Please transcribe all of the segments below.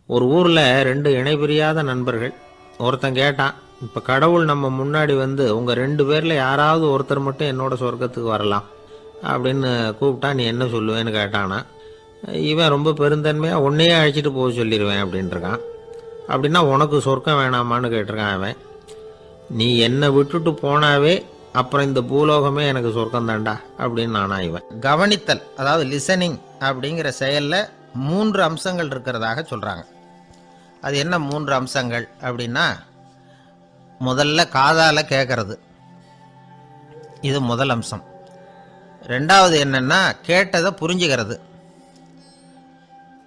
ஒரு ஊரில் ரெண்டு இணைபிரியாத நண்பர்கள். ஒருத்தன் கேட்டான், இப்போ கடவுள் நம்ம முன்னாடி வந்து உங்கள் ரெண்டு பேரில் யாராவது ஒருத்தர் மட்டும் என்னோட சொர்க்கத்துக்கு வரலாம் அப்படின்னு கூப்பிட்டா நீ என்ன சொல்லுவேன்னு கேட்டானா. இவன் ரொம்ப பெருந்தன்மையாக உன்னையே அழைச்சிட்டு போக சொல்லிடுவேன் அப்படின்ட்டுருக்கான். அப்படின்னா உனக்கு சொர்க்கம் வேணாமான்னு கேட்டிருக்கான் அவன். நீ என்னை விட்டுட்டு போனாவே அப்புறம் இந்த பூலோகமே எனக்கு சொர்க்கம் தாண்டா அப்படின்னு நானா இவன். கவனித்தல், அதாவது லிசனிங் அப்படிங்கிற செயலில் 3 அம்சங்கள் இருக்கிறதாக சொல்கிறாங்க. அது என்ன 3 அம்சங்கள் அப்படின்னா, முதல்ல காதால் கேட்கறது, இது முதல் அம்சம். ரெண்டாவது என்னன்னா கேட்டதை புரிஞ்சுக்கிறது.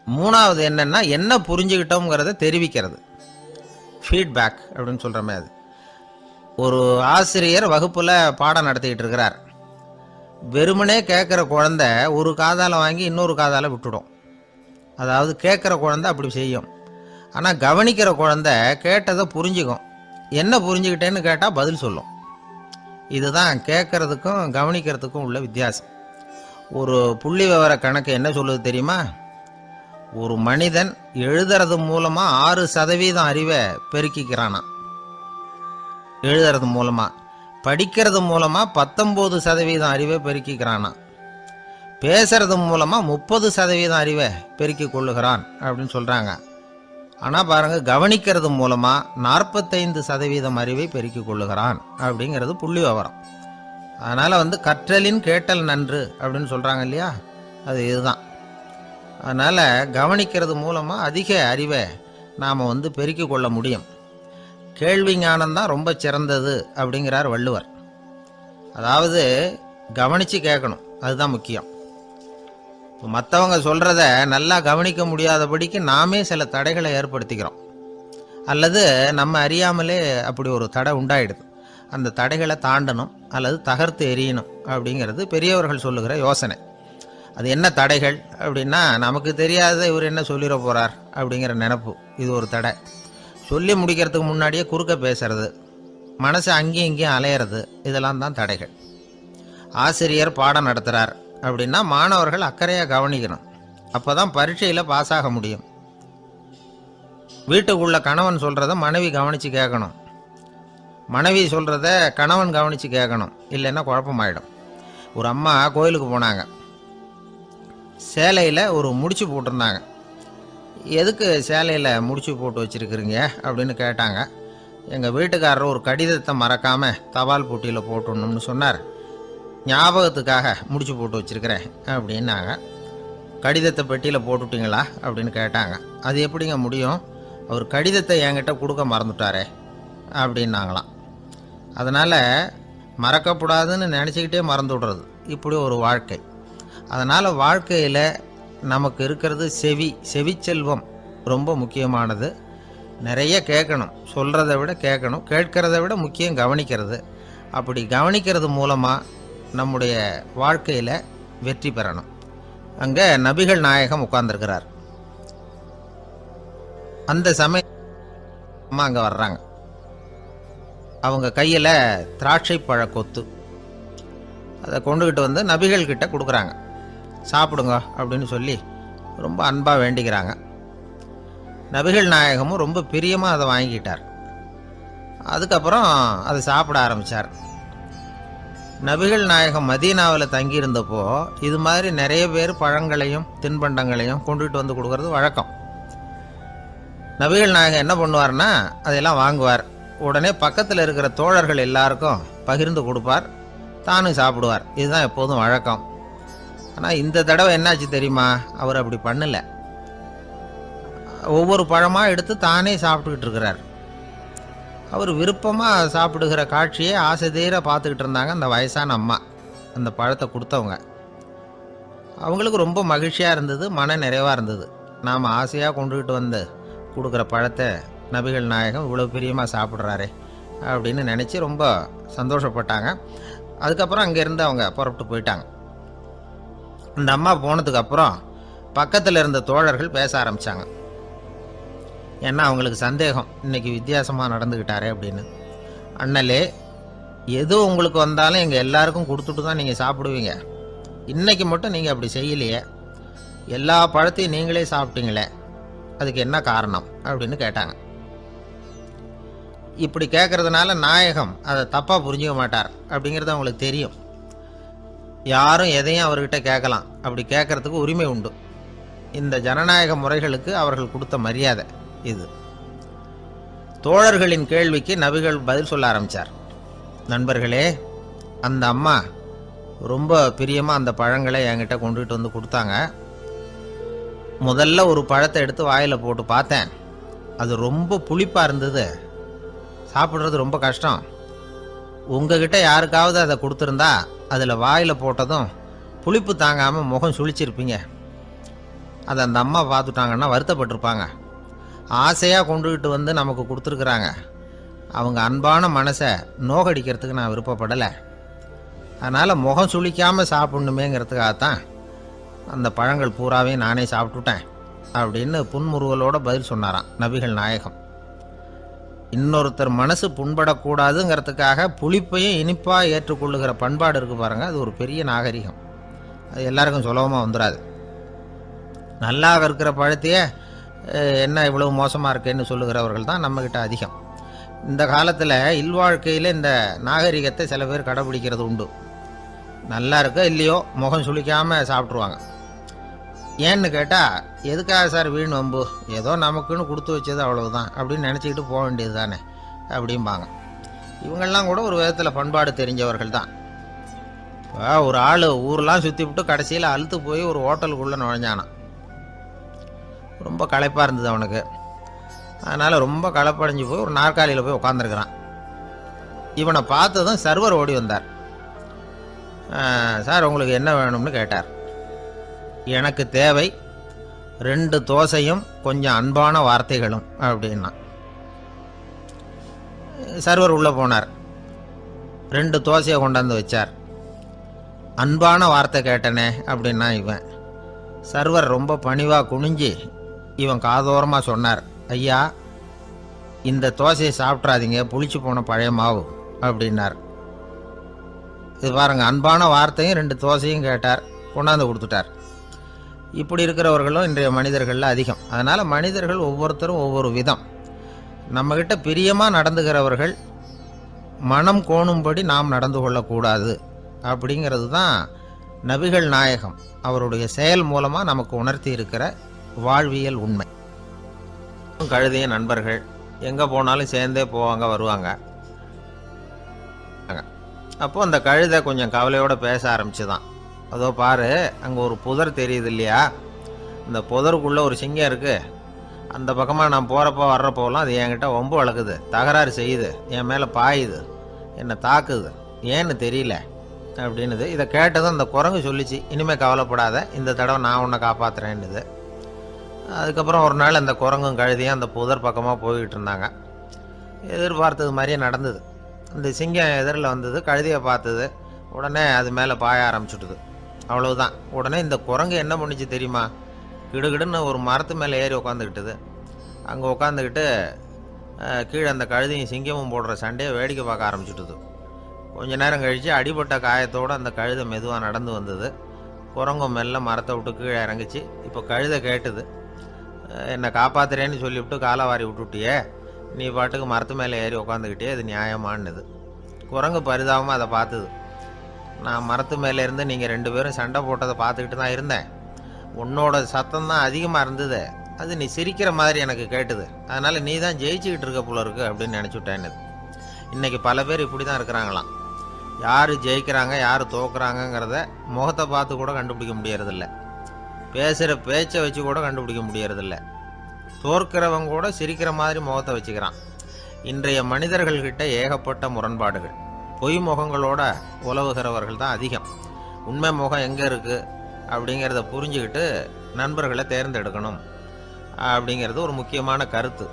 மூணாவது என்னன்னா என்ன புரிஞ்சுக்கிட்டோங்கிறத தெரிவிக்கிறது, ஃபீட்பேக் அப்படின்னு சொல்கிறோமே அது. ஒரு ஆசிரியர் வகுப்பில் பாடம் நடத்திக்கிட்டு இருக்கிறார். வெறுமனே கேட்குற குழந்தை ஒரு காதால் வாங்கி இன்னொரு காதால் விட்டுடும். அதாவது கேட்குற குழந்தை அப்படி செய்யும். ஆனால் கவனிக்கிற குழந்தை கேட்டதை புரிஞ்சுக்கும். என்ன புரிஞ்சுக்கிட்டேன்னு கேட்டால் பதில் சொல்லும். இதுதான் கேட்கறதுக்கும் கவனிக்கிறதுக்கும் உள்ள வித்தியாசம். ஒரு புள்ளி விவர கணக்கு என்ன சொல்லுது தெரியுமா? ஒரு மனிதன் எழுதுறது மூலமாக 6% அறிவை பெருக்கிக்கிறானா. எழுதுறது மூலமாக. படிக்கிறது மூலமாக 19% அறிவை பெருக்கிக்கிறானா. பேசுறது மூலமாக 30% அறிவை பெருக்கி கொள்ளுகிறான் அப்படின்னு சொல்கிறாங்க. ஆனால் பாருங்கள், கவனிக்கிறது மூலமாக 45% அறிவை பெருக்கி கொள்ளுகிறான் அப்படிங்கிறது புள்ளி விவரம். அதனால் கற்றலின் கேட்டல் நன்று அப்படின்னு சொல்கிறாங்க இல்லையா, அது இதுதான். அதனால் கவனிக்கிறது மூலமாக அதிக அறிவை நாம் பெருக்கி கொள்ள முடியும். கேள்வி ஞானம்தான் ரொம்ப சிறந்தது அப்படிங்கிறார் வள்ளுவர். அதாவது கவனித்து கேட்கணும், அதுதான் முக்கியம். மற்றவங்க சொல்கிறத நல்லா கவனிக்க முடியாதபடிக்கு நாமே சில தடைகளை ஏற்படுத்திக்கிறோம். அல்லது நம்ம அறியாமலே அப்படி ஒரு தடை உண்டாயிடுது. அந்த தடைகளை தாண்டணும் அல்லது தகர்த்து எறியணும் அப்படிங்கிறது பெரியவர்கள் சொல்லுகிற யோசனை. அது என்ன தடைகள் அப்படின்னா, நமக்கு தெரியாத இவர் என்ன சொல்லிட போகிறார் அப்படிங்கிற நினப்பு, இது ஒரு தடை. சொல்லி முடிக்கிறதுக்கு முன்னாடியே குறுக்க பேசுறது, மனசை அங்கேயும் இங்கேயும் அலையிறது, இதெல்லாம் தான் தடைகள். ஆசிரியர் பாடம் நடத்துகிறார் அப்படின்னா மாணவர்கள் அக்கறையாக கவனிக்கணும். அப்போ தான் பரீட்சையில் பாஸ் ஆக முடியும். வீட்டுக்குள்ள கணவன் சொல்கிறத மனைவி கவனித்து கேட்கணும். மனைவி சொல்கிறத கணவன் கவனித்து கேட்கணும், இல்லைன்னா குழப்பமாயிடும். ஒரு அம்மா கோயிலுக்கு போனாங்க. சேலையில் ஒரு முடிச்சு போட்டிருந்தாங்க. எதுக்கு சேலையில் முடிச்சு போட்டு வச்சுருக்குறீங்க அப்படின்னு கேட்டாங்க. எங்கள் வீட்டுக்காரர் ஒரு கடிதத்தை மறக்காமல் தபால் போட்டியில் போட்டுடணும்னு சொன்னார். ஞாபகத்துக்காக முடிச்சு போட்டு வச்சுருக்கிறேன் அப்படின்னாங்க. கடிதத்தை பெட்டியில் போட்டுட்டிங்களா அப்படின்னு கேட்டாங்க. அது எப்படிங்க முடியும், அவர் கடிதத்தை என்கிட்ட கொடுக்க மறந்துட்டாரே அப்படின்னாங்களாம். அதனால் மறக்கப்படாதுன்னு நினச்சிக்கிட்டே மறந்து விடுறது, இப்படி ஒரு வாழ்க்கை. அதனால் வாழ்க்கையில் நமக்கு இருக்கிறது செவிச்செல்வம் ரொம்ப முக்கியமானது. நிறைய கேட்கணும், சொல்கிறத விட கேட்கணும், கேட்கறத விட முக்கியம் கவனிக்கிறது. அப்படி கவனிக்கிறது மூலமாக நம்முடைய வாழ்க்கையில் வெற்றி பெறணும். அங்கே நபிகள் நாயகம் உட்கார்ந்துருக்கிறார். அந்த சமயம் அங்கே வர்றாங்க. அவங்க கையில் திராட்சை பழ கொத்து, அதை கொண்டுகிட்டு நபிகள் கிட்ட கொடுக்குறாங்க. சாப்பிடுங்க அப்படின்னு சொல்லி ரொம்ப அன்பாக வேண்டிக்கிறாங்க. நபிகள் நாயகமும் ரொம்ப பிரியமாக அதை வாங்கிக்கிட்டார். அதுக்கப்புறம் அதை சாப்பிட ஆரம்பித்தார். நபிகள் நாயகம் மதீனாவில் தங்கியிருந்தப்போ இது மாதிரி நிறைய பேர் பழங்களையும் தின்பண்டங்களையும் கொண்டுகிட்டு கொடுக்கறது வழக்கம். நபிகள் நாயகம் என்ன பண்ணுவார்னா, அதையெல்லாம் வாங்குவார். உடனே பக்கத்தில் இருக்கிற தோழர்கள் எல்லாருக்கும் பகிர்ந்து கொடுப்பார், தானும் சாப்பிடுவார். இதுதான் எப்போதும் வழக்கம். ஆனால் இந்த தடவை என்னாச்சு தெரியுமா, அவர் அப்படி பண்ணலை. ஒவ்வொரு பழமாக எடுத்து தானே சாப்பிட்டுக்கிட்டு இருக்கிறார். அவர் விருப்பமாக சாப்பிடுகிற காட்சியை ஆசை தீர பார்த்துக்கிட்டு இருந்தாங்க அந்த வயசான அம்மா, அந்த பழத்தை கொடுத்தவங்க. அவங்களுக்கு ரொம்ப மகிழ்ச்சியாக இருந்தது, மன நிறைவாக இருந்தது. நாம் ஆசையாக கொண்டுகிட்டு கொடுக்குற பழத்தை நபிகள் நாயகம் இவ்வளோ பிரியமாக சாப்பிட்றாரே அப்படின்னு நினச்சி ரொம்ப சந்தோஷப்பட்டாங்க. அதுக்கப்புறம் அங்கேருந்து அவங்க புறப்பட்டு போயிட்டாங்க. அந்த அம்மா போனதுக்கப்புறம் பக்கத்தில் இருந்த தோழர்கள் பேச ஆரம்பித்தாங்க. ஏன்னா அவங்களுக்கு சந்தேகம், இன்னைக்கு வித்தியாசமாக நடந்துக்கிட்டாரே அப்படின்னு. அண்ணலே, எது உங்களுக்கு வந்தாலும் எங்கள் எல்லாருக்கும் கொடுத்துட்டு தான் நீங்கள் சாப்பிடுவீங்க. இன்றைக்கி மட்டும் நீங்கள் அப்படி செய்யலையே, எல்லா பழத்தையும் நீங்களே சாப்பிட்டீங்களே அதுக்கு என்ன காரணம் அப்படின்னு கேட்டாங்க. இப்படி கேட்கறதுனால நாயகம் அதை தப்பாக புரிஞ்சுக்க மாட்டார் அப்படிங்கிறது அவங்களுக்கு தெரியும். யாரும் எதையும் அவர்கிட்ட கேட்கலாம், அப்படி கேட்கறதுக்கு உரிமை உண்டு. இந்த ஜனநாயக முறைகளுக்கு அவர்கள் கொடுத்த மரியாதை இது. தோழர்களின் கேள்விக்கு நபிகள் பதில் சொல்ல ஆரம்பித்தார். நண்பர்களே, அந்த அம்மா ரொம்ப பிரியமாக அந்த பழங்களை என்கிட்ட கொண்டுகிட்டு வந்து கொடுத்தாங்க. முதல்ல ஒரு பழத்தை எடுத்து வாயில் போட்டு பார்த்தேன். அது ரொம்ப புளிப்பாக இருந்தது, சாப்பிட்றது ரொம்ப கஷ்டம். உங்ககிட்ட யாருக்காவது அதை கொடுத்துருந்தா அதில் வாயில் போட்டதும் புளிப்பு தாங்காமல் முகம் சுழிச்சிருப்பீங்க. அதை அந்த அம்மா பார்த்துட்டாங்கன்னா வருத்தப்பட்டிருப்பாங்க. ஆசையாக கொண்டுகிட்டு வந்து நமக்கு கொடுத்துருக்குறாங்க. அவங்க அன்பான மனசை நோகடிக்கிறதுக்கு நான் விருப்பப்படலை. அதனால் முகம் சுளிக்காமல் சாப்பிட்ணுமேங்கிறதுக்காகத்தான் அந்த பழங்கள் பூராவையும் நானே சாப்பிட்டுட்டேன் அப்படின்னு புன்முறுவலோடு பதில் சொன்னாராம் நபிகள் நாயகம். இன்னொருத்தர் மனசு புண்படக்கூடாதுங்கிறதுக்காக புளிப்பையும் இனிப்பாக ஏற்றுக்கொள்ளுகிற பண்பாடு இருக்குது பாருங்கள், அது ஒரு பெரிய நாகரிகம். அது எல்லாருக்கும் சுலபமாக வந்துடாது. நல்லா இருக்கிற பழத்தையே என்ன இவ்வளவு மோசமாக இருக்கேன்னு சொல்லுகிறவர்கள் தான் நம்மக்கிட்ட அதிகம். இந்த காலத்தில் இல்வாழ்க்கையில் இந்த நாகரிகத்தை சில பேர் கடைபிடிக்கிறது உண்டு. நல்லா இருக்க இல்லையோ முகம் சுளிக்காமல் சாப்பிட்ருவாங்க. ஏன்னு கேட்டால், எதுக்காக சார் வீண் வம்பு, ஏதோ நமக்குன்னு கொடுத்து வச்சது அவ்வளவுதான் அப்படின்னு நினச்சிக்கிட்டு போக வேண்டியது தானே அப்படிம்பாங்க. இவங்கெல்லாம் கூட ஒரு விதத்தில் பண்பாடு தெரிஞ்சவர்கள் தான். இப்போ ஒரு ஆள் ஊரெலாம் சுற்றி விட்டு கடைசியில் அழுத்து போய் ஒரு ஹோட்டலுக்குள்ளே நுழைஞ்சானான். ரொம்ப களைப்பாக இருந்தது அவனுக்கு. அதனால் ரொம்ப களைப்படைஞ்சு போய் ஒரு நாற்காலியில் போய் உட்காந்துருக்கிறான். இவனை பார்த்ததும் சர்வர் ஓடி வந்தார். சார், உங்களுக்கு என்ன வேணும்னு கேட்டார். எனக்கு தேவை 2 தோசையும் கொஞ்சம் அன்பான வார்த்தைகளும் அப்படின்னா. சர்வர் உள்ளே போனார். 2 தோசையை கொண்டாந்து வச்சார். அன்பான வார்த்தை கேட்டனே அப்படின்னா இவன். சர்வர் ரொம்ப பணிவாக குனிஞ்சு இவன் காதோரமாக சொன்னார், ஐயா, இந்த தோசையை சாப்பிட்றாதீங்க, புளிச்சு போன பழைய மாவு அப்படின்னார். இது பாருங்க, அன்பான வார்த்தையும் 2 தோசையும் கேட்டார், கொண்டாந்து கொடுத்துட்டார். இப்படி இருக்கிறவர்களும் இன்றைய மனிதர்களில் அதிகம். அதனால் மனிதர்கள் ஒவ்வொருத்தரும் ஒவ்வொரு விதம். நம்மக்கிட்ட பிரியமாக நடந்துகிறவர்கள் மனம் கோணும்படி நாம் நடந்து கொள்ளக்கூடாது அப்படிங்கிறது தான் நபிகள் நாயகம் அவருடைய செயல் மூலமாக நமக்கு உணர்த்தி இருக்கிற வாழ்வியல் உண்மை. கழுதிய நண்பர்கள் எங்கே போனாலும் சேர்ந்தே போவாங்க வருவாங்க. அப்போது அந்த கழுதை கொஞ்சம் கவலையோடு பேச ஆரம்பிச்சுதான். அதோ பாரு, அங்கே ஒரு புதர் தெரியுது இல்லையா, இந்த புதருக்குள்ளே ஒரு சிங்கம் இருக்குது. அந்த பக்கமாக நான் போகிறப்போ வர்றப்போலாம் அது என்கிட்ட வம்பு வளர்க்குது, தகராறு செய்யுது, என் மேலே பாயுது, என்னை தாக்குது, ஏன்னு தெரியல அப்படின்னுது. இதை கேட்டதும் அந்த குரங்கு சொல்லிச்சு, இனிமேல் கவலைப்படாத, இந்த தடவை நான் உன்னை காப்பாற்றுறேன்னுது. அதுக்கப்புறம் ஒரு நாள் அந்த குரங்கும் கழுதியும் அந்த புதர் பக்கமாக போய்கிட்டு இருந்தாங்க. எதிர்பார்த்தது மாதிரியே நடந்தது. அந்த சிங்கம் எதிரில் வந்தது, கழுதியை பார்த்தது, உடனே அது மேலே பாய ஆரம்பிச்சுட்டுது. அவ்வளவுதான். உடனே இந்த குரங்கு என்ன பண்ணிச்சு தெரியுமா, கிடுகிடுன்னு ஒரு மரத்து மேலே ஏறி உட்காந்துக்கிட்டுது. அங்கே உட்காந்துக்கிட்டு கீழே அந்த கழுதியும் சிங்கமும் போடுற சண்டையை வேடிக்கை பார்க்க ஆரம்பிச்சுட்டுது. கொஞ்ச நேரம் கழித்து அடிபட்ட காயத்தோடு அந்த கழுதை மெதுவாக நடந்து வந்தது. குரங்கும் மெல்ல மரத்தை விட்டு கீழே இறங்குச்சு. இப்போ கழுதை கேட்டுது, என்னை காப்பாத்துறேன்னு சொல்லிவிட்டு காலவாரி விட்டுட்டியே, நீ பாட்டுக்கு மரத்து மேலே ஏறி உட்காந்துக்கிட்டே, அது நியாயமானது. குரங்கு பரிதாபமாக அதை பார்த்துது. நான் மரத்து மேலே இருந்து நீங்கள் 2 பேரும் சண்டை போட்டதை பார்த்துக்கிட்டு தான் இருந்தேன். உன்னோட சத்தம் தான் அதிகமாக இருந்தது, அது நீ சிரிக்கிற மாதிரி எனக்கு கேட்டுது. அதனால் நீ தான் ஜெயிச்சுக்கிட்டு இருக்க போல இருக்கு அப்படின்னு நினச்சிவிட்டேன்னு. இன்றைக்கி பல பேர் இப்படி தான் இருக்கிறாங்களாம். யார் ஜெயிக்கிறாங்க யார் தோக்குறாங்கங்கிறத முகத்தை பார்த்து கூட கண்டுபிடிக்க முடியறதில்ல. பேசுகிற பேச்சை வச்சு கூட கண்டுபிடிக்க முடியறதில்ல. தோற்கிறவங்க கூட சிரிக்கிற மாதிரி முகத்தை வச்சுக்கிறான். இன்றைய மனிதர்கள்கிட்ட ஏகப்பட்ட முரண்பாடுகள். பொய் முகங்களோட உலவுகிறவர்கள் தான் அதிகம். உண்மை முகம் எங்கே இருக்குது அப்படிங்கிறத புரிஞ்சுக்கிட்டு நண்பர்களை தேர்ந்தெடுக்கணும் அப்படிங்கிறது ஒரு முக்கியமான கருத்து.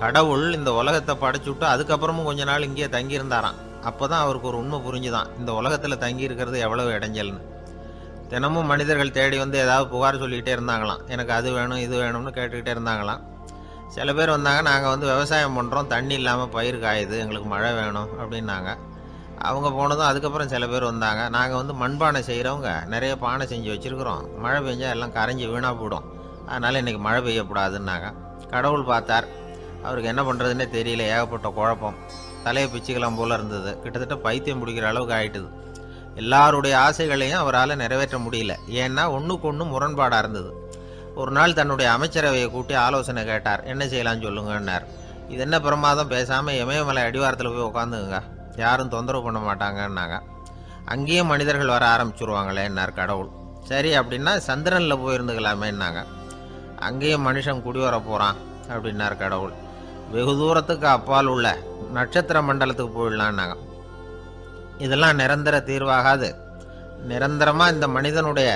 கடவுள் இந்த உலகத்தை படைச்சுட்டு அதுக்கப்புறமும் கொஞ்ச நாள் இங்கேயே தங்கியிருந்தாராம். அப்போ தான் அவருக்கு ஒரு உண்மை புரிஞ்சுதான், இந்த உலகத்தில் தங்கி இருக்கிறது எவ்வளவு இடைஞ்சல்னு. தினமும் மனிதர்கள் தேடி வந்து ஏதாவது புகார் சொல்லிக்கிட்டே இருந்தாங்களாம். எனக்கு அது வேணும் இது வேணும்னு கேட்டுக்கிட்டே இருந்தாங்களாம். சில பேர் வந்தாங்க, நாங்கள் வந்து விவசாயம் பண்ணுறோம், தண்ணி இல்லாமல் பயிர் காயுது, எங்களுக்கு மழை வேணும் அப்படின்னாங்க. அவங்க போனதும் அதுக்கப்புறம் சில பேர் வந்தாங்க, நாங்கள் வந்து மண்பானை செய்கிறவங்க நிறைய பானை செஞ்சு வச்சுருக்குறோம், மழை பெஞ்சால் எல்லாம் கரைஞ்சி வீணாக போயிடும், அதனால் இன்றைக்கி மழை பெய்யக்கூடாதுன்னாங்க. கடவுள் பார்த்தார், அவருக்கு என்ன பண்ணுறதுன்னே தெரியல, ஏகப்பட்ட குழப்பம், தலையை பிச்சுக்கலாம் போல் இருந்தது, கிட்டத்தட்ட பைத்தியம் பிடிக்கிற அளவுக்கு ஆயிட்டுது. எல்லாருடைய ஆசைகளையும் அவரால் நிறைவேற்ற முடியல, ஏன்னா ஒன்றுக்கு ஒன்று முரண்பாடாக இருந்தது. ஒரு நாள் தன்னுடைய அமைச்சரவையை கூட்டி ஆலோசனை கேட்டார். என்ன செய்யலான்னு சொல்லுங்கன்னார். இது என்ன பிரமாதம், பேசாமல் இமயமலை அடிவாரத்தில் போய் உட்காந்துங்க, யாரும் தொந்தரவு பண்ண மாட்டாங்கன்னாங்க. அங்கேயும் மனிதர்கள் வர ஆரம்பிச்சுருவாங்களேன்னார் கடவுள். சரி அப்படின்னா சந்திரனில் போயிருந்துக்கலாமேன்னாங்க. அங்கேயும் மனுஷன் குடி வர போகிறான் அப்படின்னார் கடவுள். வெகு தூரத்துக்கு அப்பால் உள்ள நட்சத்திர மண்டலத்துக்கு போயிடலான்னாங்க. இதெல்லாம் நிரந்தர தீர்வாகாது, நிரந்தரமாக இந்த மனிதனுடைய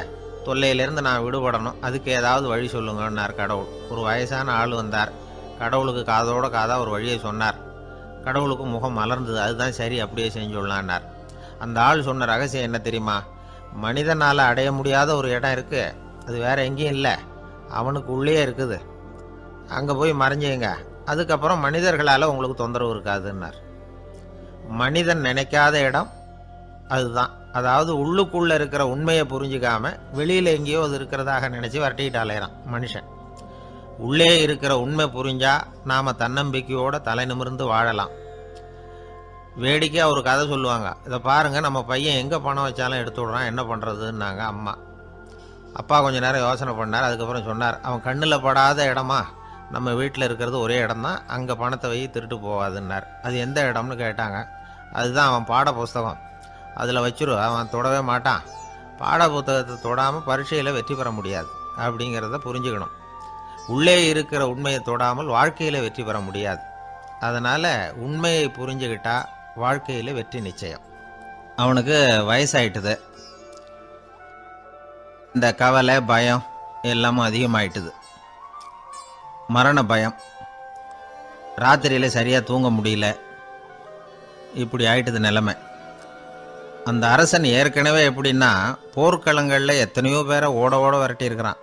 தொல்லையிலேருந்து நான் விடுபடணும், அதுக்கு ஏதாவது வழி சொல்லுங்கன்னார் கடவுள். ஒரு வயசான ஆள் வந்தார். கடவுளுக்கு காதோட காதாக ஒரு வழியை சொன்னார். கடவுளுக்கு முகம் மலர்ந்தது. அதுதான் சரி, அப்படியே செஞ்சுடலான்னார். அந்த ஆள் சொன்ன ரகசியம் என்ன தெரியுமா? மனிதனால் அடைய முடியாத ஒரு இடம் இருக்குது, அது வேற எங்கேயும் இல்லை, அவனுக்கு உள்ளே இருக்குது, அங்கே போய் மறைஞ்சிங்க, அதுக்கப்புறம் மனிதர்களால் உங்களுக்கு தொந்தரவு இருக்காதுன்னார். மனிதன் நினைக்காத இடம் அதுதான். அதாவது உள்ளுக்குள்ளே இருக்கிற உண்மையை புரிஞ்சிக்காம வெளியில் எங்கேயோ அது இருக்கிறதாக நினச்சி வரட்டிக்கிட்டு அலையிறான் மனுஷன். உள்ளே இருக்கிற உண்மை புரிஞ்சா நாம் தன்னம்பிக்கையோட தலை நிமிர்ந்து வாழலாம். வேடிக்கையாக ஒரு கதை சொல்லுவாங்க. இதை பாருங்கள், நம்ம பையன் எங்கே பணம் வச்சாலும் எடுத்து விட்றான், என்ன பண்ணுறதுன்னாங்க அம்மா. அப்பா கொஞ்சம் நேரம் யோசனை பண்ணார். அதுக்கப்புறம் சொன்னார், அவன் கண்ணில் படாத இடமா நம்ம வீட்டில் இருக்கிறது ஒரே இடம் தான், அங்கே பணத்தை வை திருட்டு போகாதுன்னார். அது எந்த இடம்னு கேட்டாங்க. அதுதான் அவன் பாட புஸ்தகம், அதில் வச்சிரு, அவன் தொடவே மாட்டான், பாட புத்தகத்தை தொடாமல் பரீட்சையில் வெற்றி பெற முடியாது அப்படிங்கிறத புரிஞ்சுக்கணும். உள்ளே இருக்கிற உண்மையை தொடாமல் வாழ்க்கையில் வெற்றி பெற முடியாது. அதனால் உண்மையை புரிஞ்சுக்கிட்டா வாழ்க்கையில் வெற்றி நிச்சயம். அவனுக்கு வயசாயிட்டுது, இந்த கவலை பயம் எல்லாமும் அதிகமாயிட்டுது. மரண பயம், ராத்திரியில் சரியாக தூங்க முடியல, இப்படி ஆயிட்டுது நிலைமை. அந்த அரசன் ஏற்கனவே எப்படின்னா போர்க்களங்களில் எத்தனையோ பேரை ஓட ஓட விரட்டியிருக்கிறான்.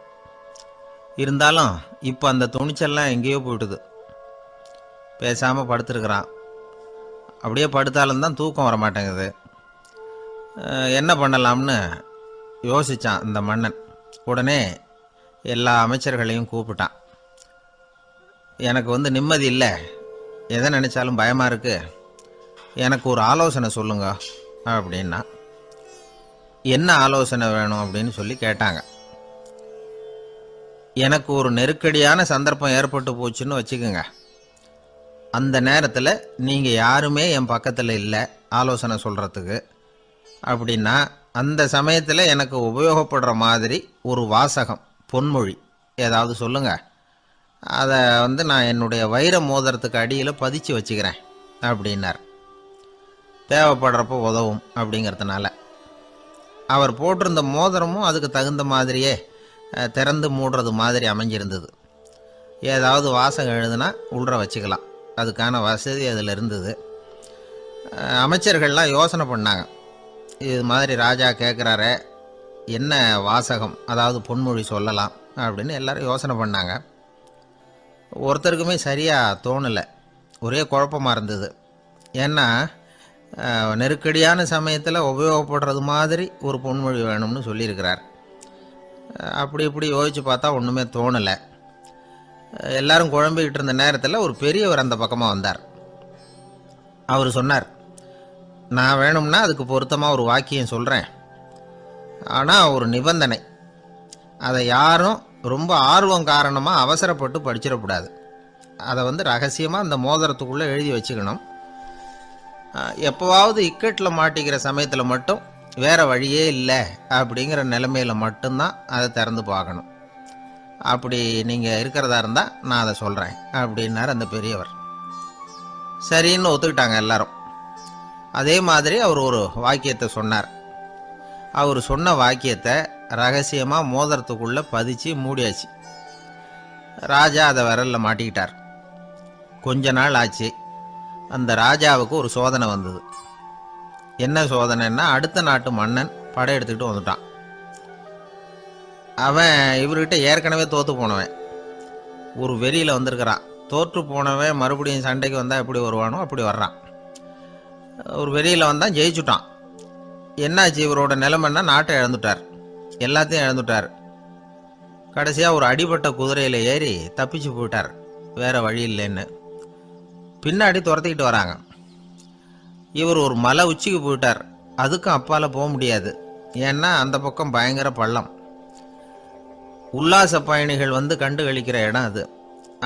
இருந்தாலும் இப்போ அந்த துணிச்சல்லாம் எங்கேயோ போயிட்டுது. பேசாமல் படுத்துருக்கிறான். அப்படியே படுத்தாலும் தான் தூக்கம் வர மாட்டேங்குது. என்ன பண்ணலாம்னு யோசித்தான் இந்த மன்னன். உடனே எல்லா அமைச்சர்களையும் கூப்பிட்டான். எனக்கு நிம்மதி இல்லை, எதை நினச்சாலும் பயமாக இருக்குது, எனக்கு ஒரு ஆலோசனை சொல்லுங்க அப்படின்னா. என்ன ஆலோசனை வேணும் அப்படின்னு சொல்லி கேட்டாங்க. எனக்கு ஒரு நெருக்கடியான சந்தர்ப்பம் ஏற்பட்டு போச்சுன்னு வச்சுக்கோங்க, அந்த நேரத்தில் நீங்கள் யாருமே என் பக்கத்தில் இல்லை ஆலோசனை சொல்கிறதுக்கு அப்படின்னா, அந்த சமயத்தில் எனக்கு உபயோகப்படுற மாதிரி ஒரு வாசகம், பொன்மொழி ஏதாவது சொல்லுங்கள், அதை நான் என்னுடைய வைர மோதிரத்துக்கு அடியில் பதிச்சு வச்சுக்கிறேன் அப்படின்னார். தேவைப்படுறப்போ உதவும் அப்படிங்கிறதுனால. அவர் போட்டிருந்த மோதிரமும் அதுக்கு தகுந்த மாதிரியே திறந்து மூடுறது மாதிரி அமைஞ்சிருந்தது. ஏதாவது வாசகம் எழுதுனா உள்ற வச்சுக்கலாம், அதுக்கான வசதி அதில் இருந்தது. அமைச்சர்கள்லாம் யோசனை பண்ணாங்க, இது மாதிரி ராஜா கேட்குறாரு, என்ன வாசகம் அதாவது பொன்மொழி சொல்லலாம் அப்படின்னு எல்லாரும் யோசனை பண்ணாங்க. ஒருத்தருக்குமே சரியாக தோணலை, ஒரே குழப்பமாக இருந்தது. ஏன்னா நெருக்கடியான சமயத்தில் உபயோகப்படுறது மாதிரி ஒரு பொன்மொழி வேணும்னு சொல்லியிருக்கிறார். அப்படி இப்படி யோசித்து பார்த்தா ஒன்றுமே தோணலை. எல்லாரும் குழம்பிக்கிட்டு இருந்த நேரத்தில் ஒரு பெரியவர் அந்த பக்கமாக வந்தார். அவர் சொன்னார், நான் வேணும்னா அதுக்கு பொருத்தமாக ஒரு வாக்கியம் சொல்கிறேன், ஆனால் ஒரு நிபந்தனை, அதை யாரும் ரொம்ப ஆர்வம் காரணமாக அவசரப்பட்டு படிச்சிடக்கூடாது, அதை ரகசியமாக அந்த மோதிரத்துக்குள்ளே எழுதி வச்சுக்கணும், எப்போவாவது இக்கட்டில் மாட்டிக்கிற சமயத்தில் மட்டும் வேறு வழியே இல்லை அப்படிங்கிற நிலைமையில் மட்டும்தான் அதை திறந்து பார்க்கணும், அப்படி நீங்கள் இருக்கிறதா இருந்தால் நான் அதை சொல்கிறேன் அப்படின்னார் அந்த பெரியவர். சரின்னு ஒத்துக்கிட்டாங்க எல்லாரும். அதே மாதிரி அவர் ஒரு வாக்கியத்தை சொன்னார். அவர் சொன்ன வாக்கியத்தை ரகசியமாக மோதிரத்துக்குள்ளே பதிச்சு மூடியாச்சு. ராஜா அதை விரலில் மாட்டிக்கிட்டார். கொஞ்ச நாள் ஆச்சு. அந்த ராஜாவுக்கு ஒரு சோதனை வந்தது. என்ன சோதனைன்னா, அடுத்த நாட்டு மன்னன் படையெடுத்துக்கிட்டு வந்துட்டான். அவன் இவர்கிட்ட ஏற்கனவே தோற்று போனவன், ஒரு வெறியில் வந்திருக்கிறான். தோற்று போனவன் மறுபடியும் சண்டைக்கு வந்தால் எப்படி வருவானோ அப்படி வர்றான். ஒரு வெறியில் வந்தான், ஜெயிச்சுட்டான். என்னாச்சு இவரோட நிலைமைன்னா, நாட்டை இழந்துட்டார், எல்லாத்தையும் இழந்துட்டார். கடைசியாக ஒரு அடிபட்ட குதிரையில் ஏறி தப்பிச்சு போயிட்டார், வேற வழி இல்லைன்னு. பின்னாடி துரத்திக்கிட்டு வராங்க. இவர் ஒரு மலை உச்சிக்கு போயிட்டார். அதுக்கும் அப்பால் போக முடியாது, ஏன்னா அந்த பக்கம் பயங்கர பள்ளம். உல்லாச பயணிகள் வந்து கண்டு கழிக்கிற இடம் அது.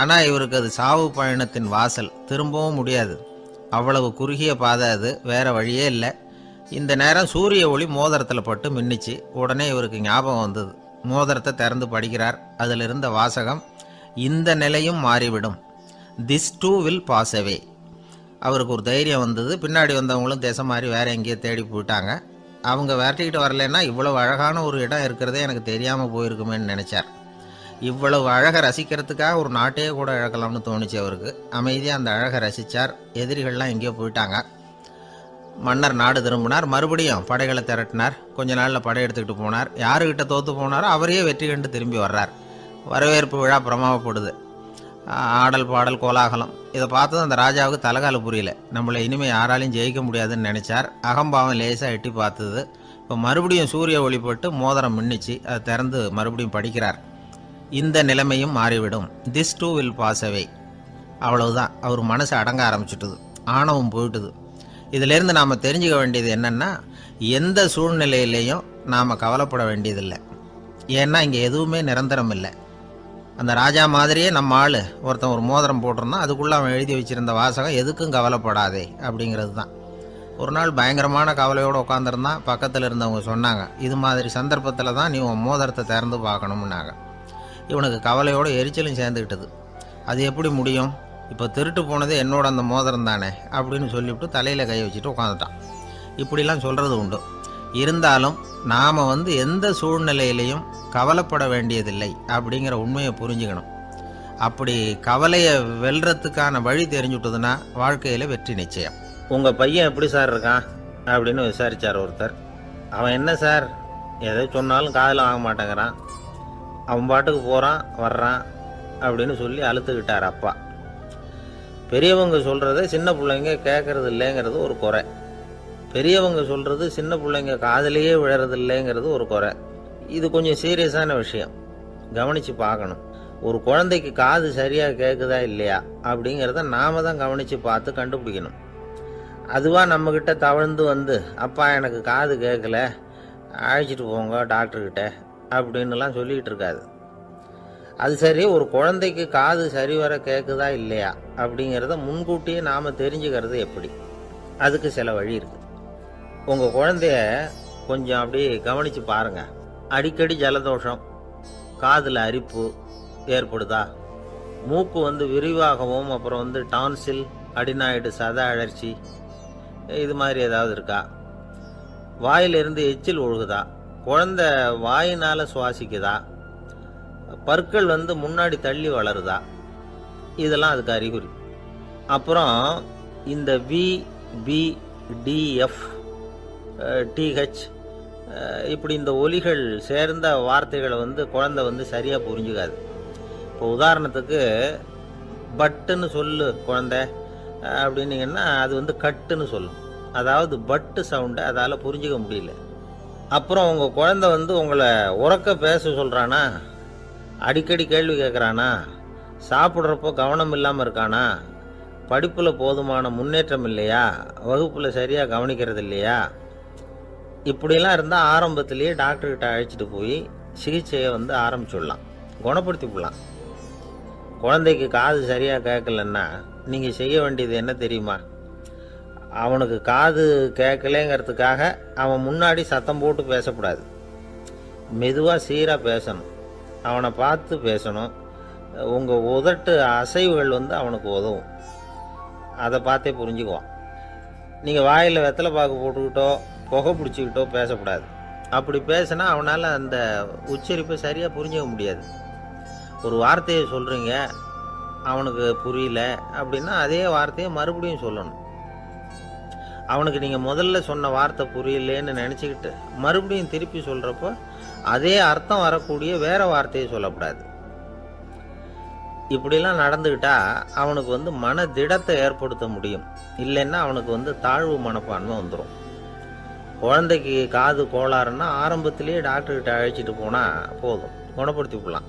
ஆனால் இவருக்கு அது சாவு பயணத்தின் வாசல், திரும்பவும் முடியாது. அவ்வளவு குறுகிய பாதை அது, வேற வழியே இல்லை. இந்த நேரம் சூரிய ஒளி மோதிரத்தில் பட்டு மின்னிச்சு. உடனே இவருக்கு ஞாபகம் வந்தது. மோதிரத்தை திறந்து படிக்கிறார். அதில் இருந்த வாசகம், இந்த நிலையும் மாறிவிடும், this too will pass away. அவருக்கு ஒரு தைரியம் வந்தது. பின்னாடி வந்தவங்களும் திசை மாதிரி வேற எங்கேயோ தேடி போயிட்டாங்க. அவங்க விரட்டிக்கிட்டு வரலன்னா இவ்வளவு அழகான ஒரு இடம் இருக்கிறதே எனக்கு தெரியாமல் போயிருக்குமேன்னு நினச்சார். இவ்வளவு அழகை ரசிக்கிறதுக்காக ஒரு நாட்டையே கூட இழக்கலாம்னு தோணுச்சு அவருக்கு. அமைதியாக அந்த அழகை ரசித்தார். எதிரிகள்லாம் எங்கேயோ போயிட்டாங்க. மன்னர் நாடு திரும்பினார். மறுபடியும் படைகளை திரட்டினார். கொஞ்ச நாளில் படை எடுத்துக்கிட்டு போனார். யாருக்கிட்ட தோற்று போனாரோ அவரையே வெற்றி கண்டு திரும்பி வர்றார். வரவேற்பு விழா பிரமாவப்படுது. ஆடல் பாடல் கோலாகலம். இதை பார்த்ததும் அந்த ராஜாவுக்கு தலைகால புரியல. நம்மளை இனிமேல் யாராலையும் ஜெயிக்க முடியாதுன்னு நினச்சார். அகம்பாவம் லேசாக எட்டி பார்த்தது. இப்போ மறுபடியும் சூரிய ஒளிப்பட்டு மோதிரம் மின்னிச்சு. அதை திறந்து மறுபடியும் படிக்கிறார். இந்த நிலைமையும் மாறிவிடும், this too will pass away. அவ்வளவுதான். அவர் மனசு அடங்க ஆரம்பிச்சுட்டுது. ஆணவம் போயிட்டுது. இதிலேருந்து நாம் தெரிஞ்சுக்க வேண்டியது என்னென்னா, எந்த சூழ்நிலையிலையும் நாம் கவலைப்பட வேண்டியதில்லை. ஏன்னா இங்கே எதுவுமே நிரந்தரம் இல்லை. அந்த ராஜா மாதிரியே நம்ம ஆள் ஒருத்தன் ஒரு மோதிரம் போட்டிருந்தான். அதுக்குள்ளே அவன் எழுதி வச்சுருந்த வாசகம், எதுக்கும் கவலைப்படாதே அப்படிங்கிறது தான். ஒரு நாள் பயங்கரமான கவலையோடு உட்காந்துருந்தான். பக்கத்தில் இருந்தவங்க சொன்னாங்க, இது மாதிரி சந்தர்ப்பத்தில் தான் நீ உன் மோதிரத்தை திறந்து பார்க்கணும்னாங்க. இவனுக்கு கவலையோடு எரிச்சலும் சேர்ந்துக்கிட்டது. அது எப்படி முடியும், இப்போ திருட்டு போனது என்னோட அந்த மோதிரம் தானே அப்படின்னு சொல்லிவிட்டு தலையில் கை வச்சுட்டு உட்காந்துட்டான். இப்படிலாம் சொல்கிறது உண்டு. இருந்தாலும் நாம் எந்த சூழ்நிலையிலையும் கவலைப்பட வேண்டியதில்லை அப்படிங்கிற உண்மையை புரிஞ்சுக்கணும். அப்படி கவலையை வெல்றதுக்கான வழி தெரிஞ்சுட்டதுன்னா வாழ்க்கையில் வெற்றி நிச்சயம். உங்கள் பையன் எப்படி சார் இருக்கான் அப்படின்னு விசாரித்தார் ஒருத்தர். அவன் என்ன சார், எதை சொன்னாலும் காதில் வாங்க மாட்டேங்கிறான், அவன் பாட்டுக்கு போகிறான் வர்றான் அப்படின்னு சொல்லி அழுத்துக்கிட்டார் அப்பா. பெரியவங்க சொல்கிறத சின்ன பிள்ளைங்க கேட்கறது இல்லைங்கிறது ஒரு குறை. பெரியவங்க சொல்கிறது சின்ன பிள்ளைங்க காதலையே விழறது இல்லைங்கிறது ஒரு குறை. இது கொஞ்சம் சீரியஸான விஷயம், கவனித்து பார்க்கணும். ஒரு குழந்தைக்கு காது சரியாக கேட்குதா இல்லையா அப்படிங்கிறத நாம தான் கவனித்து பார்த்து கண்டுபிடிக்கணும். அதுவாக நம்மக்கிட்ட தவழ்ந்து அப்பா எனக்கு காது கேட்கல, அழைச்சிட்டு போங்க டாக்டர்கிட்ட அப்படின்னுலாம் சொல்லிக்கிட்டு இருக்காது. அது சரி, ஒரு குழந்தைக்கு காது சரிவர கேட்குதா இல்லையா அப்படிங்கிறத முன்கூட்டியே நாம் தெரிஞ்சுக்கிறது எப்படி? அதுக்கு சில வழி இருக்குது. உங்கள் குழந்தைய கொஞ்சம் அப்படியே கவனித்து பாருங்கள். அடிக்கடி ஜலதோஷம், காதில் அரிப்பு ஏற்படுதா, மூக்கு விரிவாகவும், அப்புறம் டான்சில், அடினாய்டு, சத அழற்சி, இது மாதிரி ஏதாவது இருக்கா, வாயிலிருந்து எச்சில் ஒழுகுதா, குழந்தை வாயினால் சுவாசிக்குதா, பற்கள் முன்னாடி தள்ளி வளருதா, இதெல்லாம் அதுக்கு அறிகுறி. அப்புறம் இந்த VBDF TH இப்படி இந்த ஒலிகள் சேர்ந்த வார்த்தைகளை குழந்தை சரியாக புரிஞ்சுக்காது. இப்போ உதாரணத்துக்கு பட்டுன்னு சொல்லு குழந்தை அப்படின்னீங்கன்னா அது கட்டுன்னு சொல்லும். அதாவது பட்டு சவுண்டை அதால் புரிஞ்சிக்க முடியல. அப்புறம் உங்கள் குழந்தை உங்களை உறக்க பேச சொல்கிறானா, அடிக்கடி கேள்வி கேட்குறானா, சாப்பிட்றப்போ கவனம் இல்லாமல் இருக்கானா, படிப்பில் போதுமான முன்னேற்றம் இல்லையா, வகுப்பில் சரியாக கவனிக்கிறது இல்லையா, இப்படிலாம் இருந்தால் ஆரம்பத்திலேயே டாக்டர்கிட்ட அழைச்சிட்டு போய் சிகிச்சையை ஆரம்பிச்சுடலாம், குணப்படுத்தி விடலாம். குழந்தைக்கு காது சரியாக கேட்கலன்னா நீங்கள் செய்ய வேண்டியது என்ன தெரியுமா? அவனுக்கு காது கேட்கலேங்கிறதுக்காக அவன் முன்னாடி சத்தம் போட்டு பேசக்கூடாது. மெதுவாக சீராக பேசணும், அவனை பார்த்து பேசணும். உங்கள் உதட்டு அசைவுகள் அவனுக்கு உதவும். அதை பார்த்தே புரிஞ்சுக்குவான். நீங்கள் வாயில் வெத்தலை பாக்கு போட்டுக்கிட்டோ புகை பிடிச்சிக்கிட்டோ பேசக்கூடாது. அப்படி பேசினா அவனால் அந்த உச்சரிப்பை சரியாக புரிஞ்சிக்க முடியாது. ஒரு வார்த்தையை சொல்கிறீங்க, அவனுக்கு புரியல அப்படின்னா அதே வார்த்தையை மறுபடியும் சொல்லணும். அவனுக்கு நீங்கள் முதல்ல சொன்ன வார்த்தை புரியலேன்னு நினச்சிக்கிட்டு மறுபடியும் திருப்பி சொல்கிறப்போ அதே அர்த்தம் வரக்கூடிய வேற வார்த்தையை சொல்லக்கூடாது. இப்படிலாம் நடந்துக்கிட்டா அவனுக்கு மன திடத்தை ஏற்படுத்த முடியும். இல்லைன்னா அவனுக்கு தாழ்வு மனப்பான்மை வந்துடும். குழந்தைக்கு காது கோளாறுன்னா ஆரம்பத்திலேயே டாக்டர்கிட்ட அழைச்சிட்டு போனால் போதும், குணப்படுத்தி விடலாம்.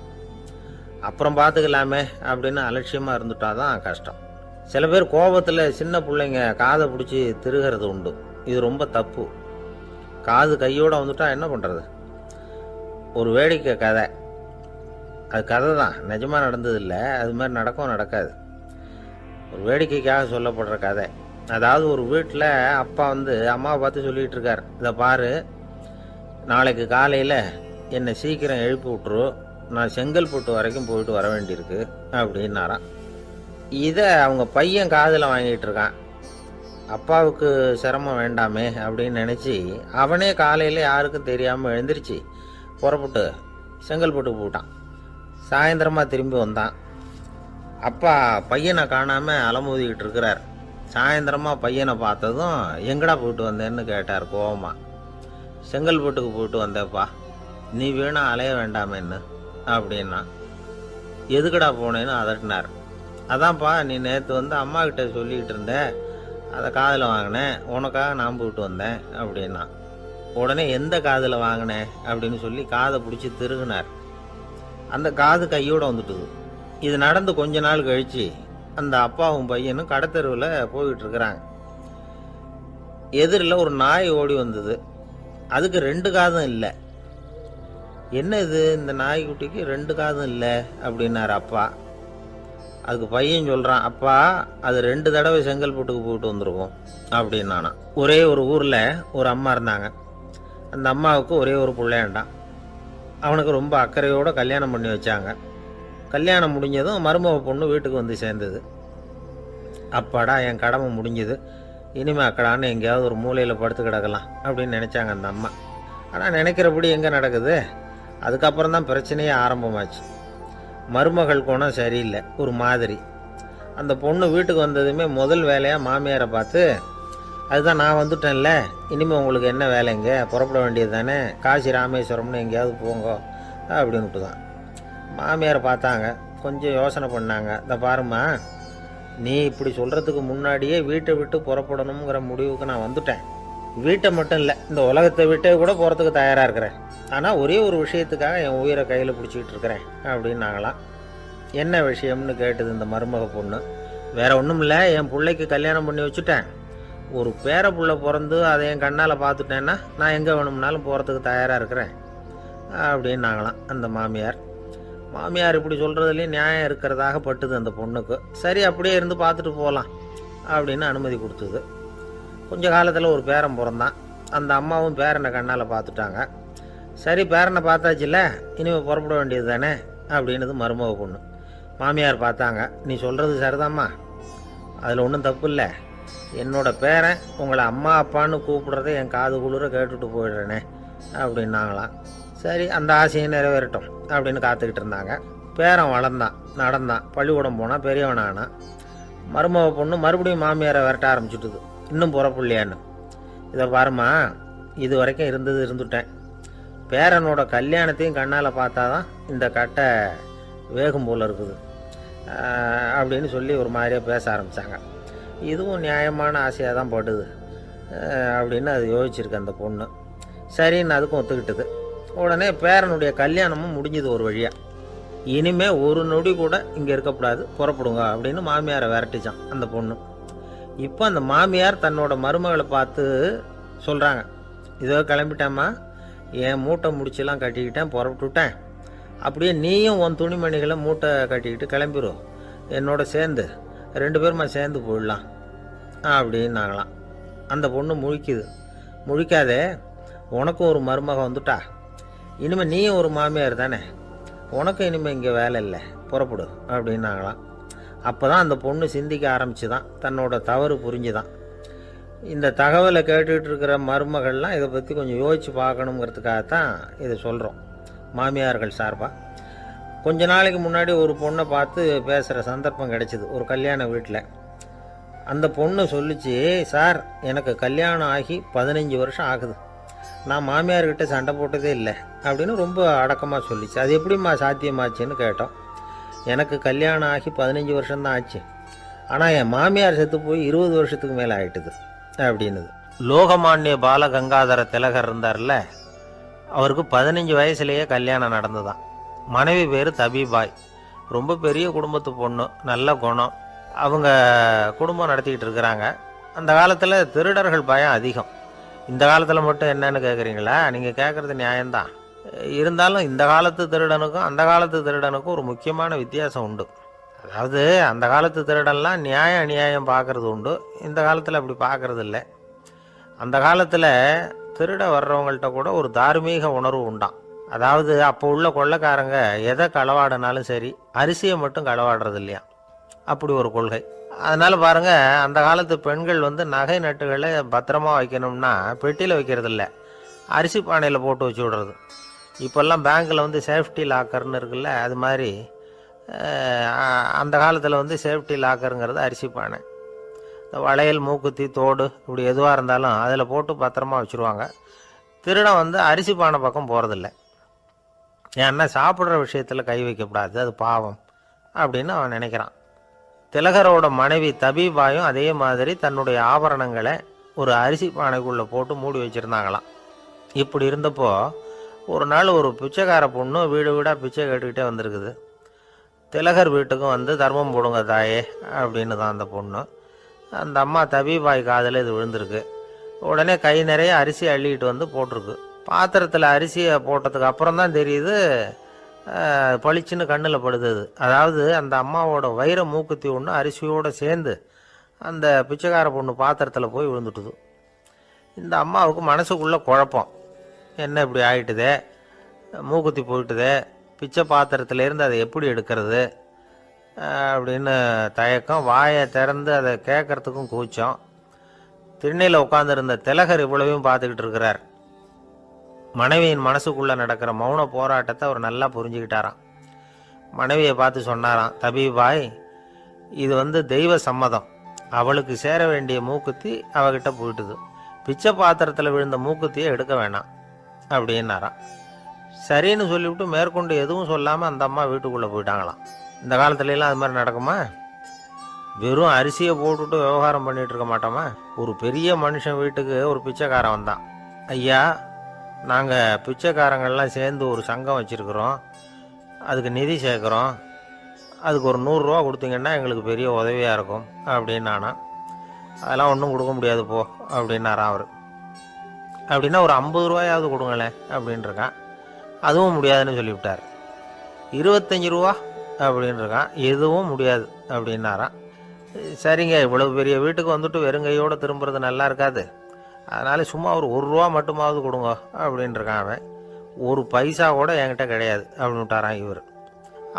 அப்புறம் பார்த்துக்கலாமே அப்படின்னு அலட்சியமாக இருந்துட்டாதான் கஷ்டம். சில பேர் கோபத்தில் சின்ன பிள்ளைங்க காதை பிடிச்சி திருகிறது உண்டு. இது ரொம்ப தப்பு. காது கையோடு வந்துட்டா என்ன பண்ணுறது? ஒரு வேடிக்கை கதை, அது கதை தான், நிஜமாக நடந்தது இல்லை. அது மாதிரி நடக்கும் நடக்காது, ஒரு வேடிக்கைக்காக சொல்லப்படுற கதை. அதாவது ஒரு வீட்டில் அப்பா அம்மாவை பார்த்து சொல்லிகிட்டு இருக்கார், இதை பாரு, நாளைக்கு காலையில் என்னை சீக்கிரம் எழுப்பி விட்டுரு, நான் செங்கல்பட்டு வரைக்கும் போயிட்டு வர வேண்டியிருக்கு அப்படின்னாராம். இதை அவங்க பையன் காதில் வாங்கிட்டு இருக்கான். அப்பாவுக்கு சிரமம் வேண்டாமே அப்படின்னு நினச்சி அவனே காலையில் யாருக்கும் தெரியாமல் எழுந்திரிச்சு புறப்பட்டு செங்கல்பட்டுக்கு போட்டான். சாயந்தரமாக திரும்பி வந்தான். அப்பா பையனை காணாமல் அலமோதிக்கிட்டு இருக்கிறார். சாயந்தரமாக பையனை பார்த்ததும் எங்கடா போயிட்டு வந்தேன்னு கேட்டார் கோவமா. செங்கல்பட்டுக்கு போயிட்டு வந்தேப்பா, நீ வேணா அலைய வேண்டாமேன்னு அப்படின்னா. எதுக்கடா போனேன்னு அதட்டினார். அதான்ப்பா, நீ நேற்று அம்மா கிட்ட சொல்லிக்கிட்டு இருந்த, அதை காதில் வாங்கினேன், உனக்காக நான் போயிட்டு வந்தேன் அப்படின்னா. உடனே எந்த காதில் வாங்கினேன் அப்படின்னு சொல்லி காதை பிடிச்சி திருகினார். அந்த காது கையோடு வந்துட்டுது. இது நடந்து கொஞ்ச நாள் கழித்து அந்த அப்பாவும் பையனும் கடத்தெருவில் போய்கிட்டு இருக்கிறாங்க. எதிரில் ஒரு நாய் ஓடி வந்தது. அதுக்கு 2 காதும் இல்லை. என்ன இது, இந்த நாய்க்குட்டிக்கு 2 காதும் இல்லை அப்படின்னாரு அப்பா. அதுக்கு பையன் சொல்கிறான், அப்பா அது 2 தடவை செங்கல்பட்டுக்கு போயிட்டு வந்துருக்கும் அப்படின்னானா. ஒரே ஒரு ஊரில் ஒரு அம்மா இருந்தாங்க. அந்த அம்மாவுக்கு ஒரே ஒரு பிள்ளையாண்டான். அவனுக்கு ரொம்ப அக்கறையோடு கல்யாணம் பண்ணி வச்சாங்க. கல்யாணம் முடிஞ்சதும் மருமக பொண்ணு வீட்டுக்கு வந்து சேர்ந்தது. அப்பாடா, என் கடமை முடிஞ்சது, இனிமேல் அக்கடான்னு எங்கேயாவது ஒரு மூலையில் படுத்து கிடக்கலாம் அப்படின்னு நினச்சாங்க அந்த அம்மா. ஆனால் நினைக்கிறபடி எங்கே நடக்குது? அதுக்கப்புறம் தான் பிரச்சனையே ஆரம்பமாச்சு. மருமகள் குணம் சரியில்லை, ஒரு மாதிரி. அந்த பொண்ணு வீட்டுக்கு வந்ததுமே முதல் வேலையாக மாமியாரை பார்த்து, அதுதான் நான் வந்துட்டேன்ல, இனிமேல் உங்களுக்கு என்ன வேலைங்க, புறப்பட வேண்டியது தானே, காசி ராமேஸ்வரம்னு எங்கேயாவது போங்க அப்படின்ட்டு தான். மாமியாரை பார்த்தாங்க, கொஞ்சம் யோசனை பண்ணாங்க. இந்த பாருமா, நீ இப்படி சொல்கிறதுக்கு முன்னாடியே வீட்டை விட்டு புறப்படணுங்கிற முடிவுக்கு நான் வந்துட்டேன். வீட்டை மட்டும் இல்லை, இந்த உலகத்தை விட்டே கூட போகிறதுக்கு தயாராக இருக்கிறேன். ஆனால் ஒரே ஒரு விஷயத்துக்காக என் உயிரை கையில் பிடிச்சிக்கிட்டு இருக்கிறேன் அப்படின்னாங்களாம். என்ன விஷயம்னு கேட்டது இந்த மருமக பொண்ணு. வேற ஒன்றும் இல்லை, என் பிள்ளைக்கு கல்யாணம் பண்ணி வச்சுட்டேன். ஒரு பேர புள்ள பிறந்து அதை என் கண்ணால் பார்த்துட்டேன்னா நான் எங்கே வேணும்னாலும் போகிறதுக்கு தயாராக இருக்கிறேன் அப்படின்னாங்களாம் அந்த மாமியார். மாமியார் இப்படி சொல்கிறதுலேயும் நியாயம் இருக்கிறதாக பட்டுது அந்த பொண்ணுக்கு. சரி, அப்படியே இருந்து பார்த்துட்டு போகலாம் அப்படின்னு அனுமதி கொடுத்தது. கொஞ்ச காலத்தில் ஒரு பேரன் பிறந்தான். அந்த அம்மாவும் பேரனை கண்ணால் பார்த்துட்டாங்க. சரி, பேரனை பார்த்தாச்சுல்ல, இனிமேல் புறப்பட வேண்டியது தானே அப்படின்னது மருமக பொண்ணு. மாமியார் பார்த்தாங்க, நீ சொல்கிறது சரிதாம்மா, அதில் ஒன்றும் தப்பு இல்லை. என்னோட பேரன் உங்களை அம்மா அப்பான்னு கூப்பிடுறத என் காது குளிர கேட்டுட்டு போயிடுறேனே அப்படின்னாங்களாம். சரி, அந்த ஆசையை நிறைவேறட்டும் அப்படின்னு காத்துக்கிட்டு இருந்தாங்க. பேரன் வளர்ந்தான், நடந்தான், பள்ளிக்கூடம் போனால், பெரியவனானான். மருமக பொண்ணு மறுபடியும் மாமியாரை விரட்ட ஆரம்பிச்சுட்டுது, இன்னும் புறப்பிள்ளையான்னு. இதை பாருமா, இது வரைக்கும் இருந்துட்டேன். பேரனோட கல்யாணத்தையும் கண்ணால் பார்த்தா தான் இந்த கட்டை வேகும் போல் இருக்குது அப்படின்னு சொல்லி ஒரு மாதிரியாக பேச ஆரம்பித்தாங்க. இதுவும் நியாயமான ஆசையாக தான் படுது அப்படின்னு அது யோசிச்சிருக்கு அந்த பொண்ணு. சரின்னு அதுக்கும் ஒத்துக்கிட்டது. உடனே பேரனுடைய கல்யாணமும் முடிஞ்சது ஒரு வழியாக. இனிமே ஒரு நொடி கூட இங்கே இருக்கக்கூடாது, புறப்படுங்க அப்படின்னு மாமியாரை விரட்டிச்சான் அந்த பொண்ணு. இப்போ அந்த மாமியார் தன்னோட மருமகளை பார்த்து சொல்கிறாங்க, இதோ கிளம்பிட்டேம்மா, என் மூட்டை முடிச்செல்லாம் கட்டிக்கிட்டேன், புறப்பட்டுவிட்டேன். அப்படியே நீயும் உன் துணிமணிகளை மூட்டை கட்டிக்கிட்டு கிளம்பிடும், என்னோட சேர்ந்து 2 பேருமா சேர்ந்து போயிடலாம் அப்படின்னாங்களாம். அந்த பொண்ணு முழிக்குது. முழிக்காதே, உனக்கும் ஒரு மருமக வந்துட்டா, இனிமேல் நீயும் ஒரு மாமியார் தானே, உனக்கும் இனிமேல் இங்கே வேலை இல்லை, புறப்படு அப்படின்னாங்களாம். அப்போ தான் அந்த பொண்ணு சிந்திக்க ஆரம்பிச்சுதான், தன்னோட தவறு புரிஞ்சுதான். இந்த தகவலை கேட்டுக்கிட்டு இருக்கிற மருமகள்லாம் இதை பற்றி கொஞ்சம் யோசித்து பார்க்கணுங்கிறதுக்காகத்தான் இதை சொல்கிறோம் மாமியார்கள் சார்பாக. கொஞ்ச நாளைக்கு முன்னாடி ஒரு பொண்ணை பார்த்து பேசுகிற சந்தர்ப்பம் கிடைச்சிது ஒரு கல்யாண வீட்டில். அந்த பொண்ணு சொல்லிச்சு, சார் எனக்கு கல்யாணம் ஆகி 15 வருஷம் ஆகுது, நான் மாமியார்கிட்ட சண்டை போட்டதே இல்லை அப்படின்னு ரொம்ப அடக்கமாக சொல்லிச்சு. அது எப்படிம்மா சாத்தியமாச்சுன்னு கேட்டோம். எனக்கு கல்யாணம் ஆகி 15 வருஷம்தான் ஆச்சு, ஆனால் என் மாமியார் செத்து போய் 20 வருஷத்துக்கு மேலே ஆயிட்டுது அப்படின்னுது. லோகமானிய பாலகங்காதர திலகர் இருந்தார்ல, அவருக்கு 15 வயசுலேயே கல்யாணம் நடந்துதான். மனைவி பேர் தபிபாய். ரொம்ப பெரிய குடும்பத்து பொண்ணு, நல்ல குணம். அவங்க குடும்பம் நடத்திக்கிட்டு இருக்கிறாங்க. அந்த காலத்தில் திருடர்கள் பயம் அதிகம். இந்த காலத்தில் மட்டும் என்னன்னு கேட்குறீங்களா? நீங்கள் கேட்குறது நியாயம்தான். இருந்தாலும் இந்த காலத்து திருடனுக்கும் அந்த காலத்து திருடனுக்கும் ஒரு முக்கியமான வித்தியாசம் உண்டு. அதாவது அந்த காலத்து திருடன்லாம் நியாயம் அநியாயம் பார்க்கறது உண்டு, இந்த காலத்தில் அப்படி பார்க்கறது இல்லை. அந்த காலத்தில் திருட வர்றவங்கள்ட்ட கூட ஒரு தார்மீக உணர்வு உண்டாம். அதாவது அப்போ உள்ள கொள்ளைக்காரங்க எதை களவாடினாலும் சரி, அரிசியை மட்டும் களவாடுறது இல்லையா, அப்படி ஒரு கொள்கை. அதனால் பாருங்கள், அந்த காலத்து பெண்கள் நகை நட்டுகளை பத்திரமா வைக்கணும்னா பெட்டியில் வைக்கிறது இல்லை, அரிசி பானையில் போட்டு வச்சு விடுறது. இப்போல்லாம் பேங்க்கில் சேஃப்டி லாக்கர்னு இருக்குல்ல, அது மாதிரி அந்த காலத்தில் சேஃப்டி லாக்கருங்கிறது அரிசி பானை. இந்த வளையல், மூக்குத்தி, தோடு இப்படி எதுவாக இருந்தாலும் அதில் போட்டு பத்திரமா வச்சுருவாங்க. திருடன் அரிசி பானை பக்கம் போகிறதில்ல. ஏன்னா சாப்பிட்ற விஷயத்தில் கை வைக்கக்கூடாது, அது பாவம் அப்படின்னு அவன் நினைக்கிறான். திலகரோட மனைவி தபீபாயும் அதே மாதிரி தன்னுடைய ஆபரணங்களை ஒரு அரிசி பானைக்குள்ளே போட்டு மூடி வச்சுருந்தாங்களாம். இப்படி இருந்தப்போ ஒரு நாள் ஒரு பிச்சைக்கார பொண்ணு வீடு வீடாக பிச்சை கேட்டுக்கிட்டே வந்திருக்குது. திலகர் வீட்டுக்கும் தர்மம் போடுங்க தாயே அப்படின்னு தான் அந்த பொண்ணு. அந்த அம்மா தபீபாய் காதில் இது விழுந்திருக்கு. உடனே கை நிறைய அரிசி அள்ளிக்கிட்டு போட்டிருக்கு. பாத்திரத்தில் அரிசியை போட்டதுக்கு அப்புறம் தான் தெரியுது, பளிச்சுன்னு கண்ணில் படுது. அதாவது அந்த அம்மாவோட வைர மூக்குத்தி ஒன்று அரிசியோடு சேர்ந்து அந்த பிச்சைக்கார பொண்ணு பாத்திரத்தில் போய் விழுந்துட்டுது. இந்த அம்மாவுக்கு மனசுக்குள்ளே குழப்பம், என்ன இப்படி ஆகிட்டுதே, மூக்குத்தி போயிட்டுதே, பிச்சை பாத்திரத்துலேருந்து அதை எப்படி எடுக்கிறது அப்படின்னு தயக்கம். வாயை திறந்து அதை கேட்கறதுக்கும் கூச்சம். திண்ணையில் உட்காந்துருந்த திலகர் இவ்வளவையும் பார்த்துக்கிட்டு இருக்கிறார். மனைவியின் மனசுக்குள்ளே நடக்கிற மௌன போராட்டத்தை அவர் நல்லா புரிஞ்சுக்கிட்டாராம். மனைவியை பார்த்து சொன்னாராம், தபீபாய், இது தெய்வ சம்மதம், அவளுக்கு சேர வேண்டிய மூக்குத்தி அவகிட்ட போயிட்டுது, பிச்சை பாத்திரத்தில் விழுந்த மூக்குத்தியை எடுக்க வேணாம் அப்படின்னாராம். சரின்னு சொல்லிவிட்டு மேற்கொண்டு எதுவும் சொல்லாமல் அந்த அம்மா வீட்டுக்குள்ளே போயிட்டாங்களாம். இந்த காலத்துலலாம் அது மாதிரி நடக்குமா? வெறும் அரிசியை போட்டுட்டு விவகாரம் பண்ணிகிட்டு இருக்க மாட்டோமா? ஒரு பெரிய மனுஷன் வீட்டுக்கு ஒரு பிச்சைக்காரன் வந்தான். ஐயா, நாங்கள் பிச்சைக்காரங்கள்லாம் சேர்ந்து ஒரு சங்கம் வச்சுருக்குறோம், அதுக்கு நிதி சேர்க்குறோம், அதுக்கு ஒரு 100 ரூபா கொடுத்தீங்கன்னா எங்களுக்கு பெரிய உதவியாக இருக்கும் அப்படின்னானா. அதெல்லாம் ஒன்றும் கொடுக்க முடியாது போ அப்படின்னாரான் அவர். அப்படின்னா ஒரு 50 ரூபாயாவது கொடுங்களேன் அப்படின்ட்டுருக்கான். அதுவும் முடியாதுன்னு சொல்லிவிட்டார். 25 ரூபா அப்படின்ட்டுருக்கான். எதுவும் முடியாது அப்படின்னாரான். சரிங்க, இவ்வளவு பெரிய வீட்டுக்கு வெறுங்கையோடு திரும்புறது நல்லா இருக்காது, அதனால சும்மா ஒரு 1 ரூபா மட்டுமாவது கொடுங்க அப்படின்ட்டுருக்கான் அவன். ஒரு பைசா கூட என்கிட்ட கிடையாது அப்படின்னு விட்டாரான் இவர்.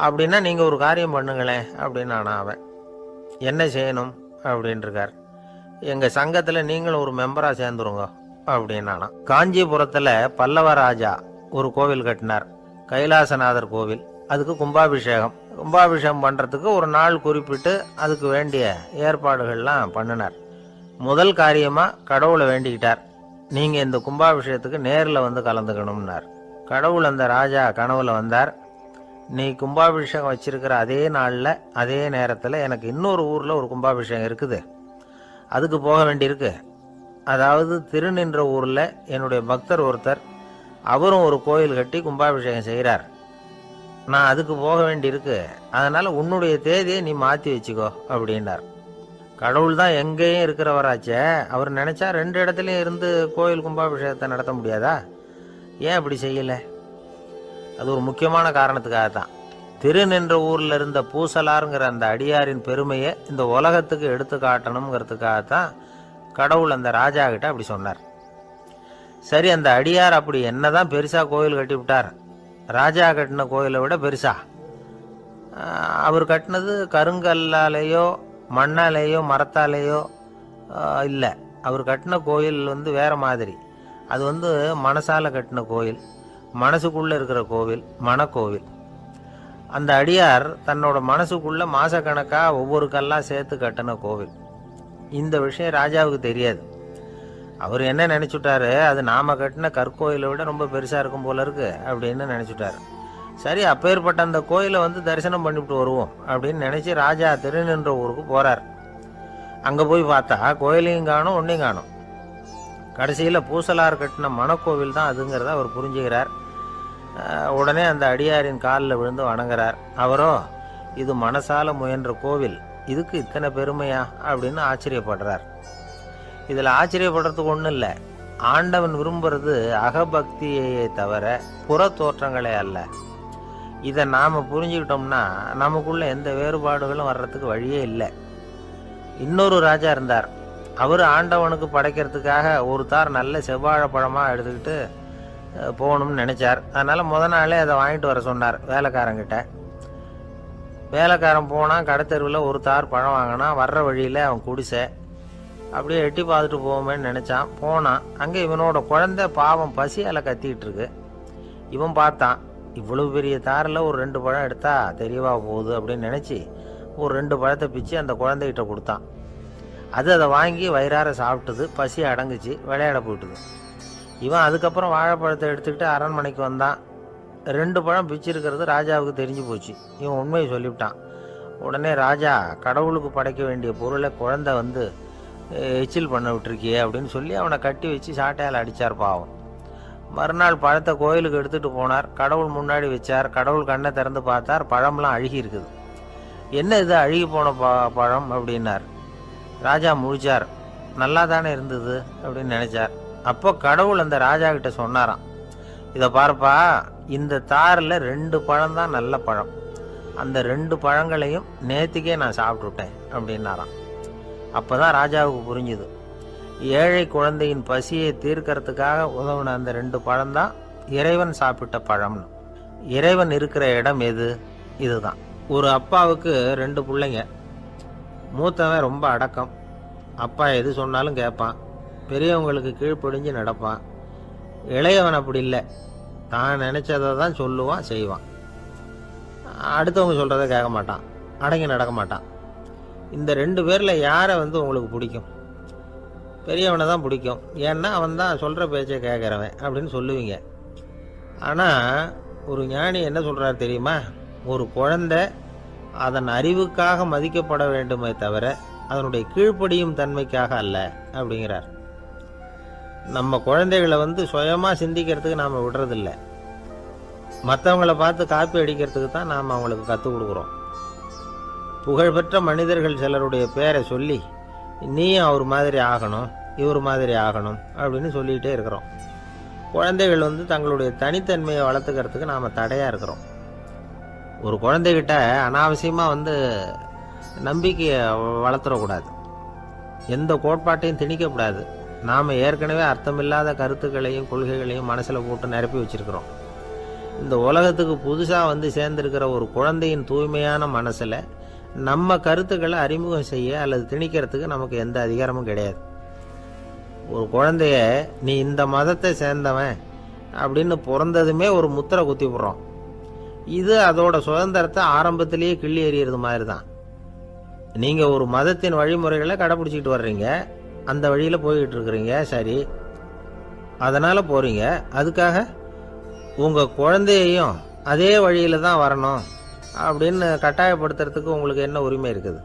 அப்படின்னா நீங்கள் ஒரு காரியம் பண்ணுங்களேன் அப்படின்னானா அவன். என்ன செய்யணும் அப்படின்ட்டுருக்கார். எங்கள் சங்கத்தில் நீங்களும் ஒரு மெம்பராக சேர்ந்துருங்க அப்படின்னானா. காஞ்சிபுரத்தில் பல்லவ ராஜா ஒரு கோவில் கட்டினார், கைலாசநாதர் கோவில். அதுக்கு கும்பாபிஷேகம் பண்ணுறதுக்கு ஒரு நாள் குறிப்பிட்டு அதுக்கு வேண்டிய ஏற்பாடுகள்லாம் பண்ணினார். முதல் காரியமாக கடவுளை வேண்டிக்கிட்டார், நீங்கள் இந்த கும்பாபிஷேகத்துக்கு நேரில் கலந்துக்கணும்னார். கடவுள் அந்த ராஜா கனவுல வந்தார். நீ கும்பாபிஷேகம் வச்சிருக்கிற அதே நாளில் அதே நேரத்தில் எனக்கு இன்னொரு ஊரில் ஒரு கும்பாபிஷேகம் இருக்குது, அதுக்கு போக வேண்டியிருக்கு. அதாவது திருநின்ற ஊரில் என்னுடைய பக்தர் ஒருத்தர், அவரும் ஒரு கோயில் கட்டி கும்பாபிஷேகம் செய்கிறார், நான் அதுக்கு போக வேண்டியிருக்கு, அதனால் உன்னுடைய தேதியை நீ மாற்றி வச்சுக்கோ அப்படின்னார். கடவுள் தான் எங்கேயும் இருக்கிறவராச்சே, அவர் நினச்சா 2 இடத்துலையும் இருந்து கோயில் கும்பாபிஷேகத்தை நடத்த முடியாதா? ஏன் அப்படி செய்யலை? அது ஒரு முக்கியமான காரணத்துக்காக தான். திருநின்ற ஊரில் இருந்த பூசலாருங்கிற அந்த அடியாரின் பெருமையை இந்த உலகத்துக்கு எடுத்து காட்டணுங்கிறதுக்காகத்தான் கடவுள் அந்த ராஜா கிட்ட அப்படி சொன்னார். சரி, அந்த அடியார் அப்படி என்னதான் பெருசாக கோயில் கட்டி விட்டார்? ராஜா கட்டின கோயிலை விட பெருசா? அவர் கட்டினது கருங்கல்லாலேயோ மண்ணாலேயோ மரத்தாலேயோ இல்லை. அவர் கட்டின கோயில் வேற மாதிரி. அது மனசால கட்டின கோயில், மனசுக்குள்ளே இருக்கிற கோவில், மனக்கோவில். அந்த அடியார் தன்னோட மனசுக்குள்ளே மாசக்கணக்காக ஒவ்வொரு கல்லாக சேர்த்து கட்டின கோவில். இந்த விஷயம் ராஜாவுக்கு தெரியாது. அவர் என்ன நினச்சுட்டாரு, அது நாம் கட்டின கற்கோயிலை விட ரொம்ப பெருசாக இருக்கும் போல இருக்கு அப்படின்னு நினச்சிட்டாரு. சரி, அப்பேற்பட்ட அந்த கோயிலை தரிசனம் பண்ணிவிட்டு வருவோம் அப்படின்னு நினச்சி ராஜா திருநின்ற ஊருக்கு போகிறார். அங்கே போய் பார்த்தா கோயிலையும் காணும், ஒன்றையும் காணும். கடைசியில் பூசலார் கட்டின மணக்கோவில் தான் அதுங்கிறத அவர் புரிஞ்சுக்கிறார். உடனே அந்த அடியாரின் காலில் விழுந்து வணங்குறார். அவரோ, இது மனசால முயன்ற கோவில், இதுக்கு இத்தனை பெருமையா அப்படின்னு ஆச்சரியப்படுறார். இதில் ஆச்சரியப்படுறதுக்கு ஒன்றும் இல்லை. ஆண்டவன் விரும்புறது அகபக்தியையே தவிர புற தோற்றங்களே அல்ல. இதை நாம் புரிஞ்சுக்கிட்டோம்னா நமக்குள்ள எந்த வேறுபாடுகளும் வர்றதுக்கு வழியே இல்லை. இன்னொரு ராஜா இருந்தார். அவர் ஆண்டவனுக்கு படைக்கிறதுக்காக ஒரு தார் நல்ல செவ்வாழைப்பழமாக எடுத்துக்கிட்டு போகணும்னு நினச்சார். அதனால் முத நாளே அதை வாங்கிட்டு வர சொன்னார் வேலைக்காரங்கிட்ட. வேலைக்காரன் போனால் கடைத்தெருவில் ஒரு தார் பழம் வாங்கினா. வர்ற வழியில் அவன் குடிசை. அப்படியே எட்டி பார்த்துட்டு போவோமேன்னு நினச்சான். போனான். அங்கே இவனோட குழந்தை பாவம் பசியால் கத்திக்கிட்டு இருக்கு. இவன் பார்த்தான், இவ்வளவு பெரிய தாரில் ஒரு 2 பழம் எடுத்தா தெரியவா போகுது அப்படின்னு நினச்சி ஒரு 2 பழத்தை பிச்சு அந்த குழந்தைகிட்ட கொடுத்தான். அது அதை வாங்கி வயிறார சாப்பிட்டுது. பசி அடங்குச்சு. விளையாட போயிட்டுது. இவன் அதுக்கப்புறம் வாழைப்பழத்தை எடுத்துக்கிட்டு அரண்மனைக்கு வந்தான். 2 பழம் பிச்சிருக்கிறது ராஜாவுக்கு தெரிஞ்சு போச்சு. இவன் உண்மையை சொல்லிவிட்டான். உடனே ராஜா, கடவுளுக்கு படைக்க வேண்டிய பொருளை குழந்தை வந்து எச்சில் பண்ண விட்டுருக்கியே அப்படின்னு சொல்லி அவனை கட்டி வச்சு சாட்டையால் அடித்தார் பாவம். மறுநாள் பழத்தை கோயிலுக்கு எடுத்துகிட்டு போனார். கடவுள் முன்னாடி வச்சார். கடவுள் கண்ணை திறந்து பார்த்தார். பழம்லாம் அழுகி இருக்குது. என்ன இது அழுகி போன பழம் அப்படின்னார். ராஜா முழிச்சார். நல்லா தானே இருந்தது அப்படின்னு நினச்சார். அப்போ கடவுள் அந்த ராஜா கிட்ட சொன்னாராம், இதை பாருப்பா, இந்த தாரில் 2 பழம் தான் நல்ல பழம். அந்த 2 பழங்களையும் நேற்றுக்கே நான் சாப்பிட்டுட்டேன் அப்படின்னாராம். அப்போ தான் ராஜாவுக்கு புரிஞ்சுது, ஏழை குழந்தையின் பசியை தீர்க்கறதுக்காக உதவுன அந்த 2 பழம்தான் இறைவன் சாப்பிட்ட பழம்னு. இறைவன் இருக்கிற இடம் எது? இதுதான். ஒரு அப்பாவுக்கு 2 பிள்ளைங்க. மூத்தவன் ரொம்ப அடக்கம். அப்பா எது சொன்னாலும் கேட்பான். பெரியவங்களுக்கு கீழ்ப்படிஞ்சு நடப்பான். இளையவன் அப்படி இல்லை. தான் நினச்சதை தான் சொல்லுவான், செய்வான். அடுத்தவங்க சொல்கிறத கேட்க மாட்டான். அடங்கி நடக்க மாட்டான். இந்த 2 பேரில் யாரை வந்து உங்களுக்கு பிடிக்கும்? பெரியவனை தான் பிடிக்கும். ஏன்னா அவன் தான் சொல்கிற பேச்சை கேட்குறவன் அப்படின்னு சொல்லுவீங்க. ஆனால் ஒரு ஞானி என்ன சொல்கிறார் தெரியுமா? ஒரு குழந்தை அதன் அறிவுக்காக மதிக்கப்பட வேண்டுமே தவிர அதனுடைய கீழ்ப்படியும் தன்மைக்காக அல்ல அப்படிங்கிறார். நம்ம குழந்தைகளை வந்து சுயமாக சிந்திக்கிறதுக்கு நாம் விடுறதில்லை. மற்றவங்கள பார்த்து காப்பி அடிக்கிறதுக்கு தான் நாம் அவங்களுக்கு கற்றுக் கொடுக்குறோம். புகழ்பெற்ற மனிதர்கள் சிலருடைய பேரை சொல்லி நீயும் அவர் மாதிரி ஆகணும், இவர் மாதிரி ஆகணும் அப்படின்னு சொல்லிக்கிட்டே இருக்கிறோம். குழந்தைகள் வந்து தங்களுடைய தனித்தன்மையை வளர்த்துக்கிறதுக்கு நாம் தடையாக இருக்கிறோம். ஒரு குழந்தைகிட்ட அனாவசியமாக வந்து நம்பிக்கையை வளர்த்துடக்கூடாது. எந்த கோட்பாட்டையும் திணிக்கக்கூடாது. நாம் ஏற்கனவே அர்த்தமில்லாத கருத்துக்களையும் கொள்கைகளையும் மனசில் போட்டு நிரப்பி வச்சுருக்கிறோம். இந்த உலகத்துக்கு புதுசாக வந்து சேர்ந்திருக்கிற ஒரு குழந்தையின் தூய்மையான மனசில் நம்ம கருத்துக்களை அறிமுகம் செய்ய அல்லது திணிக்கிறதுக்கு நமக்கு எந்த அதிகாரமும் கிடையாது. ஒரு குழந்தைய நீ இந்த மதத்தை சேர்ந்தவன் அப்படின்னு பிறந்ததுமே ஒரு முத்திரை குத்தி விடுறோம். இது அதோட சுதந்திரத்தை ஆரம்பத்திலேயே கிள்ளி எறிகிறது மாதிரி தான். நீங்கள் ஒரு மதத்தின் வழிமுறைகளை கடைப்பிடிச்சிக்கிட்டு வர்றீங்க, அந்த வழியில் போய்கிட்டு இருக்கிறீங்க, சரி, அதனால் போகிறீங்க. அதுக்காக உங்கள் குழந்தையையும் அதே வழியில் தான் வரணும் அப்படின்னு கட்டாயப்படுத்துறதுக்கு உங்களுக்கு என்ன உரிமை இருக்குது?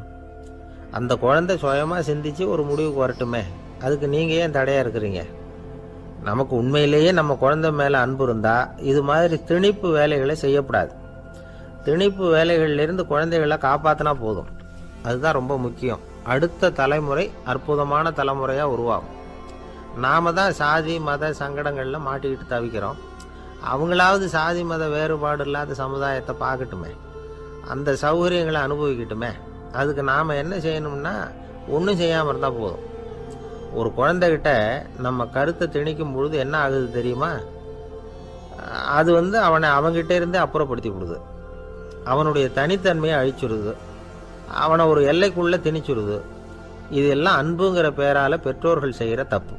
அந்த குழந்தை சுயமாக சிந்திச்சு ஒரு முடிவுக்கு வரட்டுமே, அதுக்கு நீங்கள் ஏன் தடையாக இருக்கிறீங்க? நமக்கு உண்மையிலேயே நம்ம குழந்தை மேலே அன்பு இருந்தால் இது மாதிரி திணிப்பு வேலைகளை செய்யக்கூடாது. திணிப்பு வேலைகளிலிருந்து குழந்தைகளை காப்பாற்றினா போதும். அதுதான் ரொம்ப முக்கியம். அடுத்த தலைமுறை அற்புதமான தலைமுறையாக உருவாகும். நாம் தான் சாதி மத சங்கடங்களில் மாட்டிக்கிட்டு தவிக்கிறோம். அவங்களாவது சாதி மத வேறுபாடு இல்லாத சமுதாயத்தை பார்க்கட்டுமே, அந்த சௌகரியங்களை அனுபவிக்கட்டுமே. அதுக்கு நாம் என்ன செய்யணும்னா ஒன்றும் செய்யாமல் இருந்தால் போதும். ஒரு குழந்தைகிட்ட நம்ம கருத்தை திணிக்கும் பொழுது என்ன ஆகுது தெரியுமா? அது வந்து அவனை அவங்ககிட்ட இருந்தே அப்புறப்படுத்தி விடுது. அவனுடைய தனித்தன்மையை அழிச்சுடுது. அவனை ஒரு எல்லைக்குள்ளே திணிச்சுடுது. இதெல்லாம் அன்புங்கிற பேரால் பெற்றோர்கள் செய்கிற தப்பு.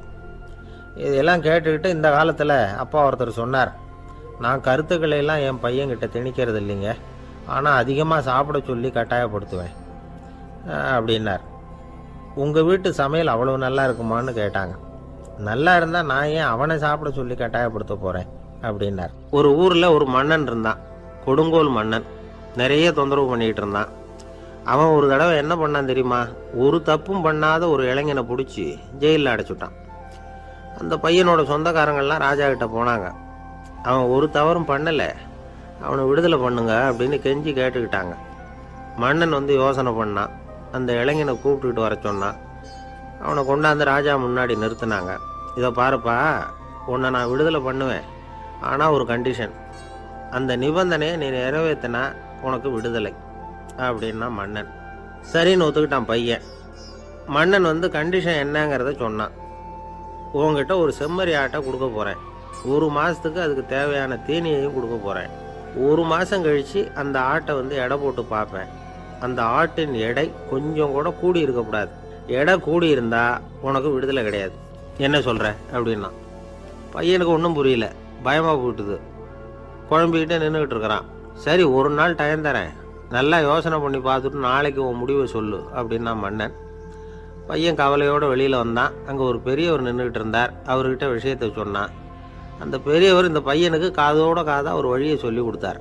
இதெல்லாம் கேட்டுக்கிட்டு இந்த காலத்தில் அப்பா ஒருத்தர் சொன்னார், நான் கருத்துக்களை எல்லாம் என் பையன்கிட்ட திணிக்கிறது இல்லைங்க, ஆனால் அதிகமாக சாப்பிட சொல்லி கட்டாயப்படுத்துவேன் அப்படின்னார். உங்கள் வீட்டு சமையல் அவ்வளோ நல்லா இருக்குமான்னு கேட்டாங்க. நல்லா இருந்தால் நான் ஏன் அவனை சாப்பிட சொல்லி கட்டாயப்படுத்த போகிறேன் அப்படின்னார். ஒரு ஊரில் ஒரு மன்னன் இருந்தான், கொடுங்கோல் மன்னன். நிறைய தொந்தரவு பண்ணிக்கிட்டு இருந்தான். அவன் ஒரு தடவை என்ன பண்ணான் தெரியுமா? ஒரு தப்பும் பண்ணாத ஒரு இளைஞனை பிடிச்சி ஜெயிலில் அடைச்சுட்டான். அந்த பையனோட சொந்தக்காரங்கள்லாம் ராஜா கிட்ட போனாங்க. அவன் ஒரு தவறும் பண்ணலை, அவனை விடுதலை பண்ணுங்க அப்படின்னு கெஞ்சி கேட்டுக்கிட்டாங்க. மன்னன் வந்து யோசனை பண்ணான். அந்த இளைஞனை கூப்பிட்டுக்கிட்டு வர சொன்னான். அவனை கொண்டாந்து ராஜா முன்னாடி நிறுத்தினாங்க. இதை பாருப்பா, உன்னை நான் விடுதலை பண்ணுவேன், ஆனால் ஒரு கண்டிஷன். அந்த நிபந்தனையை நீ நிறைவேற்றினா உனக்கு விடுதலை அப்படின்னா மன்னன். சரின்னு ஒத்துக்கிட்டான் பையன். மன்னன் வந்து கண்டிஷன் என்னங்கிறத சொன்னான். உங்ககிட்ட ஒரு செம்மறி ஆட்டை கொடுக்க போகிறேன். 1 மாதத்துக்கு அதுக்கு தேவையான தீனியையும் கொடுக்க போகிறேன். 1 மாதம் கழித்து அந்த ஆட்டை வந்து எடை போட்டு பார்ப்பேன். அந்த ஆட்டின் எடை கொஞ்சம் கூட கூடி இருக்கக்கூடாது. எடை கூடி இருந்தால் உனக்கு விடுதலை கிடையாது. என்ன சொல்கிற அப்படின்னா. பையனுக்கு ஒன்றும் புரியல, பயமாக போயிட்டுது. குழம்பிக்கிட்டே நின்றுக்கிட்டு இருக்கிறான். சரி, ஒரு நாள் டைம் தரேன், நல்லா யோசனை பண்ணி பார்த்துட்டு நாளைக்கு உன் முடிவை சொல்லு அப்படின்னா மன்னன். பையன் கவலையோடு வெளியில் வந்தான். அங்கே ஒரு பெரியவர் நின்றுக்கிட்டு இருந்தார். அவர்கிட்ட விஷயத்தை சொன்னான். அந்த பெரியவர் இந்த பையனுக்கு காதோட காதாக ஒரு வழியை சொல்லி கொடுத்தார்.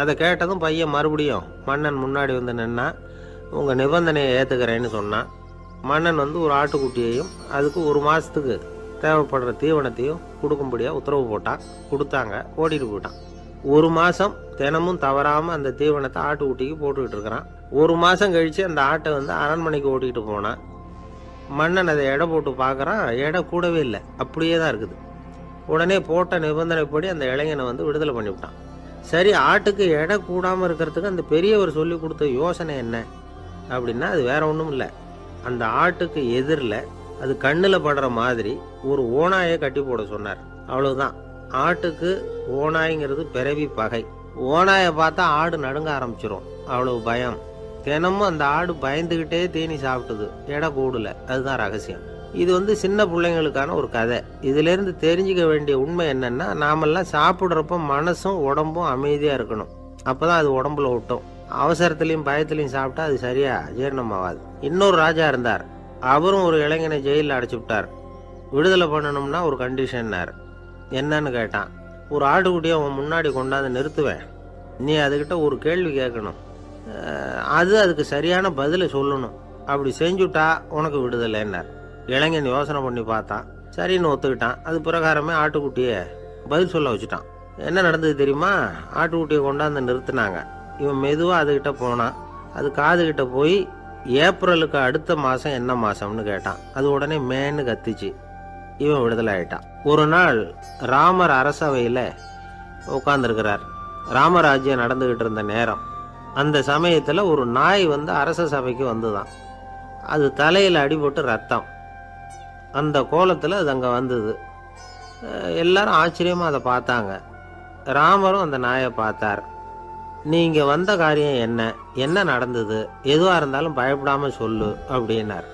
அதை கேட்டதும் பையன் மறுபடியும் மன்னன் முன்னாடி வந்து நின்னா, உங்கள் நிபந்தனையை ஏற்றுக்கிறேன்னு சொன்னான். மன்னன் வந்து ஒரு ஆட்டுக்குட்டியையும் அதுக்கு 1 மாதத்துக்கு தேவைப்படுற தீவனத்தையும் கொடுக்கும்படியாக உத்தரவு போட்டான். கொடுத்தாங்க. ஓடிட்டு போயிட்டான். 1 மாதம் தினமும் தவறாமல் அந்த தீவனத்தை ஆட்டுக்குட்டிக்கு போட்டுக்கிட்டு இருக்கிறான். 1 மாதம் கழித்து அந்த ஆட்டை வந்து அரண்மனைக்கு ஓட்டிகிட்டு போனான். மன்னன் அதை எடை போட்டு பார்க்குறான். எடை கூடவே இல்லை, அப்படியே தான் இருக்குது. உடனே போட்ட நிபந்தனைப்படி அந்த இளைஞனை வந்து விடுதலை பண்ணிவிட்டான். சரி, ஆட்டுக்கு எடை கூடாமல் இருக்கிறதுக்கு அந்த பெரியவர் சொல்லி கொடுத்த யோசனை என்ன அப்படின்னா, அது வேற ஒன்றும் இல்லை. அந்த ஆட்டுக்கு எதிரில் அது கண்ணில் படுற மாதிரி ஒரு ஓநாயை கட்டி போட சொன்னார். அவ்வளவுதான். ஆட்டுக்கு ஓநாய்ங்கிறது பிறவி பகை. ஓநாயை பார்த்தா ஆடு நடுங்க ஆரம்பிச்சிடும், அவ்வளவு பயம். தினமும் அந்த ஆடு பயந்துக்கிட்டே தீனி சாப்பிட்டுது, எடை கூடல. அதுதான் ரகசியம். இது வந்து சின்ன பிள்ளைங்களுக்கான ஒரு கதை. இதிலேருந்து தெரிஞ்சுக்க வேண்டிய உண்மை என்னன்னா, நாமெல்லாம் சாப்பிட்றப்ப மனசும் உடம்பும் அமைதியாக இருக்கணும். அப்போ தான் அது உடம்புல விட்டும். அவசரத்துலையும் பயத்துலையும் சாப்பிட்டா அது சரியா ஜீரணமாகாது. இன்னொரு ராஜா இருந்தார். அவரும் ஒரு இளைஞனை ஜெயிலில் அடைச்சி விட்டார். விடுதலை பண்ணணும்னா ஒரு கண்டிஷன்னார். என்னன்னு கேட்டான். ஒரு ஆட்டுக்குட்டியை அவன் முன்னாடி கொண்டாந்து நிறுத்துவேன், நீ அதுக்கிட்ட ஒரு கேள்வி கேட்கணும், அதுக்கு சரியான பதிலை சொல்லணும். அப்படி செஞ்சுட்டா உனக்கு விடுதலைன்னார். இளைஞன் யோசனை பண்ணி பார்த்தான். சரின்னு ஒத்துக்கிட்டான். அது பிரகாரமே ஆட்டுக்குட்டியை பதில் சொல்ல வச்சுட்டான். என்ன நடந்தது தெரியுமா? ஆட்டுக்குட்டியை கொண்டாந்து நிறுத்தினாங்க. இவன் மெதுவாக அதுக்கிட்ட போனான். அது காதுகிட்ட போய் ஏப்ரலுக்கு அடுத்த மாதம் என்ன மாதம்னு கேட்டான். அது உடனே மேன்னு கத்திச்சு. இவன் விடுதலை ஆயிட்டான். ஒரு நாள் ராமர் அரசவையில் உட்காந்துருக்கிறார். ராமராஜ்யம் நடந்துக்கிட்டு இருந்த நேரம். அந்த சமயத்தில் ஒரு நாய் வந்து அரச சபைக்கு வந்துதான். அது தலையில் அடிபட்டு ரத்தம். அந்த கோலத்தில் அது அங்கே வந்தது. எல்லாரும் ஆச்சரியமாக அதை பார்த்தாங்க. ராமரும் அந்த நாயை பார்த்தார். நீங்கள் வந்த காரியம் என்ன, என்ன நடந்தது, எதுவாக இருந்தாலும் பயப்படாமல் சொல்லு அப்படின்னார்.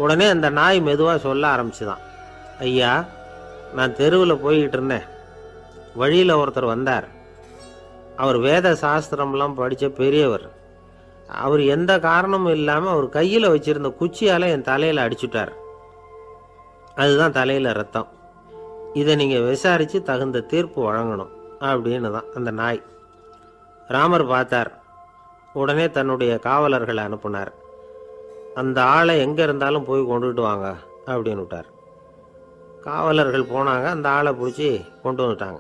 உடனே அந்த நாய் மெதுவாக சொல்ல ஆரம்பிச்சுதான். ஐயா, நான் தெருவில் போய்கிட்டு இருந்தேன். வழியில் ஒருத்தர் வந்தார். அவர் வேத சாஸ்திரம்லாம் படித்த பெரியவர். அவர் எந்த காரணமும் இல்லாமல் அவர் கையில் வச்சிருந்த குச்சியால் என் தலையில் அடிச்சுட்டார். அதுதான் தலையில் ரத்தம். இதை நீங்கள் விசாரித்து தகுந்த தீர்ப்பு வழங்கணும் அப்படின்னு தான் அந்த நாய். ராமர் பார்த்தார். உடனே தன்னுடைய காவலர்களை அனுப்புனார். அந்த ஆளை எங்கே இருந்தாலும் போய் கொண்டுகிட்டு வாங்க அப்படின்னு விட்டார். காவலர்கள் போனாங்க. அந்த ஆளை பிடிச்சி கொண்டு வந்துட்டாங்க.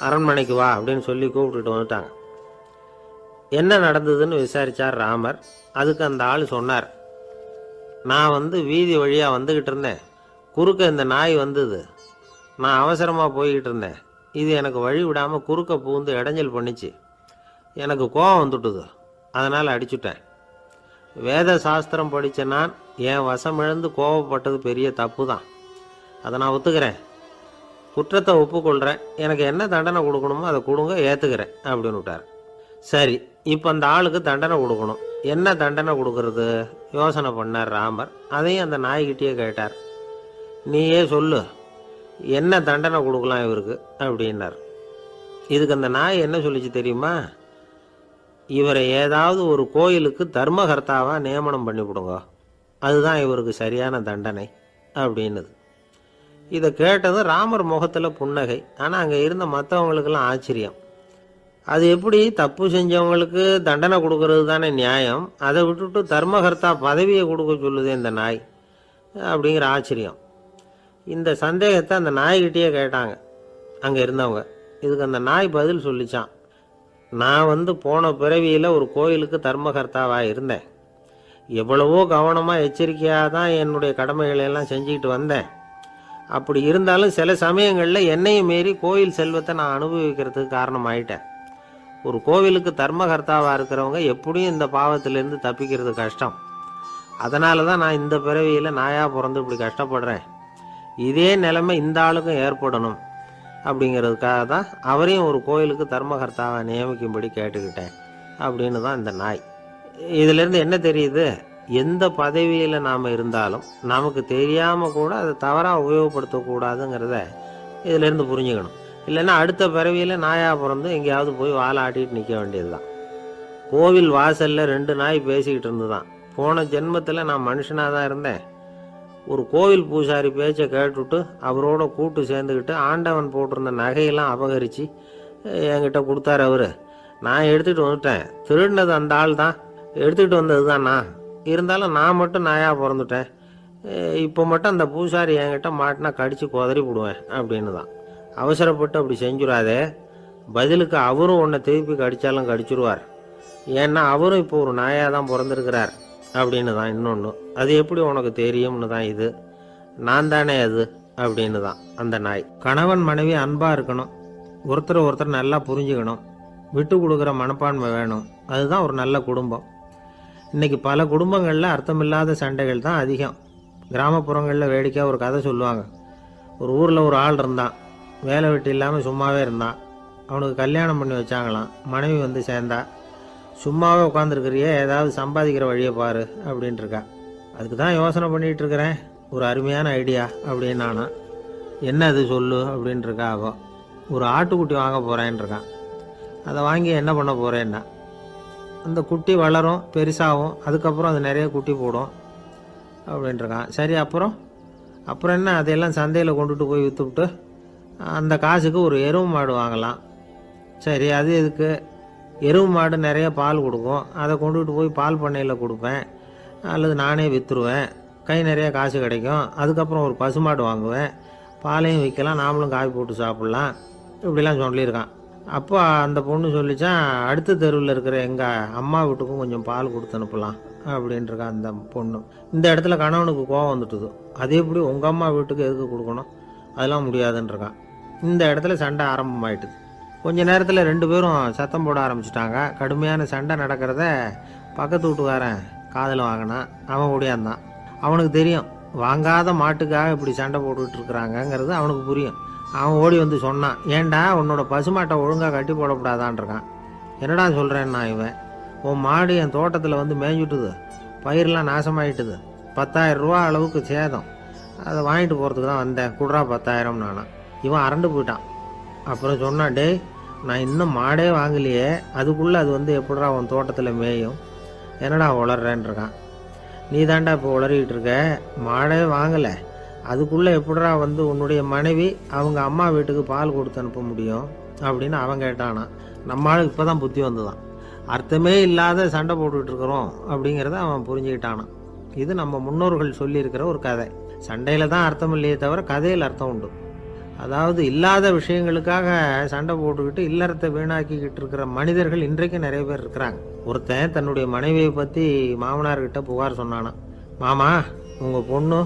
அரண்மனைக்கு வா அப்படின்னு சொல்லி கூப்பிட்டுட்டு வந்துட்டாங்க. என்ன நடந்ததுன்னு விசாரித்தார் ராமர். அதுக்கு அந்த ஆள் சொன்னார், நான் வந்து வீதி வழியாக வந்துக்கிட்டு இருந்தேன். குறுக்க இந்த நாய் வந்தது. நான் அவசரமாக போய்கிட்டு இருந்தேன். இது எனக்கு வழி விடாமல் குறுக்க பூந்து இடைஞ்சல் பண்ணிச்சு. எனக்கு கோபம் வந்துட்டுது, அதனால் அடிச்சுட்டேன். வேத சாஸ்திரம் படித்த நான் என் வசம் இழந்து கோபப்பட்டது பெரிய தப்பு தான். அதை நான் ஒத்துக்கிறேன், குற்றத்தை ஒப்புக்கொள்கிறேன். எனக்கு என்ன தண்டனை கொடுக்கணுமோ அதை கொடுங்க, ஏற்றுக்கிறேன் அப்படின்னு விட்டார். சரி, இப்போ அந்த ஆளுக்கு தண்டனை கொடுக்கணும். என்ன தண்டனை கொடுக்கறது யோசனை பண்ணார் ராமர். அதையும் அந்த நாய்கிட்டே கேட்டார். நீயே சொல்லு, என்ன தண்டனை கொடுக்கலாம் இவருக்கு அப்படின்னார். இதுக்கு அந்த நாய் என்ன சொல்லிச்சு தெரியுமா? இவரை ஏதாவது ஒரு கோயிலுக்கு தர்மகர்த்தாவாக நியமனம் பண்ணி கொடுங்க, அதுதான் இவருக்கு சரியான தண்டனை அப்படின்னுது. இதை கேட்டதும் ராமர் முகத்தில் புன்னகை. ஆனால் அங்கே இருந்த மற்றவங்களுக்கெல்லாம் ஆச்சரியம். அது எப்படி தப்பு செஞ்சவங்களுக்கு தண்டனை கொடுக்கறது தானே நியாயம், அதை விட்டுட்டு தர்மகர்த்தா பதவியை கொடுக்க சொல்லுதே இந்த நாய் அப்படிங்கிற ஆச்சரியம். இந்த சந்தேகத்தை அந்த நாய்கிட்டே கேட்டாங்க அங்கே இருந்தவங்க. இதுக்கு அந்த நாய் பதில் சொல்லிச்சான். நான் போன பிறவியில் ஒரு கோயிலுக்கு தர்மகர்த்தாவாக இருந்தேன். எவ்வளவோ கவனமாக எச்சரிக்கையாக தான் என்னுடைய கடமைகளை எல்லாம் செஞ்சுக்கிட்டு வந்தேன். அப்படி இருந்தாலும் சில சமயங்களில் என்னையும் மீறி கோயில் செல்வத்தை நான் அனுபவிக்கிறதுக்கு காரணமாயிட்டேன். ஒரு கோவிலுக்கு தர்மகர்த்தாவாக இருக்கிறவங்க எப்படியும் இந்த பாவத்திலேருந்து தப்பிக்கிறது கஷ்டம். அதனால தான் நான் இந்த பிறவியில் நாயாக பிறந்து இப்படி கஷ்டப்படுறேன். இதே நிலைமை இந்த ஆளுக்கும் ஏற்படணும் அப்படிங்கிறதுக்காக தான் அவரையும் ஒரு கோயிலுக்கு தர்மகர்த்தாவை நியமிக்கும்படி கேட்டுக்கிட்டேன் அப்படின்னு தான் இந்த நாய். இதிலேருந்து என்ன தெரியுது? எந்த பதவியில் நாம் இருந்தாலும் நமக்கு தெரியாமல் கூட அதை தவறாக உபயோகப்படுத்தக்கூடாதுங்கிறத இதிலேருந்து புரிஞ்சுக்கணும். இல்லைன்னா அடுத்த பிறவியில் நாயாக பிறந்து எங்கேயாவது போய் வாழை ஆட்டிகிட்டு நிற்க வேண்டியது தான். கோவில் வாசலில் 2 நாய் பேசிக்கிட்டு இருந்து தான், போன ஜென்மத்தில் நான் மனுஷனாக தான் இருந்தேன். ஒரு கோவில் பூசாரி பேச்சை கேட்டுவிட்டு அவரோட கூட்டு சேர்ந்துக்கிட்டு ஆண்டவன் போட்டிருந்த நகையெல்லாம் அபகரித்து என்கிட்ட கொடுத்தாரு அவர். நான் எடுத்துகிட்டு வந்துட்டேன். திருடினது அந்த ஆள் தான், எடுத்துக்கிட்டு வந்தது தான் நான். இருந்தாலும் நான் மட்டும் நாயாக பிறந்துட்டேன். இப்போ மட்டும் அந்த பூசாரி என்கிட்ட மாட்டினா கடித்து குதறி விடுவேன் அப்படின்னு தான். அவசரப்பட்டு அப்படி செஞ்சுடாதே. பதிலுக்கு அவரும் உன்னை திருப்பி கடித்தாலும் கடிச்சிருவார். ஏன்னா அவரும் இப்போ ஒரு நாயாக தான் பிறந்திருக்கிறார் அப்படின்னு தான் இன்னொன்று. அது எப்படி உனக்கு தெரியும்னு தான் இது. நான் தானே அது அப்படின்னு தான் அந்த நாய். கணவன் மனைவி அன்பாக இருக்கணும், ஒருத்தர் நல்லா புரிஞ்சுக்கணும், விட்டு கொடுக்குற மனப்பான்மை வேணும். அதுதான் ஒரு நல்ல குடும்பம். இன்றைக்கி பல குடும்பங்களில் அர்த்தமில்லாத சண்டைகள் தான் அதிகம். கிராமப்புறங்களில் வேடிக்கையாக ஒரு கதை சொல்லுவாங்க. ஒரு ஊரில் ஒரு ஆள் இருந்தான். வேலை வெட்டி இல்லாமல் சும்மாவே இருந்தான். அவனுக்கு கல்யாணம் பண்ணி வச்சாங்களாம். மனைவி சேர்ந்தா. சும்மாவே உட்காந்துருக்கிறியே, ஏதாவது சம்பாதிக்கிற வழியை பாரு அப்படின்ட்டு இருக்கா. அதுக்கு தான் யோசனை பண்ணிகிட்டு இருக்கிறேன், ஒரு அருமையான ஐடியா அப்படின்னு நானா. என்ன அது சொல்லு அப்படின்ட்டுருக்கா அவள். ஒரு ஆட்டுக்குட்டி வாங்க போகிறேன்னு இருக்கான். அதை வாங்கி என்ன பண்ண போகிறேன்னா, அந்த குட்டி வளரும், பெருசாகும், அதுக்கப்புறம் அது நிறைய குட்டி போடும் அப்படின்ட்டுருக்கான். சரி, அப்புறம் என்ன, அதையெல்லாம் சந்தையில் கொண்டுட்டு போய் விற்றுவிட்டு அந்த காசுக்கு ஒரு எருவு மாடு வாங்கலாம். சரி, அது எதுக்கு? எருவு மாடு நிறைய பால் கொடுக்கும், அதை கொண்டுகிட்டு போய் பால் பண்ணையில் கொடுப்பேன், அல்லது நானே விற்றுருவேன், கை நிறைய காசு கிடைக்கும். அதுக்கப்புறம் ஒரு பசுமாடு வாங்குவேன், பாலையும் விற்கலாம், நாமளும் காய் போட்டு சாப்பிட்லாம், இப்படிலாம் சொல்லியிருக்கான். அப்போ அந்த பொண்ணு சொல்லிச்சான், அடுத்த தெருவில் இருக்கிற எங்கள் அம்மா வீட்டுக்கும் கொஞ்சம் பால் கொடுத்து அனுப்பலாம் அப்படின்ட்டுருக்கா அந்த பொண்ணு. இந்த இடத்துல கணவனுக்கு கோவம் வந்துட்டுது. அது எப்படி உங்கள் அம்மா வீட்டுக்கு எதுக்கு கொடுக்கணும், அதெல்லாம் முடியாதுன்றிருக்கான். இந்த இடத்துல சண்டை ஆரம்பமாயிட்டுது. கொஞ்ச நேரத்தில் 2 பேரும் சத்தம் போட ஆரம்பிச்சிட்டாங்க. கடுமையான சண்டை நடக்கிறத பக்கத்து வீட்டுக்காரன் காதில் வாங்கினான். அவன் ஓடியாந்தான். அவனுக்கு தெரியும், வாங்காத மாட்டுக்காக இப்படி சண்டை போட்டுக்கிட்டு இருக்கிறாங்கங்கிறது அவனுக்கு புரியும். அவன் ஓடி சொன்னான், ஏண்டா உன்னோட பசுமாட்டை ஒழுங்காக கட்டி போடக்கூடாதான்ருக்கான். என்னடா சொல்கிறேன்னா, இவன் உன் மாடு என் தோட்டத்தில் மேய்ஞ்சுட்டுது, பயிரெலாம் நாசமாயிட்டுது, 10,000 ரூபா அளவுக்கு சேதம், அதை வாங்கிட்டு போகிறதுக்கு தான் வந்தேன், குடுறா 10,000 நானா. இவன் அரண்டு போயிட்டான். அப்புறம் சொன்னான், டே நான் இன்னும் மாடே வாங்கலையே, அதுக்குள்ளே அது எப்படிடா உன் தோட்டத்தில் மேயும், என்னடா உளர்றேன்ருக்கான். நீ தாண்டா இப்போ உளறிக்கிட்டு இருக்க, மாடே வாங்கலை, அதுக்குள்ளே எப்படிடா உன்னுடைய மனைவி அவங்க அம்மா வீட்டுக்கு பால் கொடுத்து அனுப்ப முடியும் அப்படின்னு அவன் கேட்டானா. நம்மளுக்கு இப்போ தான் புத்தி வந்துதான். அர்த்தமே இல்லாத சண்டை போட்டுக்கிட்டு இருக்கிறோம் அப்படிங்கிறத அவன் புரிஞ்சுக்கிட்டானான். இது நம்ம முன்னோர்கள் சொல்லியிருக்கிற ஒரு கதை. சண்டையில் தான் அர்த்தம் இல்லையே தவிர கதையில் அர்த்தம் உண்டு. அதாவது இல்லாத விஷயங்களுக்காக சண்டை போட்டுக்கிட்டு இல்லறத்தை வீணாக்கிக்கிட்டு இருக்கிற மனிதர்கள் இன்றைக்கு நிறைய பேர் இருக்கிறாங்க. ஒருத்தன் தன்னுடைய மனைவியை பற்றி மாமனார்கிட்ட புகார் சொன்னானா, மாமா உங்கள் பொண்ணு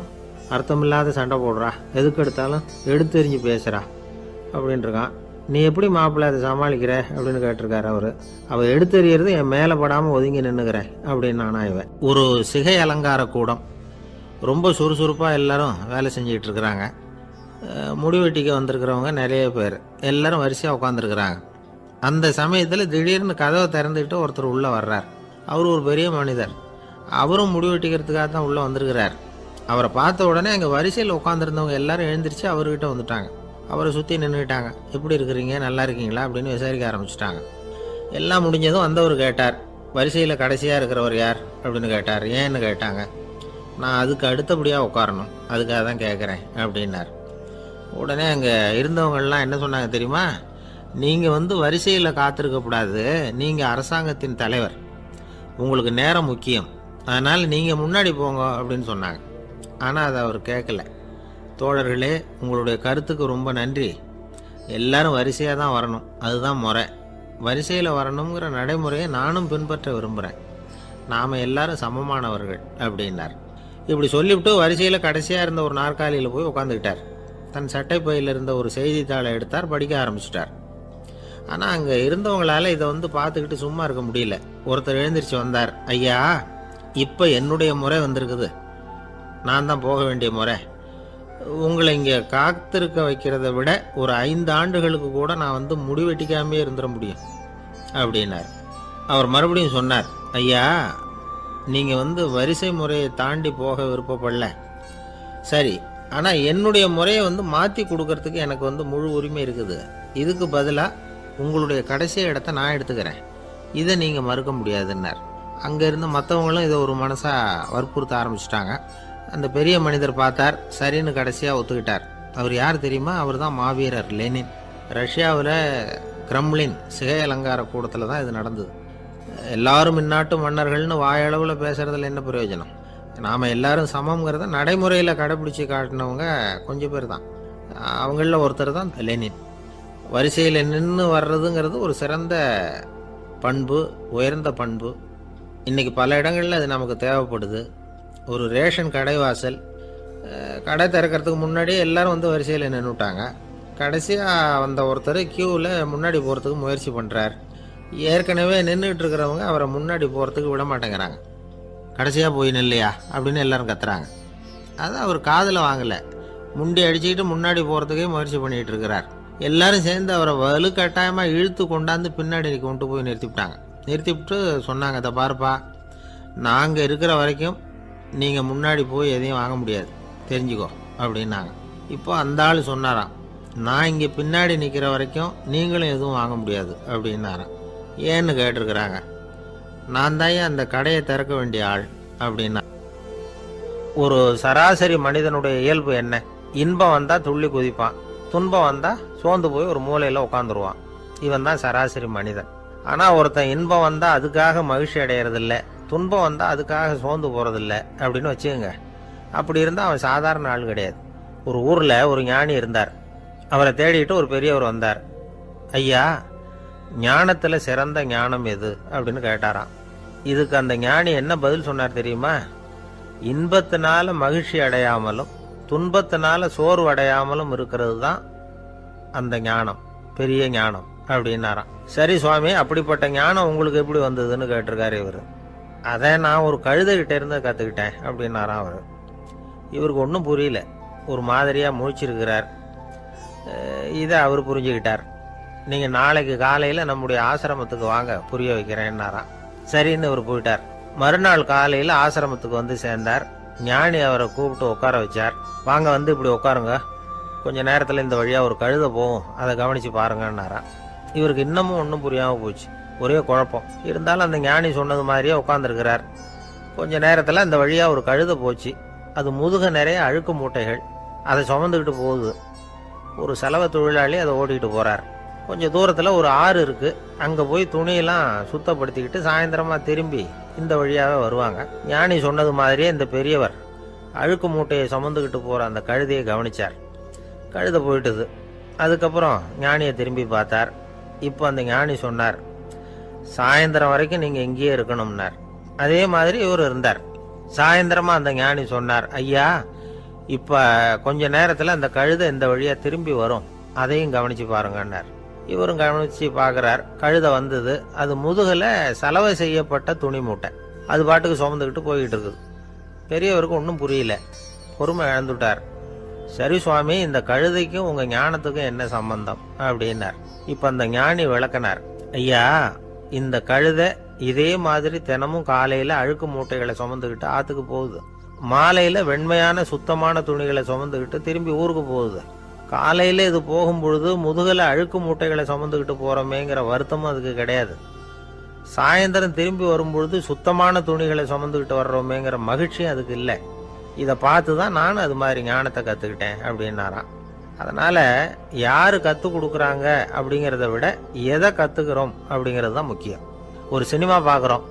அர்த்தமில்லாத சண்டை போடுறா, எதுக்கு எடுத்தாலும் எடுத்தெறிஞ்சு பேசுகிறா அப்படின்ட்டுருக்கான். நீ எப்படி மாப்பிள்ளை அதை சமாளிக்கிற அப்படின்னு கேட்டிருக்காரு அவர். அவள் எடுத்தெறியறது என் மேலே படாமல் ஒதுங்கி நின்றுக்கிறேன் அப்படின்னு நானா. இவன் ஒரு சிகை அலங்கார கூடம், ரொம்ப சுறுசுறுப்பாக எல்லாரும் வேலை செஞ்சிகிட்டு இருக்கிறாங்க. முடிவெட்டிக்க வந்திருக்கிறவங்க நிறைய பேர், எல்லாரும் வரிசையாக உட்காந்துருக்குறாங்க. அந்த சமயத்தில் திடீர்னு கதவை திறந்துக்கிட்டு ஒருத்தர் உள்ளே வர்றார். அவர் ஒரு பெரிய மனிதர். அவரும் முடிவெட்டிக்கிறதுக்காக தான் உள்ளே வந்திருக்கிறார். அவரை பார்த்த உடனே அங்கே வரிசையில் உட்காந்துருந்தவங்க எல்லாரும் எழுந்திரிச்சு அவர்கிட்ட வந்துட்டாங்க. அவரை சுற்றி நின்றுக்கிட்டாங்க. எப்படி இருக்கிறீங்க, நல்லா இருக்கீங்களா அப்படின்னு விசாரிக்க ஆரம்பிச்சிட்டாங்க. எல்லாம் முடிஞ்சதும் வந்தவர் கேட்டார், வரிசையில் கடைசியாக இருக்கிறவர் யார் அப்படின்னு கேட்டார். ஏன்னு கேட்டாங்க. நான் அதுக்கு அடுத்தபடியாக உட்காரணும், அதுக்காக தான் கேட்குறேன் அப்படின்னார். உடனே அங்கே இருந்தவங்கள்லாம் என்ன சொன்னாங்க தெரியுமா, நீங்கள் வரிசையில் காத்திருக்கக்கூடாது, நீங்கள் அரசாங்கத்தின் தலைவர், உங்களுக்கு நேரம் முக்கியம், அதனால் நீங்கள் முன்னாடி போங்க அப்படின்னு சொன்னாங்க. ஆனால் அதை அவர் கேட்கல. தோழர்களே, உங்களுடைய கருத்துக்கு ரொம்ப நன்றி, எல்லாரும் வரிசையாக தான் வரணும், அதுதான் முறை, வரிசையில் வரணுங்கிற நடைமுறையை நானும் பின்பற்ற விரும்புகிறேன். நாம் எல்லாரும் சமமானவர்கள் அப்படின்னார். இப்படி சொல்லிவிட்டு வரிசையில் கடைசியாக இருந்த ஒரு நாற்காலியில் போய் உட்காந்துக்கிட்டார். தன் சட்டை பையில் இருந்த ஒரு செய்தித்தாளை எடுத்தார், படிக்க ஆரம்பிச்சிட்டார். ஆனால் அங்கே இருந்தவங்களால இதை பார்த்துக்கிட்டு சும்மா இருக்க முடியல. ஒருத்தர் எழுந்திரிச்சு வந்தார். ஐயா, இப்போ என்னுடைய முறை வந்திருக்குது, நான் தான் போக வேண்டிய முறை. உங்களை இங்கே காத்திருக்க வைக்கிறத விட ஒரு 5 ஆண்டுகளுக்கு கூட நான் முடிவெட்டிக்காமே இருந்துட முடியும் அப்படின்னார். அவர் மறுபடியும் சொன்னார், ஐயா, நீங்கள் வரிசை முறையை தாண்டி போக விருப்பப்படல, சரி, ஆனால் என்னுடைய முறையை மாற்றி கொடுக்கறதுக்கு எனக்கு முழு உரிமை இருக்குது. இதுக்கு பதிலாக உங்களுடைய கடைசி இடத்த நான் எடுத்துக்கிறேன், இதை நீங்கள் மறுக்க முடியாதுன்னார். அங்கே இருந்த மற்றவங்களும் இதை ஒரு மனசாக வற்புறுத்த ஆரம்பிச்சிட்டாங்க. அந்த பெரிய மனிதர் பார்த்தார், சரின்னு கடைசியாக ஒத்துக்கிட்டார். அவர் யார் தெரியுமா? அவர் தான் மாவீரர் லெனின். ரஷ்யாவில் கிரெம்ளின் சிகை அலங்கார கூடத்தில் தான் இது நடந்தது. எல்லாரும் இந்நாட்டு மன்னர்கள்னு வாயளவில் பேசுகிறதுல என்ன பிரயோஜனம்? நாம் எல்லாரும் சமங்கிறத நடைமுறையில் கடைப்பிடிச்சி காட்டினவங்க கொஞ்சம் பேர் தான். அவங்களில் ஒருத்தர் தான் லெனின். வரிசையில் நின்று வர்றதுங்கிறது ஒரு சிறந்த பண்பு, உயர்ந்த பண்பு. இன்றைக்கி பல இடங்களில் அது நமக்கு தேவைப்படுது. ஒரு ரேஷன் கடைவாசல், கடை திறக்கிறதுக்கு முன்னாடியே எல்லோரும் வரிசையில் நின்றுட்டாங்க. கடைசியாக வந்த ஒருத்தர் க்யூவில் முன்னாடி போகிறதுக்கு முயற்சி பண்ணுறார். ஏற்கனவே நின்றுட்டு இருக்கிறவங்க அவரை முன்னாடி போகிறதுக்கு விட மாட்டேங்கிறாங்க. கடைசியாக போய் நில்லையா அப்படின்னு எல்லோரும் கத்துறாங்க. அது அவர் காதில் வாங்கலை. முண்டி அடிச்சுக்கிட்டு முன்னாடி போகிறதுக்கே முயற்சி பண்ணிகிட்டு இருக்கிறார். எல்லாரும் சேர்ந்து அவரை வலுக்கட்டாயமாக இழுத்து கொண்டாந்து பின்னாடி கொண்டு போய் நிறுத்திவிட்டாங்க. நிறுத்திவிட்டு சொன்னாங்க, இதை பாருப்பா, நாங்கள் இருக்கிற வரைக்கும் நீங்கள் முன்னாடி போய் எதையும் வாங்க முடியாது, தெரிஞ்சுக்கோ அப்படின்னாங்க. இப்போ அந்த ஆள் சொன்னாராம், நான் இங்கே பின்னாடி நிற்கிற வரைக்கும் நீங்களும் எதுவும் வாங்க முடியாது அப்படின்னாராம். ஏன்னு கேட்டிருக்கிறாங்க. நான் தான் அந்த கடையை திறக்க வேண்டிய ஆள் அப்படின்னா. ஒரு சராசரி மனிதனுடைய இயல்பு என்ன? இன்பம் வந்தால் துள்ளி குதிப்பான், துன்பம் வந்தால் சோர்ந்து போய் ஒரு மூலையில் உட்காந்துருவான். இவன் தான் சராசரி மனிதன். ஆனால் ஒருத்தன் இன்பம் வந்தால் அதுக்காக மகிழ்ச்சி அடையிறதில்ல, துன்பம் வந்தால் அதுக்காக சோர்ந்து போகிறதில்ல அப்படின்னு வச்சுக்கோங்க. அப்படி இருந்தால் அவன் சாதாரண ஆள் கிடையாது. ஒரு ஊரில் ஒரு ஞானி இருந்தார். அவரை தேடிட்டு ஒரு பெரியவர் வந்தார். ஐயா, ஞானத்தில் சிறந்த ஞானம் எது அப்படின்னு கேட்டாராம். இதுக்கு அந்த ஞானி என்ன பதில் சொன்னார் தெரியுமா? இன்பத்தினால மகிழ்ச்சி அடையாமலும் துன்பத்தினால சோர்வு அடையாமலும் இருக்கிறது தான் அந்த ஞானம், பெரிய ஞானம் அப்படின்னாராம். சரி சுவாமி, அப்படிப்பட்ட ஞானம் உங்களுக்கு எப்படி வந்ததுன்னு கேட்டிருக்காரு இவர். அதை நான் ஒரு கழுதைகிட்ட இருந்து கற்றுக்கிட்டேன் அப்படின்னாராம் அவர். இவருக்கு ஒன்றும் புரியல, ஒரு மாதிரியாக முழிச்சிருக்கிறார். இதை அவர் புரிஞ்சுக்கிட்டார். நீங்கள் நாளைக்கு காலையில் நம்முடைய ஆசிரமத்துக்கு வாங்க, புரிய வைக்கிறேன்னாராம். சரின்னு அவர் போயிட்டார். மறுநாள் காலையில் ஆசிரமத்துக்கு சேர்ந்தார். ஞானி அவரை கூப்பிட்டு உட்கார வச்சார். வாங்க, இப்படி உட்காருங்க, கொஞ்ச நேரத்தில் இந்த வழியாக ஒரு கழுதை போகும், அதை கவனித்து பாருங்கன்னாராம். இவருக்கு இன்னமும் ஒன்றும் புரியாமல் போச்சு, ஒரே குழப்பம். இருந்தாலும் அந்த ஞானி சொன்னது மாதிரியே உட்காந்துருக்கிறார். கொஞ்ச நேரத்தில் அந்த வழியாக ஒரு கழுதை போச்சு. அது முதுக நிறைய அழுக்கு மூட்டைகள், அதை சுமந்துக்கிட்டு போகுது. ஒரு சலவை தொழிலாளி அதை ஓட்டிகிட்டு போகிறார். கொஞ்சம் தூரத்தில் ஒரு ஆறு இருக்குது. அங்கே போய் துணியெல்லாம் சுத்தப்படுத்திக்கிட்டு சாயந்தரமாக திரும்பி இந்த வழியாகவே வருவாங்க. ஞானி சொன்னது மாதிரியே இந்த பெரியவர் அழுக்கு மூட்டையை சுமந்துக்கிட்டு போகிற அந்த கழுதையை கவனித்தார். கழுதை போயிட்டுது. அதுக்கப்புறம் ஞானியை திரும்பி பார்த்தார். இப்போ அந்த ஞானி சொன்னார், சாயந்தரம் வரைக்கும் நீங்கள் இங்கேயே இருக்கணும்னார். அதே மாதிரி இவர் இருந்தார். சாயந்தரமாக அந்த ஞானி சொன்னார், ஐயா, இப்போ கொஞ்ச நேரத்தில் அந்த கழுதை இந்த வழியாக திரும்பி வரும், அதையும் கவனித்து பாருங்கன்னார். இவரும் கவனித்து பார்க்குறார். கழுதை வந்தது. அது முதுகில் சலவை செய்யப்பட்ட துணி மூட்டை, அது பாட்டுக்கு சுமந்துக்கிட்டு போய்கிட்டு இருக்குது. பெரியவருக்கு ஒன்றும் புரியல, பொறுமை இழந்துட்டார். சரி சுவாமி, இந்த கழுதைக்கும் உங்கள் ஞானத்துக்கும் என்ன சம்பந்தம் அப்படின்னார். இப்போ அந்த ஞானி விளக்கினார். ஐயா, இந்த கழுதை இதே மாதிரி தினமும் காலையில் அழுக்கு மூட்டைகளை சுமந்துக்கிட்டு ஆற்றுக்கு போகுது, மாலையில் வெண்மையான சுத்தமான துணிகளை சுமந்துக்கிட்டு திரும்பி ஊருக்கு போகுது. காலையில் இது போகும்பொழுது முதுகில் அழுக்கு மூட்டைகளை சுமந்துக்கிட்டு போகிறோமேங்கிற வருத்தமும் அதுக்கு கிடையாது. சாயந்தரம் திரும்பி வரும்பொழுது சுத்தமான துணிகளை சுமந்துக்கிட்டு வர்றோமேங்கிற மகிழ்ச்சியும் அதுக்கு இல்லை. இதை பார்த்து தான் நான் அது மாதிரி ஞானத்தை கற்றுக்கிட்டேன் அப்படின்னாராம். அதனால் யார் கற்றுக் கொடுக்குறாங்க அப்படிங்கிறத விட எதை கற்றுக்கிறோம் அப்படிங்கிறது தான் முக்கியம். ஒரு சினிமா பார்க்குறோம்,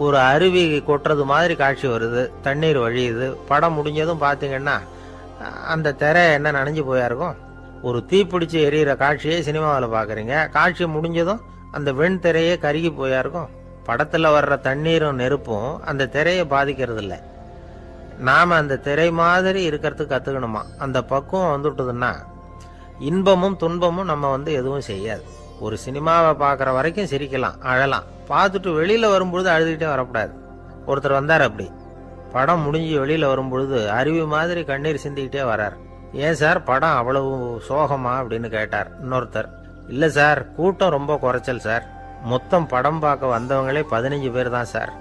ஒரு அருவி கொட்டுறது மாதிரி காட்சி வருது, தண்ணீர் வழியுது. படம் முடிஞ்சதும் பார்த்தீங்கன்னா அந்த திரை என்ன நனைஞ்சு போயா இருக்கும். ஒரு தீப்பிடிச்சு எரியிற காட்சியை சினிமாவில் பார்க்குறீங்க, காட்சி முடிஞ்சதும் அந்த வெண் திரையே கருகி போயா இருக்கும். படத்தில் வர்ற தண்ணீரும் நெருப்பும் அந்த திரையை பாதிக்கிறது இல்லை. நாம் அந்த திரை மாதிரி இருக்கிறதுக்கு கற்றுக்கணுமா. அந்த பக்குவம் வந்துவிட்டதுன்னா இன்பமும் துன்பமும் நம்ம எதுவும் செய்யாது. ஒரு சினிமாவை பார்க்குற வரைக்கும் சிரிக்கலாம், அழலாம். பார்த்துட்டு வெளியில் வரும்பொழுது அழுதுகிட்டே வரக்கூடாது. ஒருத்தர் வந்தார், அப்படி படம் முடிஞ்சு வெளியில் வரும்பொழுது அருவி மாதிரி கண்ணீர் சிந்திக்கிட்டே வரார். ஏன் சார் படம் அவ்வளவு சோகமா அப்படின்னு கேட்டார். இன்னொருத்தர், இல்லை சார் கூட்டம் ரொம்ப குறைச்சல் சார், மொத்தம் படம் பார்க்க வந்தவங்களே 15 பேர் தான் சார்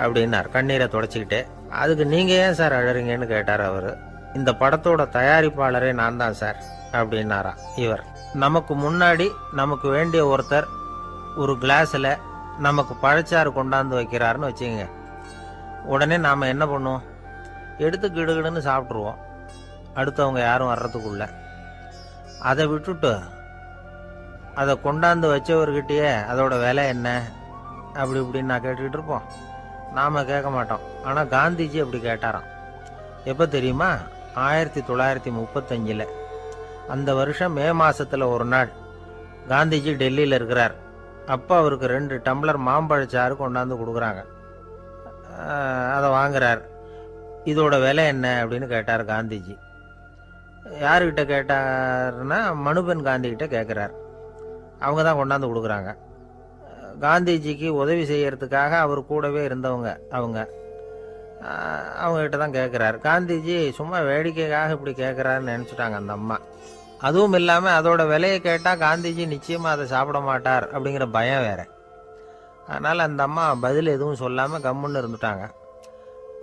அப்படின்னார் கண்ணீரை தொடச்சிக்கிட்டே. அதுக்கு நீங்கள் ஏன் சார் அழறீங்கன்னு கேட்டார் அவர். இந்த படத்தோட தயாரிப்பாளரே நான் தான் சார் அப்படின்னாரா இவர். நமக்கு முன்னாடி நமக்கு வேண்டிய ஒருத்தர் ஒரு கிளாஸில் நமக்கு பழச்சாறு கொண்டாந்து வைக்கிறாருன்னு வச்சுக்கோங்க. உடனே நாம் என்ன பண்ணுவோம்? எடுத்து கிடுகிடுன்னு சாப்பிட்ருவோம், அடுத்தவங்க யாரும் வர்றதுக்குள்ள. அதை விட்டுட்டு அதை கொண்டாந்து வச்சவர்கிட்டயே அதோட விலை என்ன அப்படி இப்படின்னு நான் கேட்டுக்கிட்டு இருப்போம். நாம் கேட்க மாட்டோம். ஆனால் காந்திஜி அப்படி கேட்டாராம். எப்போ தெரியுமா? 1935. அந்த வருஷம் மே மாதத்தில் ஒரு நாள் காந்திஜி டெல்லியில் இருக்கிறார். அப்போ அவருக்கு 2 டம்ளர் மாம்பழச்சாறு கொண்டாந்து கொடுக்குறாங்க. அதை வாங்குறார். இதோட விலை என்ன அப்படின்னு கேட்டார் காந்திஜி. யாருக்கிட்ட கேட்டார்னா மனுபென் காந்திகிட்ட கேட்குறார். அவங்க தான் கொண்டாந்து கொடுக்குறாங்க. காந்திஜிக்கு உதவி செய்யறதுக்காக அவர் கூடவே இருந்தவங்க அவங்ககிட்ட தான் கேட்குறாரு. காந்திஜி சும்மா வேடிக்கைக்காக இப்படி கேட்குறாருன்னு நினச்சிட்டாங்க அந்த அம்மா. அதுவும் இல்லாமல் அதோட விலையை கேட்டால் காந்திஜி நிச்சயமாக அதை சாப்பிட மாட்டார் அப்படிங்கிற பயம் வேற. அதனால் அந்த அம்மா பதில் எதுவும் சொல்லாமல் கம்முன்னு இருந்துட்டாங்க.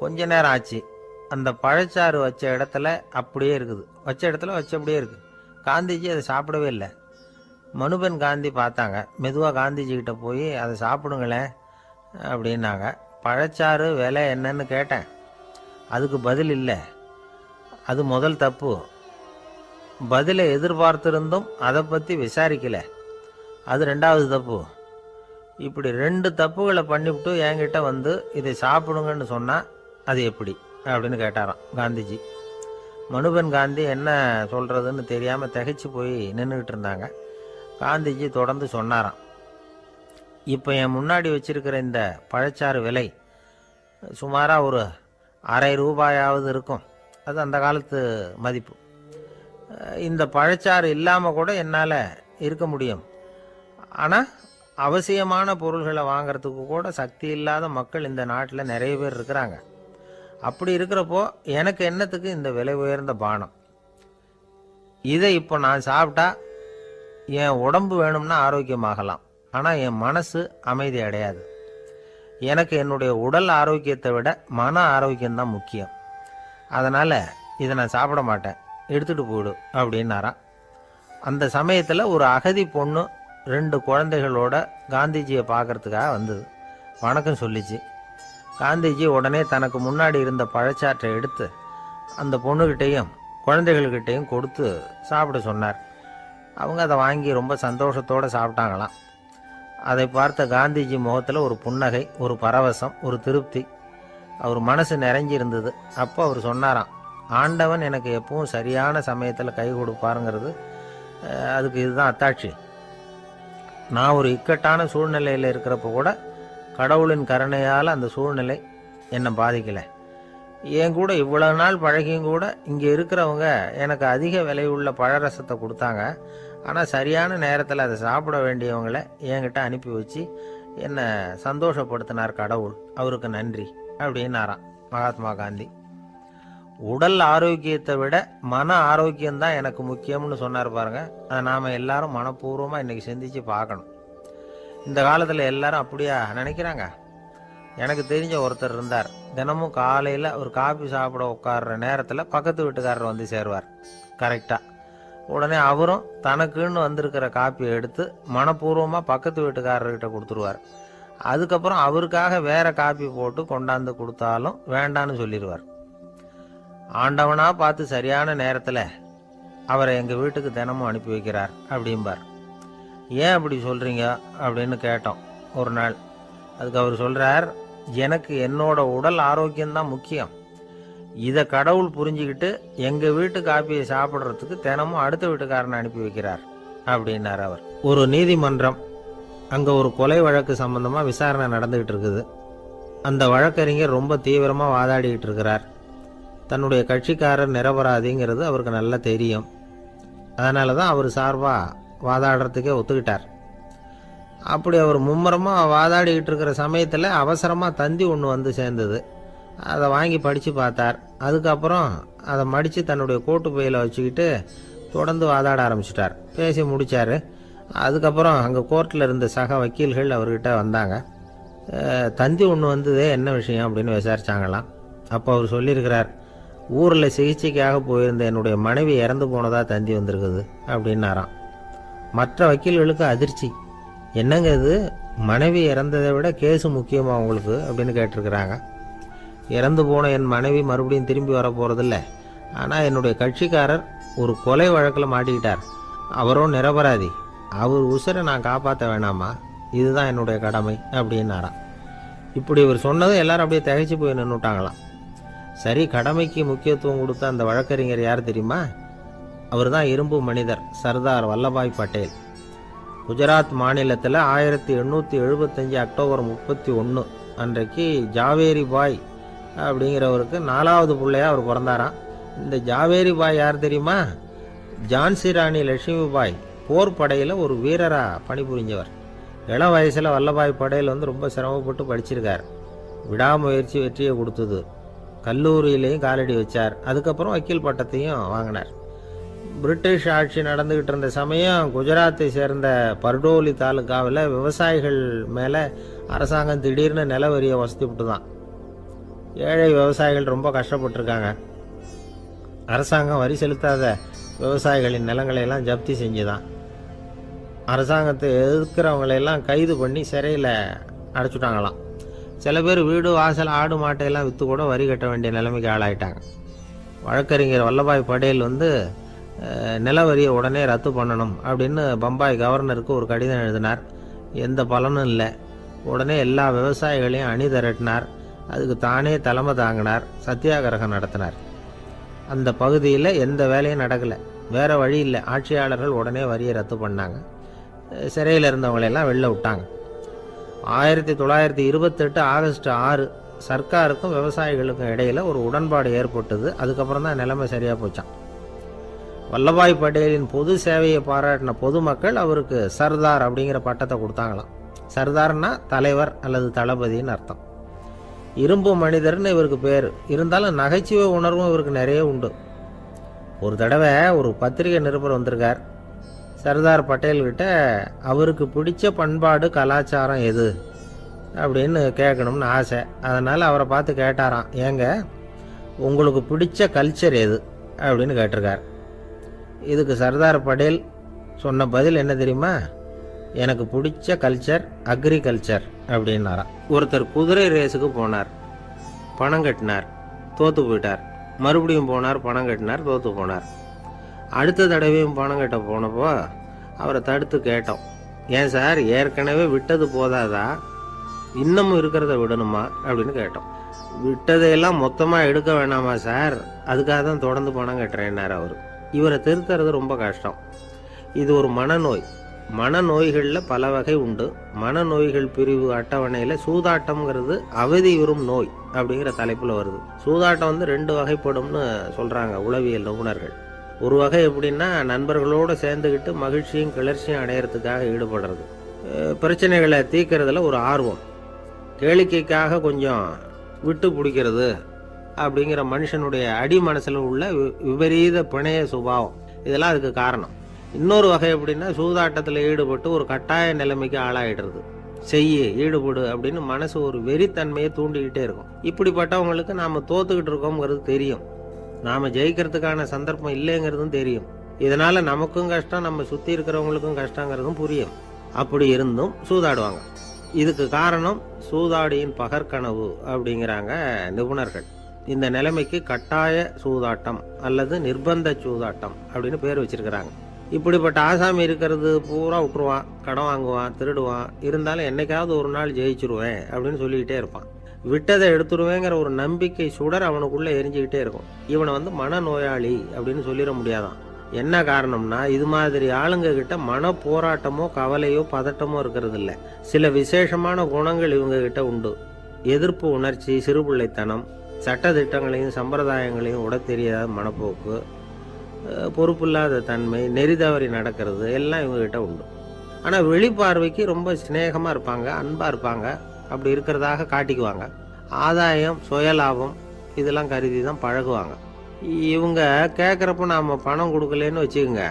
கொஞ்ச நேரம் ஆச்சு. அந்த பழச்சாறு வச்ச இடத்துல அப்படியே இருக்குது. வச்ச இடத்துல வச்சபடியே இருக்குது. காந்திஜி அதை சாப்பிடவே இல்லை. மனுபென் காந்தி பார்த்தாங்க. மெதுவாக காந்திஜி கிட்ட போய் அதை சாப்பிடுங்களேன் அப்படின்னாங்க. பழச்சாறு விலை என்னன்னு கேட்டேன். அதுக்கு பதில் இல்லை. அது முதல் தப்பு. பதிலை எதிர்பார்த்திருந்தும் அதை பற்றி விசாரிக்கலை. அது 2வது தப்பு. இப்படி 2 தப்புகளை பண்ணிவிட்டு என்கிட்ட இதை சாப்பிடுங்கன்னு சொன்னால் அது எப்படி அப்படின்னு கேட்டாராம் காந்திஜி. மனுபென் காந்தி என்ன சொல்கிறதுன்னு தெரியாமல் திகைச்சு போய் நின்றுக்கிட்டு இருந்தாங்க. காந்திஜி தொடர்ந்து சொன்னாராம், இப்போ என் முன்னாடி வச்சிருக்கிற இந்த பழச்சாறு விலை சுமாராக ஒரு ₹1/2 இருக்கும். அது அந்த காலத்து மதிப்பு. இந்த பழச்சாறு இல்லாமல் கூட என்னால் இருக்க முடியும். ஆனால் அவசியமான பொருள்களை வாங்கிறதுக்கு கூட சக்தி இல்லாத மக்கள் இந்த நாட்டில் நிறைய பேர் இருக்கிறாங்க. அப்படி இருக்கிறப்போ எனக்கு என்னத்துக்கு இந்த விலை உயர்ந்த பானம்? இதை இப்போ நான் சாப்பிட்டா என் உடம்பு வேணும்னா ஆரோக்கியமாகலாம், ஆனால் என் மனசு அமைதி அடையாது. எனக்கு என்னுடைய உடல் ஆரோக்கியத்தை விட மன ஆரோக்கியம்தான் முக்கியம். அதனால் இதை நான் சாப்பிட மாட்டேன், எடுத்துகிட்டு போயிடு அப்படின்னாராம். அந்த சமயத்தில் ஒரு அகதி பொண்ணு 2 குழந்தைகளோட காந்திஜியை பார்க்கறதுக்காக வந்தது. வணக்கம் சொல்லிச்சு. காந்திஜி உடனே தனக்கு முன்னாடி இருந்த பழச்சாற்றை எடுத்து அந்த பொண்ணுகிட்டையும் குழந்தைகள்கிட்டையும் கொடுத்து சாப்பிட சொன்னார். அவங்க அதை வாங்கி ரொம்ப சந்தோஷத்தோடு சாப்பிட்டாங்களாம். அதை பார்த்த காந்திஜி முகத்தில் ஒரு புன்னகை, ஒரு பரவசம், ஒரு திருப்தி. அவர் மனசு நிறைஞ்சி இருந்தது. அப்போ அவர் சொன்னாராம், ஆண்டவன் எனக்கு எப்பவும் சரியான சமயத்தில் கை கொடுப்பாருங்கிறது அதுக்கு இதுதான் அத்தாட்சி. நான் ஒரு இக்கட்டான சூழ்நிலையில் இருக்கிறப்ப கூட கடவுளின் கருணையால் அந்த சூழ்நிலை என்னை பாதிக்கலை. என் கூட இவ்வளவு நாள் பழகியும் கூட இங்கே இருக்கிறவங்க எனக்கு அதிக விலையுள்ள பழரசத்தை கொடுத்தாங்க. ஆனால் சரியான நேரத்தில் அதை சாப்பிட வேண்டியவங்களை என்கிட்ட அனுப்பி வச்சு என்னை சந்தோஷப்படுத்தினார் கடவுள், அவருக்கு நன்றி அப்படின்னாராம் மகாத்மா காந்தி. உடல் ஆரோக்கியத்தை விட மன ஆரோக்கியம்தான் எனக்கு முக்கியம்னு சொன்னார் பாருங்க. அதை நாம் எல்லாரும் மனப்பூர்வமாக இன்றைக்கி சிந்திச்சு பார்க்கணும். இந்த காலத்தில் எல்லாரும் அப்படியா நினைக்கிறாங்க? எனக்கு தெரிஞ்ச ஒருத்தர் இருந்தார். தினமும் காலையில் ஒரு காபி சாப்பிட உட்கார்ற நேரத்தில் பக்கத்து வீட்டுக்காரர் வந்து சேருவார் கரெக்டாக. உடனே அவரும் தனக்குன்னு வந்திருக்கிற காப்பியை எடுத்து மனப்பூர்வமாக பக்கத்து வீட்டுக்காரர்கிட்ட கொடுத்துருவார். அதுக்கப்புறம் அவருக்காக வேற காப்பி போட்டு கொண்டாந்து கொடுத்தாலும் வேண்டான்னு சொல்லிடுவார். ஆண்டவனாக பார்த்து சரியான நேரத்தில் அவரை எங்கள் வீட்டுக்கு தினமும் அனுப்பி வைக்கிறார் அப்படிம்பார். ஏன் அப்படி சொல்கிறீங்க அப்படின்னு கேட்டோம் ஒரு நாள். அதுக்கு அவர் சொல்கிறார், எனக்கு என்னோட உடல் ஆரோக்கியம்தான் முக்கியம். இதை கடவுள் புரிஞ்சுக்கிட்டு எங்கள் வீட்டு காப்பியை சாப்பிட்றதுக்கு தினமும் அடுத்த வீட்டுக்காரனை அனுப்பி வைக்கிறார் அப்படின்னார் அவர். ஒரு நீதிமன்றம் அங்கே ஒரு கொலை வழக்கு சம்பந்தமாக விசாரணை நடந்துகிட்டு இருக்குது. அந்த வழக்கறிஞர் ரொம்ப தீவிரமாக வாதாடிக்கிட்டு இருக்கிறார். தன்னுடைய கட்சிக்காரர் நிரபராதிங்கிறது அவருக்கு நல்லா தெரியும். அதனால தான் அவர் சார்பாக வாதாடுறதுக்கே ஒத்துக்கிட்டார். அப்படி அவர் மும்முரமாக வாதாடிக்கிட்டு இருக்கிற சமயத்தில் அவசரமாக தந்தி ஒன்று வந்து சேர்ந்தது. அதை வாங்கி படித்து பார்த்தார். அதுக்கப்புறம் அதை மடித்து தன்னுடைய கோட்டு பையில் வச்சுக்கிட்டு தொடர்ந்து வாதாட ஆரம்பிச்சிட்டார். பேசி முடித்தார். அதுக்கப்புறம் அங்கே கோர்ட்டில் இருந்த சக வக்கீல்கள் அவர்கிட்ட வந்தாங்க. தந்தி ஒன்று வந்ததே, என்ன விஷயம் அப்படின்னு விசாரிச்சாங்களாம். அப்போ அவர் சொல்லியிருக்கிறார், ஊரில் சிகிச்சைக்காக போயிருந்த என்னுடைய மனைவி இறந்து போனதாக தந்தி வந்திருக்குது அப்படின்னாராம். மற்ற வக்கீல்களுக்கு அதிர்ச்சி. என்னங்க இது, மனைவி இறந்ததை விட கேஸு முக்கியமாக உங்களுக்கு அப்படின்னு கேட்டிருக்கிறாங்க. இறந்து போன என் மனைவி மறுபடியும் திரும்பி வர போகிறதில்ல. ஆனால் என்னுடைய கட்சிக்காரர் ஒரு கொலை வழக்கில் மாட்டிக்கிட்டார். அவரும் நிரபராதி. அவர் உசுரை நான் காப்பாற்ற வேணாமா? இதுதான் என்னுடைய கடமை அப்படின்னாராம். இப்படி இவர் சொன்னதும் எல்லாரும் அப்படியே திகைச்சு போய் நின்றுட்டாங்களாம். சரி, கடமைக்கு முக்கியத்துவம் கொடுத்த அந்த வழக்கறிஞர் யார் தெரியுமா? அவர் தான் இரும்பு மனிதர் சர்தார் வல்லபாய் பட்டேல். குஜராத் மாநிலத்தில் 1875 அக்டோபர் 31 அன்றைக்கு ஜாவேரி பாய் அப்படிங்கிறவருக்கு 4வது பிள்ளையா அவர் பிறந்தாராம். இந்த ஜாவேரி பாய் யார் தெரியுமா? ஜான்சி ராணி லட்சுமி பாய் போர் படையில் ஒரு வீரராக பணிபுரிஞ்சவர். இளம் வயசில் வல்லபாய் படேல் ரொம்ப சிரமப்பட்டு படிச்சிருக்கார். விடாமுயற்சி வெற்றியை கொடுத்தது. கல்லூரியிலையும் காலடி வச்சார். அதுக்கப்புறம் வக்கீல் பட்டத்தையும் வாங்கினார். பிரிட்டிஷ் ஆட்சி நடந்துக்கிட்டு இருந்த சமயம் குஜராத்தை சேர்ந்த பர்டோலி தாலுக்காவில் விவசாயிகள் மேலே அரசாங்கம் திடீர்னு நில வரியை வசதிவிட்டு தான். ஏழை விவசாயிகள் ரொம்ப கஷ்டப்பட்டுருக்காங்க. அரசாங்கம் வரி செலுத்தாத விவசாயிகளின் நிலங்களையெல்லாம் ஜப்தி செஞ்சுதான். அரசாங்கத்தை எதிர்க்கிறவங்களையெல்லாம் கைது பண்ணி சிறையில் அடைச்சுட்டாங்களாம். சில பேர் வீடு வாசல் ஆடு மாட்டையெல்லாம் விற்று கூட வரி கட்ட வேண்டிய நிலைமைக்கு ஆளாயிட்டாங்க. வழக்கறிஞர் வல்லபாய் படேல் நில வரியை உடனே ரத்து பண்ணணும் அப்படின்னு பம்பாய் கவர்னருக்கு ஒரு கடிதம் எழுதினார். எந்த பலனும் இல்லை. உடனே எல்லா விவசாயிகளையும் அணி திரட்டினார். அதுக்கு தானே தலைமை தாங்கினார். சத்தியாகிரகம் நடத்தினார். அந்த பகுதியில் எந்த வேலையும் நடக்கலை. வேறு வழி இல்லை. ஆட்சியாளர்கள் உடனே வரியை ரத்து பண்ணாங்க. சிறையில் இருந்தவங்களையெல்லாம் வெளில விட்டாங்க. 1928 ஆகஸ்ட் 6 சர்க்காருக்கும் விவசாயிகளுக்கும் இடையில் ஒரு உடன்பாடு ஏற்பட்டது. அதுக்கப்புறம் தான் நிலைமை சரியாக போச்சான். வல்லபாய் பட்டேலின் பொது சேவையை பாராட்டின பொதுமக்கள் அவருக்கு சர்தார் அப்படிங்கிற பட்டத்தை கொடுத்தாங்களாம். சர்தார்னா தலைவர் அல்லது தளபதின்னு அர்த்தம். இரும்பு மனிதர்னு இவருக்கு பேர். இருந்தாலும் நகைச்சுவை உணர்வும் இவருக்கு நிறைய உண்டு. ஒரு தடவை ஒரு பத்திரிகை நிருபர் வந்திருக்கார். சர்தார் பட்டேல்கிட்ட அவருக்கு பிடிச்ச பண்பாடு கலாச்சாரம் எது அப்படின்னு கேட்கணும்னு ஆசை. அதனால் அவரை பார்த்து கேட்டாராம், ஏங்க உங்களுக்கு பிடிச்ச கல்ச்சர் எது அப்படின்னு கேட்டிருக்கார். இதுக்கு சர்தார் பட்டேல் சொன்ன பதில் என்ன தெரியுமா? எனக்கு பிடிச்ச கல்ச்சர் அக்ரிகல்ச்சர் அப்படின்னாராம். ஒருத்தர் குதிரை ரேஸுக்கு போனார். பணம் கட்டினார், தோற்று போயிட்டார். மறுபடியும் போனார், பணம் கட்டினார், தோற்று போனார். அடுத்த தடவையும் பணம் கட்ட போனப்போ அவரை தடுத்து கேட்டோம், ஏன் சார் ஏற்கனவே விட்டது போதாதா, இன்னமும் இருக்கிறத விடணுமா அப்படின்னு கேட்டோம். விட்டதையெல்லாம் மொத்தமாக எடுக்க வேணாமா சார், அதுக்காக தான் தொடர்ந்து பணம் கட்டுறேன்னார் அவர். இவரை திருத்துறது ரொம்ப கஷ்டம். இது ஒரு மனநோய். மனநோய்களில் பல வகை உண்டு. மனநோய்கள் பிரிவு அட்டவணையில் சூதாட்டம்ங்கிறது அவதியுறும் நோய் அப்படிங்கிற தலைப்பில் வருது. சூதாட்டம் 2 வகைப்படும்னு சொல்கிறாங்க உளவியல் நிபுணர்கள். ஒரு வகை எப்படின்னா, நண்பர்களோடு சேர்ந்துக்கிட்டு மகிழ்ச்சியும் கிளர்ச்சியும் அடையிறதுக்காக ஈடுபடுறது. பிரச்சனைகளை தீர்க்கறதுல ஒரு ஆர்வம். கேளிக்கைக்காக கொஞ்சம் விட்டு பிடிக்கிறது அப்படிங்கிற மனுஷனுடைய அடி மனசில் உள்ள விபரீத பிணைய சுபாவம், இதெல்லாம் அதுக்கு காரணம். இன்னொரு வகை எப்படின்னா, சூதாட்டத்தில் ஈடுபட்டு ஒரு கட்டாய நிலைமைக்கு ஆளாயிடுறது. ஈடுபடு அப்படின்னு மனசு ஒரு வெறித்தன்மையை தூண்டிக்கிட்டே இருக்கும். இப்படிப்பட்டவங்களுக்கு நாம் தோத்துக்கிட்டு இருக்கோங்கிறது தெரியும். நாம் ஜெயிக்கிறதுக்கான சந்தர்ப்பம் இல்லைங்கிறதும் தெரியும். இதனால் நமக்கும் கஷ்டம், நம்ம சுற்றி இருக்கிறவங்களுக்கும் கஷ்டங்கிறதும் புரியும். அப்படி இருந்தும் சூதாடுவாங்க. இதுக்கு காரணம் சூதாடியின் பகற்கனவு அப்படிங்கிறாங்க நிபுணர்கள். இந்த நிலைமைக்கு கட்டாய சூதாட்டம் அல்லது நிர்பந்த சூதாட்டம் அப்படின்னு பேர் வச்சிருக்கிறாங்க. இப்படிப்பட்ட ஆசாமி இருக்கிறது பூரா விட்டுருவான், கடன் வாங்குவான், திருடுவான். இருந்தாலும் என்னைக்காவது ஒரு நாள் ஜெயிச்சிருவேன் அப்படின்னு சொல்லிக்கிட்டே இருப்பான். விட்டதை எடுத்துருவேங்கிற ஒரு நம்பிக்கை சுடர் அவனுக்குள்ளே எரிஞ்சுக்கிட்டே இருக்கும். இவனை மனநோயாளி அப்படின்னு சொல்லிட முடியாதான். என்ன காரணம்னா, இது மாதிரி ஆளுங்க கிட்ட மன போராட்டமோ கவலையோ பதட்டமோ இருக்கிறது இல்ல. சில விசேஷமான குணங்கள் இவங்க கிட்ட உண்டு. எதிர்ப்பு உணர்ச்சி, சிறுபிள்ளைத்தனம், சட்ட திட்டங்களையும் சம்பிரதாயங்களையும் உட தெரியாத மனப்போக்கு, பொறுப்பில்லாத தன்மை, நெறி தவறி நடக்கிறது எல்லாம் இவங்க கிட்ட உண்டு. ஆனால் வெளிப்பார்வைக்கு ரொம்ப சிநேகமாக இருப்பாங்க, அன்பாக இருப்பாங்க. அப்படி இருக்கிறதாக காட்டிக்குவாங்க. ஆதாயம், சுயலாபம் இதெல்லாம் கருதி தான் பழகுவாங்க. இவங்க கேட்குறப்ப நாம் பணம் கொடுக்கலன்னு வச்சுக்கோங்க,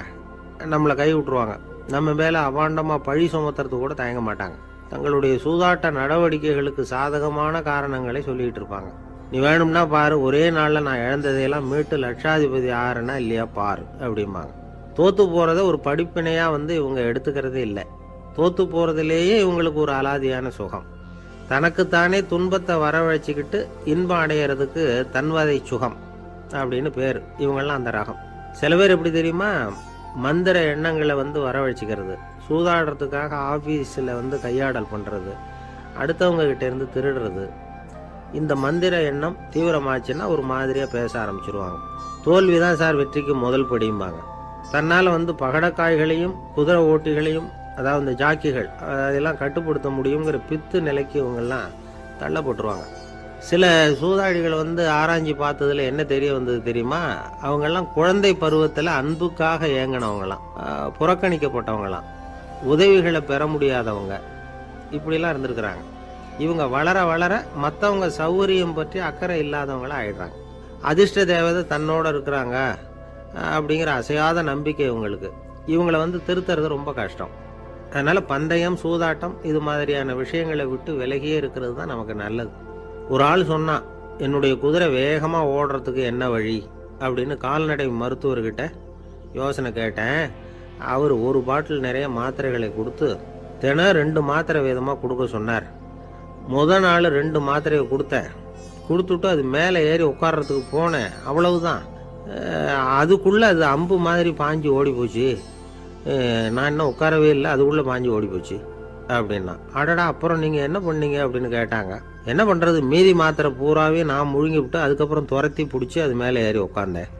நம்மளை கை விட்டுருவாங்க. நம்ம மேலே அபாண்டமாக பழி சுமத்துறது கூட தயங்க மாட்டாங்க. தங்களுடைய சூதாட்ட நடவடிக்கைகளுக்கு சாதகமான காரணங்களை சொல்லிகிட்டு இருப்பாங்க. நீ வேணும்னா பாரு, ஒரே நாளில் நான் இழந்ததையெல்லாம் மீட்டு லட்சாதிபதி ஆறேன்னா இல்லையா பாரு அப்படிம்பாங்க. தோற்று போகிறத ஒரு படிப்பினையாக இவங்க எடுத்துக்கிறதே இல்லை. தோற்று போகிறதுலேயே இவங்களுக்கு ஒரு அலாதியான சுகம். தனக்குத்தானே துன்பத்தை வரவழைச்சிக்கிட்டு இன்பம் அடையிறதுக்கு தன்வதை சுகம் அப்படின்னு பேர். இவங்கெல்லாம் அந்த ரகம். சில பேர் எப்படி தெரியுமா, மந்திர எண்ணங்களை வரவழைச்சிக்கிறது, சூதாடுறதுக்காக ஆஃபீஸில் கையாடல் பண்ணுறது, அடுத்தவங்க கிட்ட இருந்து திருடுறது. இந்த மந்திர எண்ணம் தீவிரமாச்சுன்னா ஒரு மாதிரியாக பேச ஆரம்பிச்சிருவாங்க. தோல்விதான் சார் வெற்றிக்கு முதல் படியும்பாங்க. தன்னால் பகடக்காய்களையும் குதிரை ஓட்டிகளையும், அதாவது இந்த ஜாக்கிகள், அதெல்லாம் கட்டுப்படுத்த முடியுங்கிற பித்து நிலைக்கு இவங்கெல்லாம் தள்ளப்பட்டுருவாங்க. சில சூதாடிகள் ஆராய்ச்சி பார்த்ததுல என்ன தெரிய வந்தது தெரியுமா, அவங்கெல்லாம் குழந்தை பருவத்தில் அன்புக்காக ஏங்கினவங்களாம், புறக்கணிக்கப்பட்டவங்களாம், உதவிகளை பெற முடியாதவங்க, இப்படிலாம் இருந்திருக்கிறாங்க. இவங்க வளர வளர மற்றவங்க சௌகரியம் பற்றி அக்கறை இல்லாதவங்களாம் ஆயிடுறாங்க. அதிர்ஷ்ட தேவதை தன்னோட இருக்கிறாங்க அப்படிங்கிற அசையாத நம்பிக்கை இவங்களுக்கு. இவங்களை திருத்துறது ரொம்ப கஷ்டம். அதனால பந்தயம், சூதாட்டம் இது மாதிரியான விஷயங்களை விட்டு விலகியே இருக்கிறது தான் நமக்கு நல்லது. ஒரு ஆள் சொன்னான், என்னுடைய குதிரை வேகமாக ஓடுறதுக்கு என்ன வழி அப்படின்னு கால்நடை மருத்துவர்கிட்ட யோசனை கேட்டேன். அவர் ஒரு பாட்டில் நிறைய மாத்திரைகளை கொடுத்து தினம் 2 மாத்திரை வேதமாக கொடுக்க சொன்னார். முதல் நாள் 2 மாத்திரையை கொடுத்துட்டு அது மேலே ஏறி உட்கார்றதுக்கு போனேன். அவ்வளவுதான். அதுக்குள்ளே அது அம்பு மாதிரி பாஞ்சு ஓடி போச்சு. நான் இன்னும் உட்காரவே இல்லை, அதுக்குள்ளே பாஞ்சு ஓடி போச்சு அப்படின்னா. அடடா, அப்புறம் நீங்கள் என்ன பண்ணீங்க அப்படின்னு கேட்டாங்க. என்ன பண்ணுறது, மீதி மாத்திரை பூராவே நான் முழுங்கி விட்டு அதுக்கப்புறம் துரத்தி பிடிச்சி அது மேலே ஏறி உட்காந்தேன்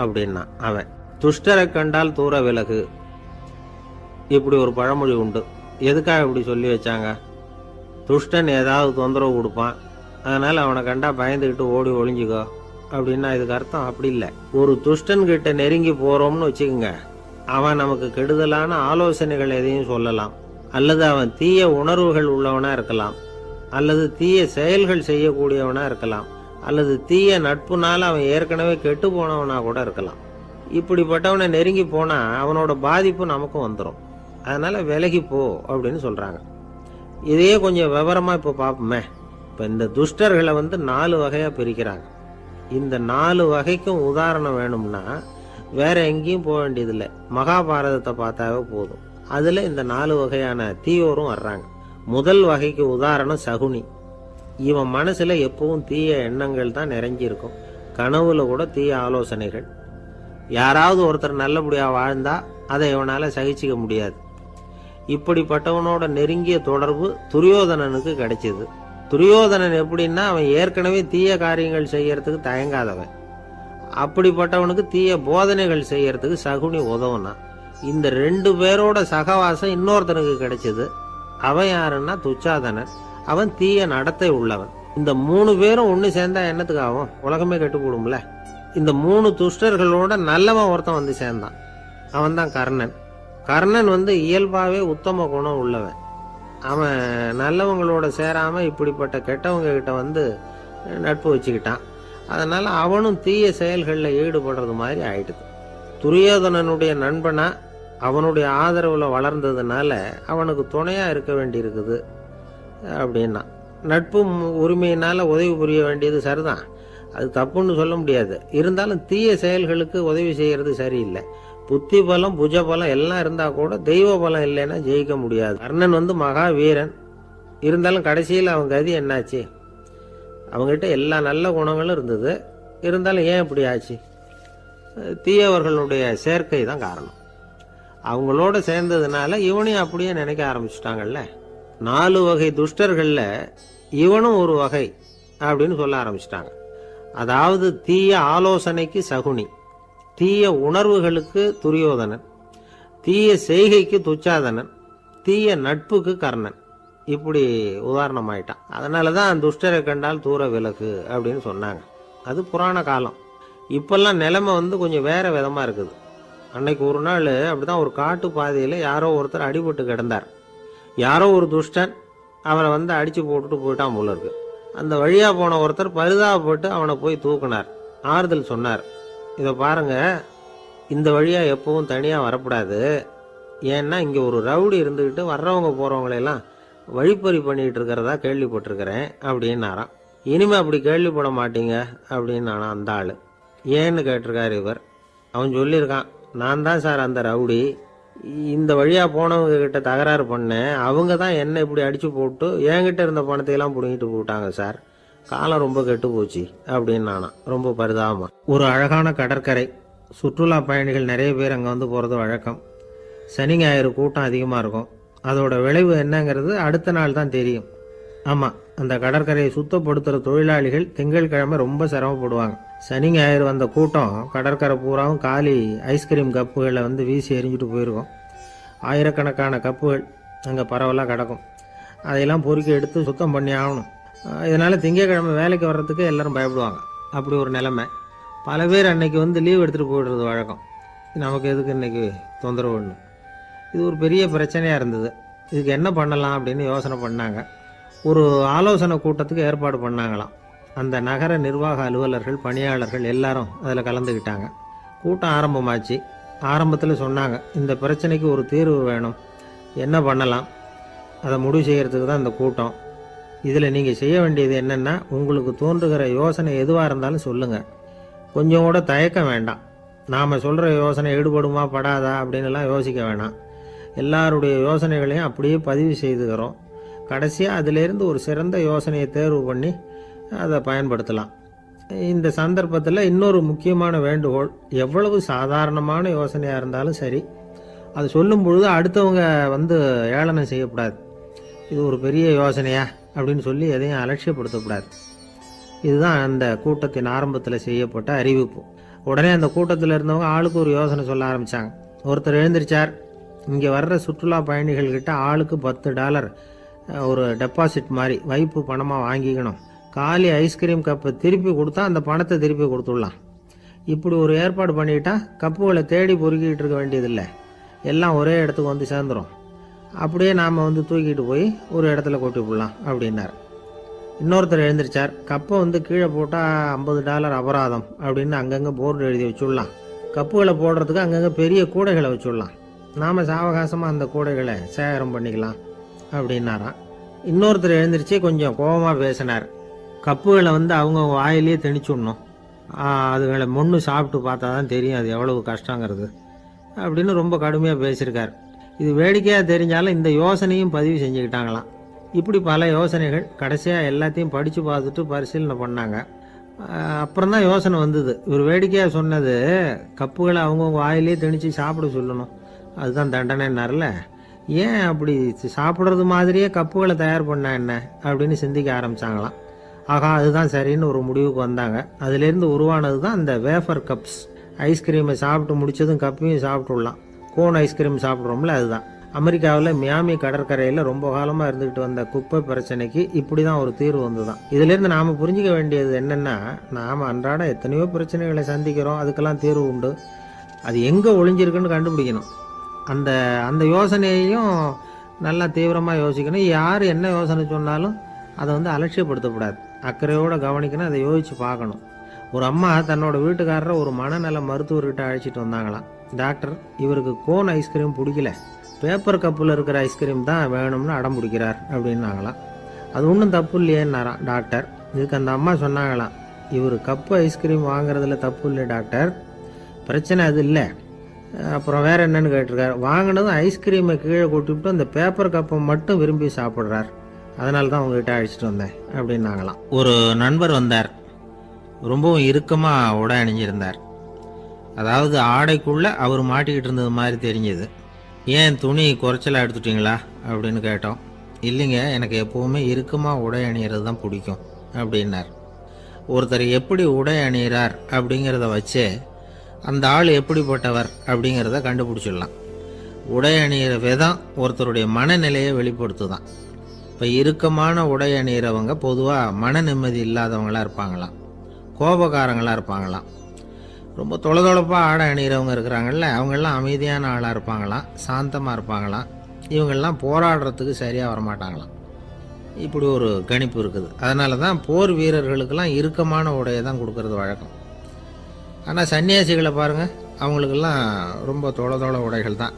அப்படின்னா அவன். துஷ்டரை கண்டால் தூர விலகு, இப்படி ஒரு பழமொழி உண்டு. எதுக்காக இப்படி சொல்லி வச்சாங்க? துஷ்டன் ஏதாவது தொந்தரவு கொடுப்பான், அதனால் அவனை கண்டா பயந்துக்கிட்டு ஓடி ஒளிஞ்சிக்கோ அப்படின்னா இதுக்கு அர்த்தம் அப்படி இல்லை. ஒரு துஷ்டன்கிட்ட நெருங்கி போகிறோம்னு வச்சுக்கோங்க, அவன் நமக்கு கெடுதலான ஆலோசனைகள் எதையும் சொல்லலாம், அல்லது அவன் தீய உணர்வுகள் உள்ளவனா இருக்கலாம், அல்லது தீய செயல்கள் செய்யக்கூடியவனா இருக்கலாம், அல்லது தீய நட்புனால அவன் ஏற்கனவே கெட்டு போனவனா கூட இருக்கலாம். இப்படிப்பட்டவனை நெருங்கி போனா அவனோட பாதிப்பு நமக்கும் வந்துடும். அதனால விலகி போ அப்படின்னு சொல்றாங்க. இதையே கொஞ்சம் விவரமா இப்ப பார்ப்போமே. இப்ப இந்த துஷ்டர்களை 4 வகையா பிரிக்கிறாங்க. இந்த 4 வகைக்கும் உதாரணம் வேணும்னா வேற எங்கேயும் போக வேண்டியதில்லை, மகாபாரதத்தை பார்த்தாவே போதும். அதுல இந்த 4 வகையான தீயோரும் வர்றாங்க. முதல் வகைக்கு உதாரணம் சகுனி. இவன் மனசுல எப்பவும் தீய எண்ணங்கள் தான் நிறைஞ்சி இருக்கும். கனவுல கூட தீய ஆலோசனைகள். யாராவது ஒருத்தர் நல்லபடியா வாழ்ந்தா அதை இவனால சகிச்சிக்க முடியாது. இப்படிப்பட்டவனோட நெருங்கிய தொடர்பு துரியோதனனுக்கு கிடைச்சது. துரியோதனன் எப்படின்னா, அவன் ஏற்கனவே தீய காரியங்கள் செய்யறதுக்கு தயங்காதவன். அப்படிப்பட்டவனுக்கு தீய போதனைகள் செய்யறதுக்கு சகுனி உதவுனா. இந்த 2 பேரோட சகவாசம் இன்னொருத்தனுக்கு கிடைச்சது. அவன் யாருன்னா துச்சாதனன். அவன் தீய நடத்தை உள்ளவன். இந்த 3 பேரும் ஒண்ணு சேர்ந்தா என்னத்துக்கு ஆகும்? உலகமே கெட்டு போடும்ல. இந்த 3 துஷ்டர்களோட நல்லவன் ஒருத்தன் சேர்ந்தான். அவன் தான் கர்ணன். கர்ணன் இயல்பாவே உத்தம குணம் உள்ளவன். அவன் நல்லவங்களோட சேராம இப்படிப்பட்ட கெட்டவங்க கிட்ட நட்பு வச்சுக்கிட்டான். அதனால அவனும் தீய செயல்களில் ஈடுபடுறது மாதிரி ஆயிடுது. துரியோதனனுடைய நண்பனா அவனுடைய ஆதரவுல வளர்ந்ததுனால அவனுக்கு துணையா இருக்க வேண்டி இருக்குது அப்படின்னா. நட்பு உரிமையினால உதவி புரிய வேண்டியது சரிதான், அது தப்புன்னு சொல்ல முடியாது. இருந்தாலும் தீய செயல்களுக்கு உதவி செய்யறது சரியில்லை. புத்தி பலம், புஜ பலம் எல்லாம் இருந்தா கூட தெய்வ பலம் இல்லைன்னா ஜெயிக்க முடியாது. கர்ணன் மகா வீரன். இருந்தாலும் கடைசியில் அவன் கதி என்னாச்சு? அவங்ககிட்ட எல்லா நல்ல குணங்களும் இருந்தது. இருந்தாலும் ஏன் இப்படி ஆச்சு? தீயவர்களுடைய சேர்க்கை தான் காரணம். அவங்களோட சேர்ந்ததுனால இவனையும் அப்படியே நினைக்க ஆரம்பிச்சுட்டாங்கல்ல. 4 வகை துஷ்டர்கள்ல இவனும் ஒரு வகை அப்படின்னு சொல்ல ஆரம்பிச்சிட்டாங்க. அதாவது தீய ஆலோசனைக்கு சகுனி, தீய உணர்வுகளுக்கு துரியோதனன், தீய செய்கைக்கு துச்சாதனன், தீய நட்புக்கு கர்ணன். இப்படி உதாரணமாயிட்டான். அதனால தான் துஷ்டரை கண்டால் தூர விலகு அப்படின்னு சொன்னாங்க. அது புராண காலம். இப்பெல்லாம் நிலைமை கொஞ்சம் வேற விதமாக இருக்குது. அன்னைக்கு ஒரு நாள் அப்படிதான் ஒரு காட்டு பாதையில் யாரோ ஒருத்தர் அடிபட்டு கிடந்தார். யாரோ ஒரு துஷ்டன் அவரை அடித்து போட்டுட்டு போயிட்டான் போல இருக்கு. அந்த வழியாக போன ஒருத்தர் பரிதாபப்பட்டு அவனை போய் தூக்குனார். ஆறுதல் சொன்னார், இதை பாருங்க, இந்த வழியாக எப்பவும் தனியாக வரக்கூடாது. ஏன்னா இங்கே ஒரு ரவுடி இருந்துக்கிட்டு வர்றவங்க போகிறவங்களெல்லாம் வழிப்பறி பண்ணிகிட்டு இருக்கிறதா கேள்விப்பட்டிருக்கிறேன் அப்படின்னாராம். இனிமே அப்படி கேள்விப்பட மாட்டீங்க அப்படின்னு நானா அந்த ஆள். ஏன்னு கேட்டிருக்காரு இவர். அவன் சொல்லியிருக்கான், நான் தான் சார் அந்த ரவுடி. இந்த வழியாக போனவங்க கிட்ட தகராறு பண்ணேன். அவங்க தான் என்னை இப்படி அடித்து போட்டு என்கிட்ட இருந்த பணத்தையெல்லாம் பிடுங்கிட்டு போட்டாங்க சார். காலம் ரொம்ப கெட்டு போச்சு அப்படின்னு நானா ரொம்ப பரிதாபமா. ஒரு அழகான கடற்கரை. சுற்றுலா பயணிகள் நிறைய பேர் அங்கே போகிறது வழக்கம். சனி ஞாயிறு கூட்டம் அதிகமாக இருக்கும். அதோட விளைவு என்னங்கிறது அடுத்த நாள் தான் தெரியும். ஆமாம், அந்த கடற்கரையை சுத்தப்படுத்துகிற தொழிலாளிகள் திங்கட்கிழமை ரொம்ப சிரமப்படுவாங்க. சனி ஞாயிறு வந்த கூட்டம் கடற்கரை பூராவும் காலி ஐஸ்கிரீம் கப்புகளை வீசி எறிஞ்சிட்டு போயிருக்கும். ஆயிரக்கணக்கான கப்புகள் அங்கே பரவலாக கிடக்கும். அதையெல்லாம் பொறுக்கி எடுத்து சுத்தம் பண்ணி ஆகணும். இதனால் திங்கட்கிழமை வேலைக்கு வர்றதுக்கு எல்லோரும் பயப்படுவாங்க. அப்படி ஒரு நிலைமை. பல பேர் அன்னைக்கு லீவ் எடுத்துகிட்டு போயிடுறது வழக்கம். நமக்கு எதுக்கு இன்னைக்கு தொந்தரவுன்னு. இது ஒரு பெரிய பிரச்சனையாக இருந்தது. இதுக்கு என்ன பண்ணலாம் அப்படின்னு யோசனை பண்ணாங்க. ஒரு ஆலோசனை கூட்டத்துக்கு ஏற்பாடு பண்ணாங்களாம். அந்த நகர நிர்வாக அலுவலர்கள், பணியாளர்கள் எல்லாரும் அதில் கலந்துக்கிட்டாங்க. கூட்டம் ஆரம்பமாச்சு. ஆரம்பத்தில் சொன்னாங்க, இந்த பிரச்சனைக்கு ஒரு தீர்வு வேணும், என்ன பண்ணலாம், அதை முடிவு செய்கிறதுக்கு தான் இந்த கூட்டம். இதில் நீங்கள் செய்ய வேண்டியது என்னென்னா, உங்களுக்கு தோன்றுகிற யோசனை எதுவாக இருந்தாலும் சொல்லுங்கள். கொஞ்சம் கூட தயக்கம் வேண்டாம். நாம் சொல்கிற யோசனை ஈடுபடுமா படாதா அப்படின்லாம் யோசிக்க வேணாம். எல்லாருடைய யோசனைகளையும் அப்படியே பதிவு செய்துக்கிறோம். கடைசியாக அதிலேருந்து ஒரு சிறந்த யோசனையை தேர்வு பண்ணி அதை பயன்படுத்தலாம். இந்த சந்தர்ப்பத்தில் இன்னொரு முக்கியமான வேண்டுகோள், எவ்வளவு சாதாரணமான யோசனையாக இருந்தாலும் சரி, அது சொல்லும் பொழுது அடுத்தவங்க ஏளனம் செய்யக்கூடாது. இது ஒரு பெரிய யோசனையா அப்படின்னு சொல்லி எதையும் அலட்சியப்படுத்தக்கூடாது. இதுதான் அந்த கூட்டத்தின் ஆரம்பத்தில் செய்யப்பட்ட அறிவிப்பு. உடனே அந்த கூட்டத்தில் இருந்தவங்க ஆளுக்கு ஒரு யோசனை சொல்ல ஆரம்பித்தாங்க. ஒருத்தர் எழுந்திருச்சார், இங்கே வர்ற சுற்றுலா பயணிகள்கிட்ட ஆளுக்கு $10 ஒரு டெபாசிட் மாதிரி வைப்பு பணமாக வாங்கிக்கணும். காலி ஐஸ்கிரீம் கப்பை திருப்பி கொடுத்தா அந்த பணத்தை திருப்பி கொடுத்துடலாம். இப்படி ஒரு ஏற்பாடு பண்ணிக்கிட்டா கப்புகளை தேடி பொறுக்கிட்டு இருக்க வேண்டியதில்லை. எல்லாம் ஒரே இடத்துக்கு சேர்ந்துடும். அப்படியே நாம் தூக்கிட்டு போய் ஒரு இடத்துல கொட்டி போடலாம் அப்படின்னார். இன்னொருத்தர் எழுந்திரிச்சார், கப்பை கீழே போட்டால் $50 அபராதம் அப்படின்னு அங்கங்கே போர்டு எழுதி வச்சுடலாம். கப்புகளை போடுறதுக்கு அங்கங்கே பெரிய கூடைகளை வச்சுடலாம். நாம் சாவகாசமாக அந்த கூடைகளை சேகரம் பண்ணிக்கலாம் அப்படின்னாராம். இன்னொருத்தர் எழுந்திரிச்சு கொஞ்சம் கோபமாக பேசினார். கப்புகளை அவங்க வாயிலேயே திணிச்சுடணும், அதுகளை மொன்று சாப்பிட்டு பார்த்தா தான் தெரியும் அது எவ்வளவு கஷ்டங்கிறது அப்படின்னு ரொம்ப கடுமையாக பேசியிருக்கார். இது வேடிக்கையாக தெரிஞ்சாலும் இந்த யோசனையும் பதிவு செஞ்சுக்கிட்டாங்களாம். இப்படி பல யோசனைகள். கடைசியாக எல்லாத்தையும் படித்து பார்த்துட்டு பரிசீலனை பண்ணாங்க. அப்புறம் தான் யோசனை வந்தது. இவர் வேடிக்கையாக சொன்னது கப்புகளை அவங்கவுங்க வாயிலேயே திணிச்சு சாப்பிட சொல்லணும், அதுதான் தண்டனைன்னார்ல. ஏன் அப்படி சாப்பிட்றது மாதிரியே கப்புகளை தயார் பண்ண என்ன அப்படின்னு சிந்திக்க ஆரம்பித்தாங்களாம். ஆகா, அதுதான் சரின்னு ஒரு முடிவுக்கு வந்தாங்க. அதுலேருந்து உருவானது தான் அந்த வேஃபர் கப்ஸ். ஐஸ்கிரீமை சாப்பிட்டு முடித்ததும் கப்பையும் சாப்பிட்டுடலாம். கோன் ஐஸ்கிரீம் சாப்பிட்றோம்ல, அதுதான். அமெரிக்காவில் மியாமி கடற்கரையில் ரொம்ப காலமாக இருந்துக்கிட்டு வந்த குப்பை பிரச்சனைக்கு இப்படி தான் ஒரு தீர்வு வந்துதான். இதுலேருந்து நாம் புரிஞ்சிக்க வேண்டியது என்னென்னா, நாம் அன்றாட எத்தனையோ பிரச்சனைகளை சந்திக்கிறோம், அதுக்கெல்லாம் தீர்வு உண்டு. அது எங்கே ஒளிஞ்சிருக்குன்னு கண்டுபிடிக்கணும். அந்த அந்த யோசனையையும் நல்லா தீவிரமாக யோசிக்கணும். யார் என்ன யோசனை சொன்னாலும் அதை அலட்சியப்படுத்தக்கூடாது. அக்கறையோடு கவனிக்கணும், அதை யோசித்து பார்க்கணும். ஒரு அம்மா தன்னோட வீட்டுக்காரரை ஒரு மனநல மருத்துவர்கிட்ட அழைச்சிட்டு வந்தாங்களாம். டாக்டர், இவருக்கு கோன் ஐஸ்கிரீம் பிடிக்கல, பேப்பர் கப்பில் இருக்கிற ஐஸ்கிரீம் தான் வேணும்னு அடம் பிடிக்கிறார் அப்படின்னாங்களாம். அது ஒன்றும் தப்பு இல்லையேன்னாராம் டாக்டர். இதுக்கு அந்த அம்மா சொன்னாங்களாம், இவர் கப்பு ஐஸ்கிரீம் வாங்குறதுல தப்பு இல்லை டாக்டர், பிரச்சனை அது இல்லை. அப்புறம் வேறு என்னன்னு கேட்டிருக்காரு. வாங்கினதும் ஐஸ்கிரீமை கீழே கொட்டிவிட்டு அந்த பேப்பர் கப்பை மட்டும் விரும்பி சாப்பிட்றார், அதனால தான் உங்ககிட்ட அழைச்சிட்டு வந்தேன் அப்படின்னாங்களாம். ஒரு நண்பர் வந்தார். ரொம்பவும் இறுக்கமாக உடை அணிஞ்சிருந்தார். அதாவது ஆடைக்குள்ளே அவர் மாட்டிக்கிட்டு இருந்தது மாதிரி தெரிஞ்சது. ஏன் துணி குறைச்சலாக எடுத்துட்டிங்களா அப்படின்னு கேட்டோம். இல்லைங்க, எனக்கு எப்போவுமே இறுக்கமாக உடை அணிகிறது தான் பிடிக்கும் அப்படின்னார். ஒருத்தர் எப்படி உடை அணிகிறார் அப்படிங்கிறத வச்சே அந்த ஆள் எப்படிப்பட்டவர் அப்படிங்கிறத கண்டுபிடிச்சிடலாம். உடை அணிகிற விதம் ஒருத்தருடைய மனநிலையை வெளிப்படுத்துதான். இப்போ இறுக்கமான உடை அணிகிறவங்க பொதுவாக மன நிம்மதி இல்லாதவங்களாக இருப்பாங்களாம், கோபக்காரங்களாக இருப்பாங்களாம். ரொம்ப தொலைதொலைப்பாக ஆடை அணிகிறவங்க இருக்கிறாங்கல்ல, அவங்கெல்லாம் அமைதியான ஆளாக இருப்பாங்களாம், சாந்தமாக இருப்பாங்களாம். இவங்கெல்லாம் போராடுறதுக்கு சரியாக வரமாட்டாங்களாம். இப்படி ஒரு கணிப்பு இருக்குது. அதனால தான் போர் வீரர்களுக்கெல்லாம் இறுக்கமான உடையை தான் கொடுக்கறது வழக்கம். ஆனால் சன்னியாசிகளை பாருங்கள், அவங்களுக்கெல்லாம் ரொம்ப தொலை உடைகள் தான்.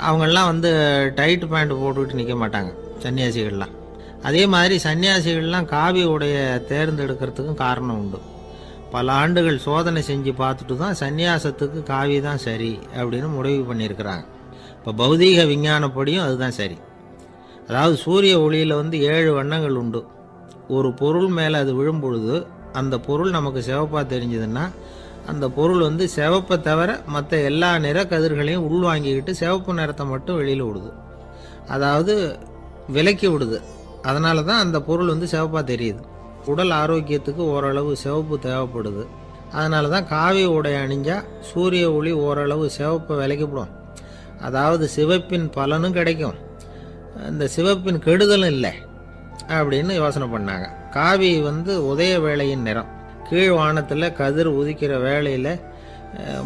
அவங்கெல்லாம் வந்து டைட் பேண்ட் போட்டுக்கிட்டு நிற்க மாட்டாங்க சன்னியாசிகள்லாம். அதே மாதிரி சன்னியாசிகள்லாம் காவி உடைய தேர்ந்தெடுக்கிறதுக்கும் காரணம் உண்டு. பல ஆண்டுகள் சோதனை செஞ்சு பார்த்துட்டு தான் சன்னியாசத்துக்கு காவி தான் சரி அப்படின்னு முடிவு பண்ணியிருக்கிறாங்க. இப்போ பௌதீக விஞ்ஞானப்படியும் அதுதான் சரி. அதாவது சூரிய ஒளியில் வந்து 7 வண்ணங்கள் உண்டு. ஒரு பொருள் மேலே அது விழும் பொழுது அந்த பொருள் நமக்கு சிவப்பாக தெரிஞ்சதுன்னா அந்த பொருள் வந்து சிவப்பை தவிர மற்ற எல்லா நிற கதிர்களையும் உள்வாங்கிக்கிட்டு சிவப்பு நிறத்தை மட்டும் வெளியில் விடுது. அதாவது விலக்கி விடுது. அதனால தான் அந்த பொருள் வந்து சிவப்பாக தெரியுது. உடல் ஆரோக்கியத்துக்கு ஓரளவு சிவப்பு தேவைப்படுது. அதனால தான் காவி உடை அணிஞ்சால் சூரிய ஒளி ஓரளவு சிவப்பை விலக்கிவிடும். அதாவது சிவப்பின் பலனும் கிடைக்கும், இந்த சிவப்பின் கெடுதலும் இல்லை அப்படின்னு யோசனை பண்ணாங்க. காவி வந்து உதய வேளையின் நிறம். கீழ் வானத்தில் கதிர் உதிக்கிற வேளையில்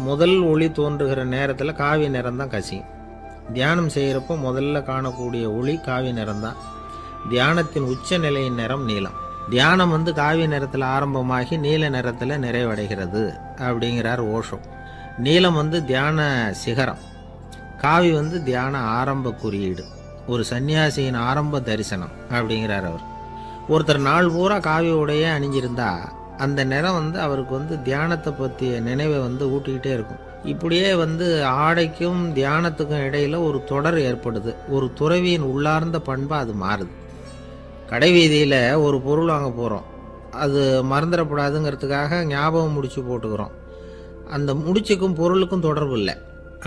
முதல் ஒளி தோன்றுகிற நேரத்தில் காவி நிறம் தான் கசியும். தியானம் செய்கிறப்போ முதல்ல காணக்கூடிய ஒளி காவி நிறம்தான். தியானத்தின் உச்ச நிலையின் நிறம் நீலம். தியானம் வந்து காவி நிறத்தில் ஆரம்பமாகி நீல நிறத்தில் நிறைவடைகிறது அப்படிங்கிறார் ஓஷோ. நீலம் வந்து தியான சிகரம், காவி வந்து தியான ஆரம்ப குறியீடு, ஒரு சன்னியாசியின் ஆரம்ப தரிசனம் அப்படிங்கிறார் அவர். ஒருத்தர் நாள் பூரா காவி உடைய அணிஞ்சிருந்தா அந்த நிறம் வந்து அவருக்கு வந்து தியானத்தை பற்றிய நினைவை வந்து ஊட்டிக்கிட்டே இருக்கும். இப்படியே வந்து ஆடைக்கும் தியானத்துக்கும் இடையில் ஒரு தொடர் ஏற்படுது. ஒரு துறவியின் உள்ளார்ந்த பண்பாக அது மாறுது. கடை வீதியில் ஒரு பொருள் வாங்க போகிறோம், அது மறந்துடக்கூடாதுங்கிறதுக்காக ஞாபகம் முடிச்சு போட்டுக்கிறோம். அந்த முடிச்சுக்கும் பொருளுக்கும் தொடர்பு இல்லை.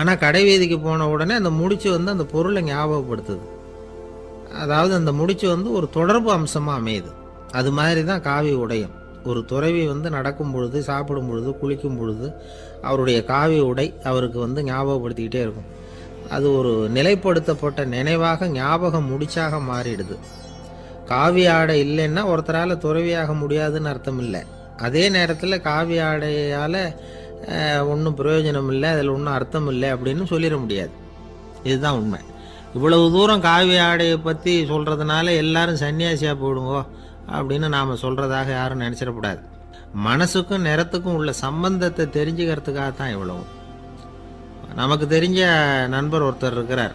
ஆனால் கடை வீதிக்கு போன உடனே அந்த முடிச்சு வந்து அந்த பொருளை ஞாபகப்படுத்துது. அதாவது அந்த முடிச்சு வந்து ஒரு தொடர்பு அம்சமாக அமையுது. அது மாதிரி தான் காவி உடையும். ஒரு துறவி வந்து நடக்கும் பொழுது, சாப்பிடும் பொழுது, குளிக்கும் பொழுது அவருடைய காவி உடை அவருக்கு வந்து ஞாபகப்படுத்திக்கிட்டே இருக்கும். அது ஒரு நிலைப்படுத்தப்பட்ட நினைவாக ஞாபக முடிச்சாக மாறிடுது. காவி ஆடை இல்லைன்னா ஒருத்தரால் துறவியாக முடியாதுன்னு அர்த்தம் இல்லை. அதே நேரத்தில் காவி ஆடையால் ஒன்றும் பிரயோஜனம் இல்லை, அதில் ஒன்றும் அர்த்தம் இல்லை அப்படின்னு சொல்லிட முடியாது. இதுதான் உண்மை. இவ்வளவு தூரம் காவி ஆடையை பற்றி சொல்கிறதுனால எல்லாரும் சன்னியாசியாக போயிடுங்கோ அப்படின்னு நாம் சொல்கிறதாக யாரும் நினச்சிடக்கூடாது. மனசுக்கும் நிறத்துக்கும் உள்ள சம்பந்தத்தை தெரிஞ்சுக்கிறதுக்காக தான் இவ்வளவு. நமக்கு தெரிஞ்ச நண்பர் ஒருத்தர் இருக்கிறார்,